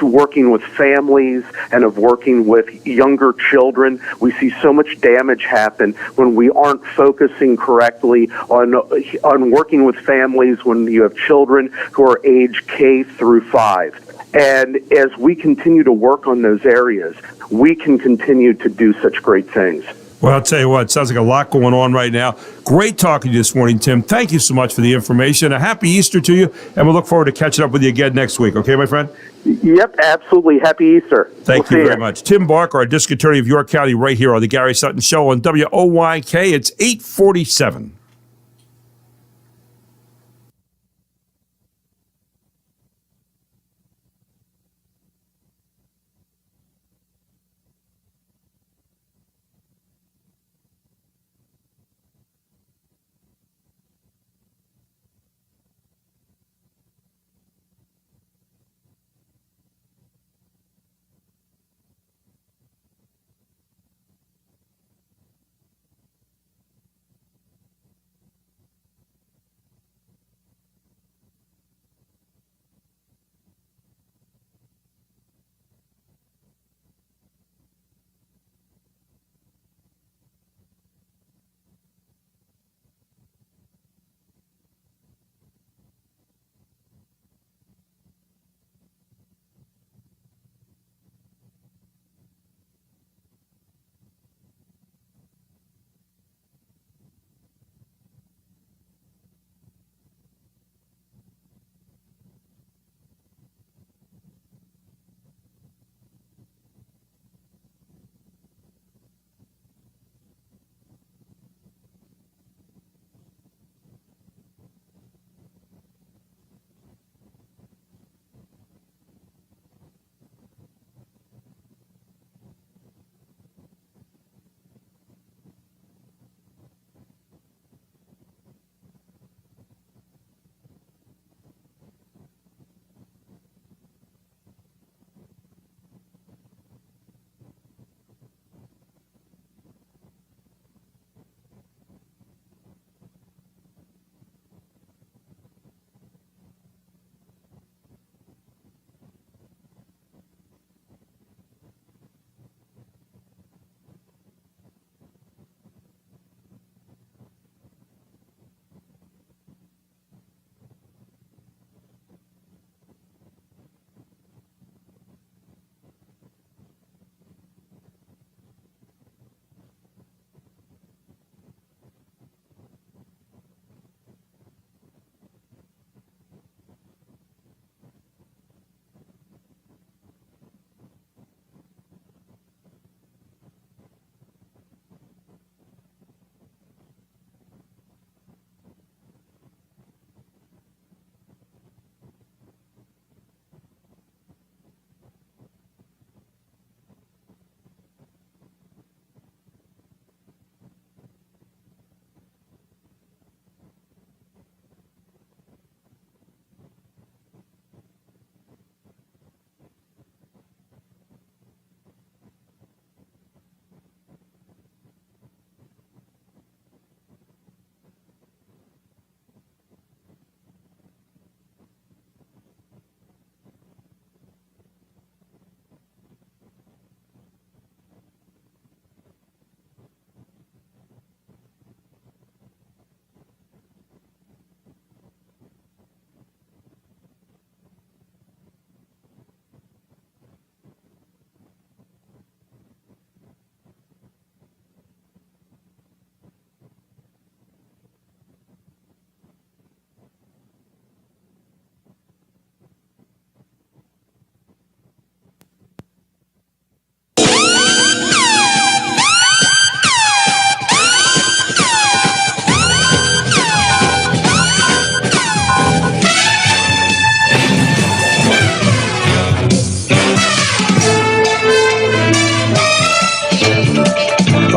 working with families and of working with younger children. We see so much damage happen when we aren't focusing correctly on working with families when you have children who are age K through 5. And as we continue to work on those areas, we can continue to do such great things. Well, I'll tell you what, it sounds like a lot going on right now. Great talking to you this morning, Tim. Thank you so much for the information. A happy Easter to you, and we'll look forward to catching up with you again next week. Okay, my friend? Yep, absolutely. Happy Easter. Thank you very much. Tim Barker, our District Attorney of York County, right here on the Gary Sutton Show on WOYK. It's 8:47.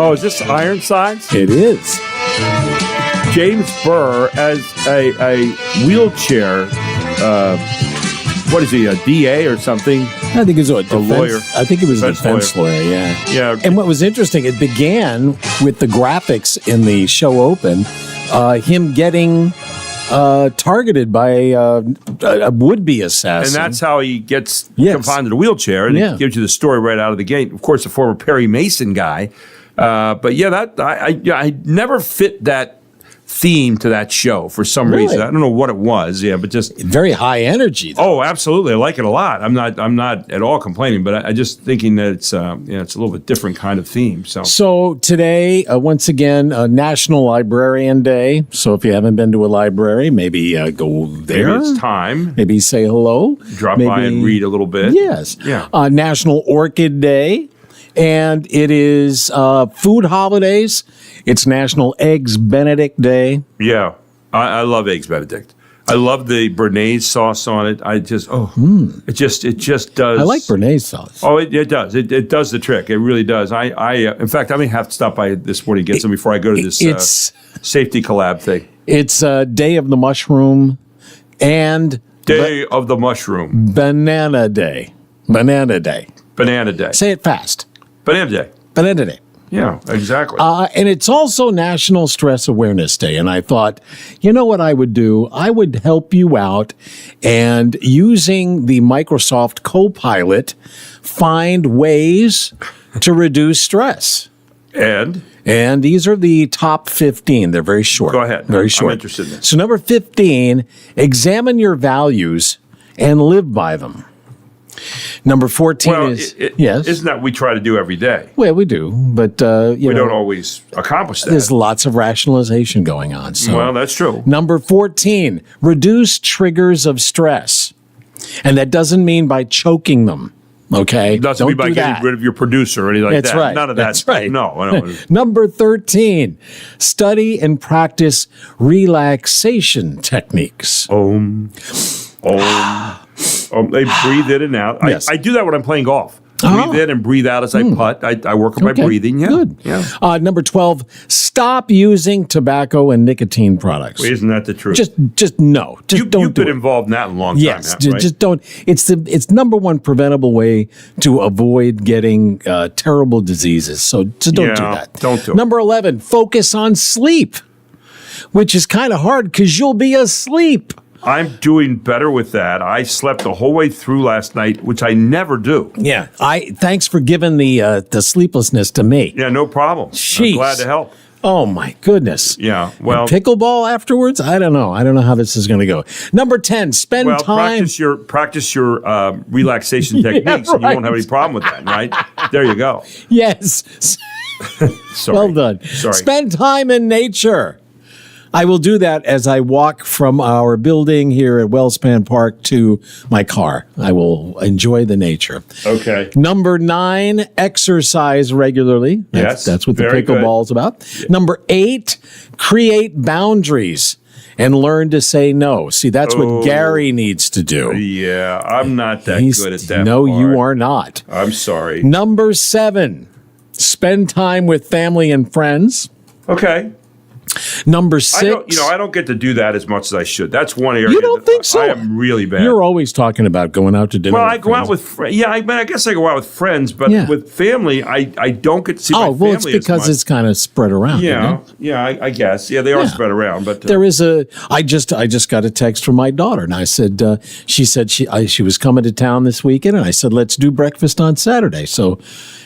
Oh, is this Ironsides? It is. James Burr as a wheelchair. What is he? A DA or something? I think it was a lawyer. I think it was a defense lawyer. Yeah. Yeah. And what was interesting, it began with the graphics in the show open, him getting targeted by a would-be assassin. And that's how he gets confined to the wheelchair, and it gives you the story right out of the gate. Of course, a former Perry Mason guy. But yeah, that I never fit that theme to that show for some reason. I don't know what it was. Yeah, but just very high energy. Though. Oh, absolutely. I like it a lot. I'm not at all complaining, but I just thinking that it's it's a little bit different kind of theme. So today, once again, National Librarian Day. So if you haven't been to a library, maybe go there. Maybe it's time. Maybe say hello. Drop by and read a little bit. Yes. Yeah. National Orchid Day. And it is food holidays. It's National Eggs Benedict Day. Yeah, I love Eggs Benedict. I love the Béarnaise sauce on it. I just it just does. I like Béarnaise sauce. Oh, it does. It does the trick. It really does. In fact, I may have to stop by this morning and get some before I go to this safety collab thing. It's Day of the Mushroom and Day of the Mushroom. Banana Day. Banana Day. Banana Day. Say it fast. Banana Day. Banana Day. Yeah, exactly. And it's also National Stress Awareness Day. And I thought, you know what I would do? I would help you out and using the Microsoft Copilot, find ways to reduce stress. And these are the top 15. They're very short. Go ahead. Very short. I'm interested in this. So number 15, examine your values and live by them. Number 14 is yes. Isn't that what we try to do every day? Well, we do, but we don't always accomplish that. There's lots of rationalization going on. So. Well, that's true. Number 14, reduce triggers of stress, and that doesn't mean by choking them. Okay, doesn't mean by getting rid of your producer or anything like That's that. Right. None of that. That's right. No. Number 13, study and practice relaxation techniques. They breathe in and out. Yes. I do that when I'm playing golf. Breathe in and breathe out as I putt. I work on my breathing. Yeah. Good. Yeah. Number 12, stop using tobacco and nicotine products. Well, isn't that the truth? Just no. Just don't You've do been it. involved in that in a long time. Yes, now, right? just don't. It's number one preventable way to avoid getting terrible diseases. So don't do that. Don't do it. Number 11, focus on sleep, which is kind of hard because you'll be asleep. I'm doing better with that. I slept the whole way through last night, which I never do. Yeah. Thanks for giving the sleeplessness to me. Yeah, no problem. Jeez. I'm glad to help. Oh my goodness. Yeah. Well, and pickleball afterwards? I don't know. I don't know how this is going to go. Number 10, spend time. Practice your relaxation techniques, and you won't have any problem with that, right? There you go. Yes. Sorry. Well done. Sorry. Spend time in nature. I will do that as I walk from our building here at Wellspan Park to my car. I will enjoy the nature. Okay. Number 9, exercise regularly. That's what the pickleball is about. Yeah. Number 8, create boundaries and learn to say no. See, that's what Gary needs to do. Yeah, I'm not that good at that. No, part. you are not. I'm sorry. Number 7, spend time with family and friends. Okay. Number 6. I don't get to do that as much as I should. That's one area. You don't think so? I am really bad. You're always talking about going out to dinner. Well, I go out with friends. Yeah, I guess I go out with friends, but with family, I don't get to see my family. Oh, well, it's because it's kind of spread around. Yeah, I guess. Yeah, they are spread around, but there is I just got a text from my daughter, and I said she said she was coming to town this weekend, and I said let's do breakfast on Saturday. So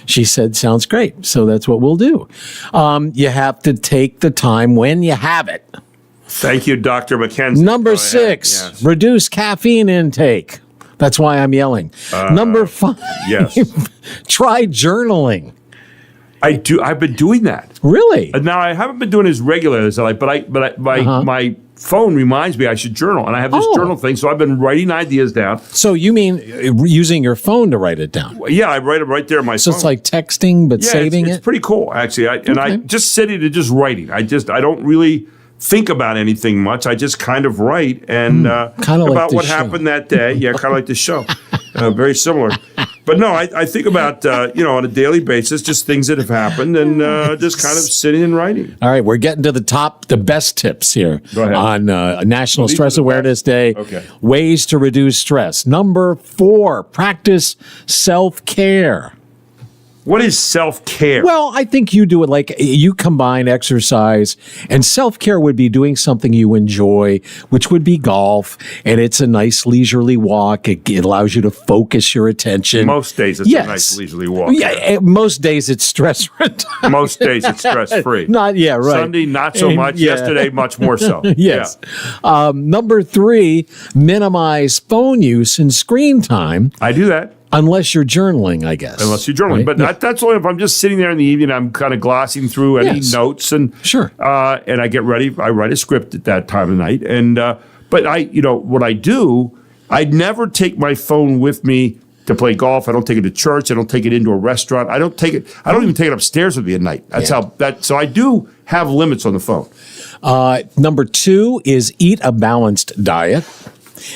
she said, sounds great. So that's what we'll do. You have to take the time when you have it. Thank you, Dr. McKenzie. Number 6, reduce caffeine intake. That's why I'm yelling. Number 5, try journaling. I do. I've been doing that. Really? Now I haven't been doing it as regular as I like, but my phone reminds me I should journal, and I have this journal thing. So I've been writing ideas down. So you mean using your phone to write it down? Yeah, I write it right there on my phone. So it's like texting, but saving it's pretty cool actually. I just sitting and just writing. I don't really think about anything much. I just kind of write and kind of about like what happened that day. Yeah, kind of like the show. Very similar. But no, I think about, on a daily basis, just things that have happened and just kind of sitting and writing. All right, we're getting to the best tips here on National Stress Awareness Day. Okay. Ways to reduce stress. Number 4, practice self-care. What is self-care? Well, I think you do it like you combine exercise and self-care would be doing something you enjoy, which would be golf. And it's a nice leisurely walk. It allows you to focus your attention. Most days it's a nice leisurely walk. Yeah, most days it's stress-free. Most days it's stress-free. Right. Sunday, not so much. Yeah. Yesterday, much more so. Yes. Yeah. Number 3, minimize phone use and screen time. I do that. Unless you're journaling, I guess. Unless you're journaling. Right? But that's only if I'm just sitting there in the evening, I'm kind of glossing through any notes and and I get ready. I write a script at that time of night. And but what I do, I never take my phone with me to play golf. I don't take it to church. I don't take it into a restaurant. I don't even take it upstairs with me at night. So I do have limits on the phone. Number 2 is eat a balanced diet.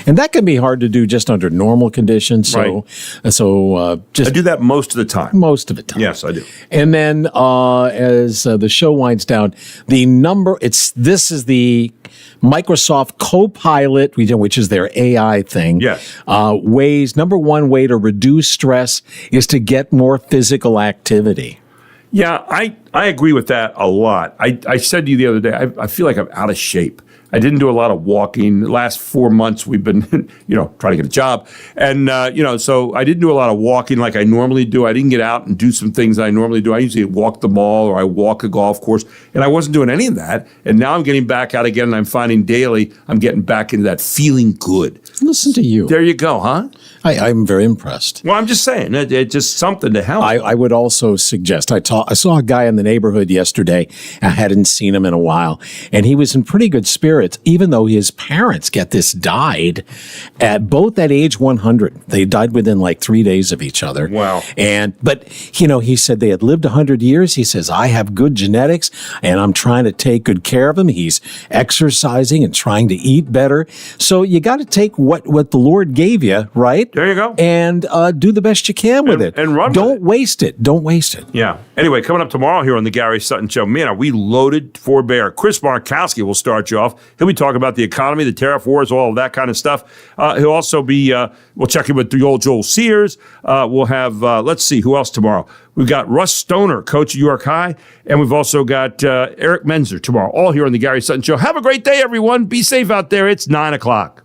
And that can be hard to do just under normal conditions. So just I do that most of the time. Most of the time. Yes, I do. And then as the show winds down, this is the Microsoft Copilot, which is their AI thing. Yes. Number 1 way to reduce stress is to get more physical activity. Yeah, I agree with that a lot. I said to you the other day, I feel like I'm out of shape. I didn't do a lot of walking. The last 4 months we've been, trying to get a job. And, so I didn't do a lot of walking like I normally do. I didn't get out and do some things I normally do. I usually walk the mall or I walk a golf course. And I wasn't doing any of that. And now I'm getting back out again and I'm finding daily I'm getting back into that feeling good. Listen to you. There you go, huh? I'm very impressed. Well, I'm just saying, it's just something to help. I would also suggest, I saw a guy in the neighborhood yesterday. I hadn't seen him in a while. And he was in pretty good spirits, even though his parents died both at age 100. They died within like 3 days of each other. Wow. But he said they had lived 100 years. He says, I have good genetics and I'm trying to take good care of them. He's exercising and trying to eat better. So you got to take what the Lord gave you, right? There you go. And do the best you can with it. And run Don't waste it. Don't waste it. Yeah. Anyway, coming up tomorrow here on the Gary Sutton Show, man, are we loaded for bear. Chris Markowski will start you off. He'll be talking about the economy, the tariff wars, all of that kind of stuff. He'll also be, we'll check in with the old Joel Sears. We'll have, let's see, who else tomorrow? We've got Russ Stoner, coach of York High, and we've also got Eric Menzer tomorrow, all here on the Gary Sutton Show. Have a great day, everyone. Be safe out there. It's 9 o'clock.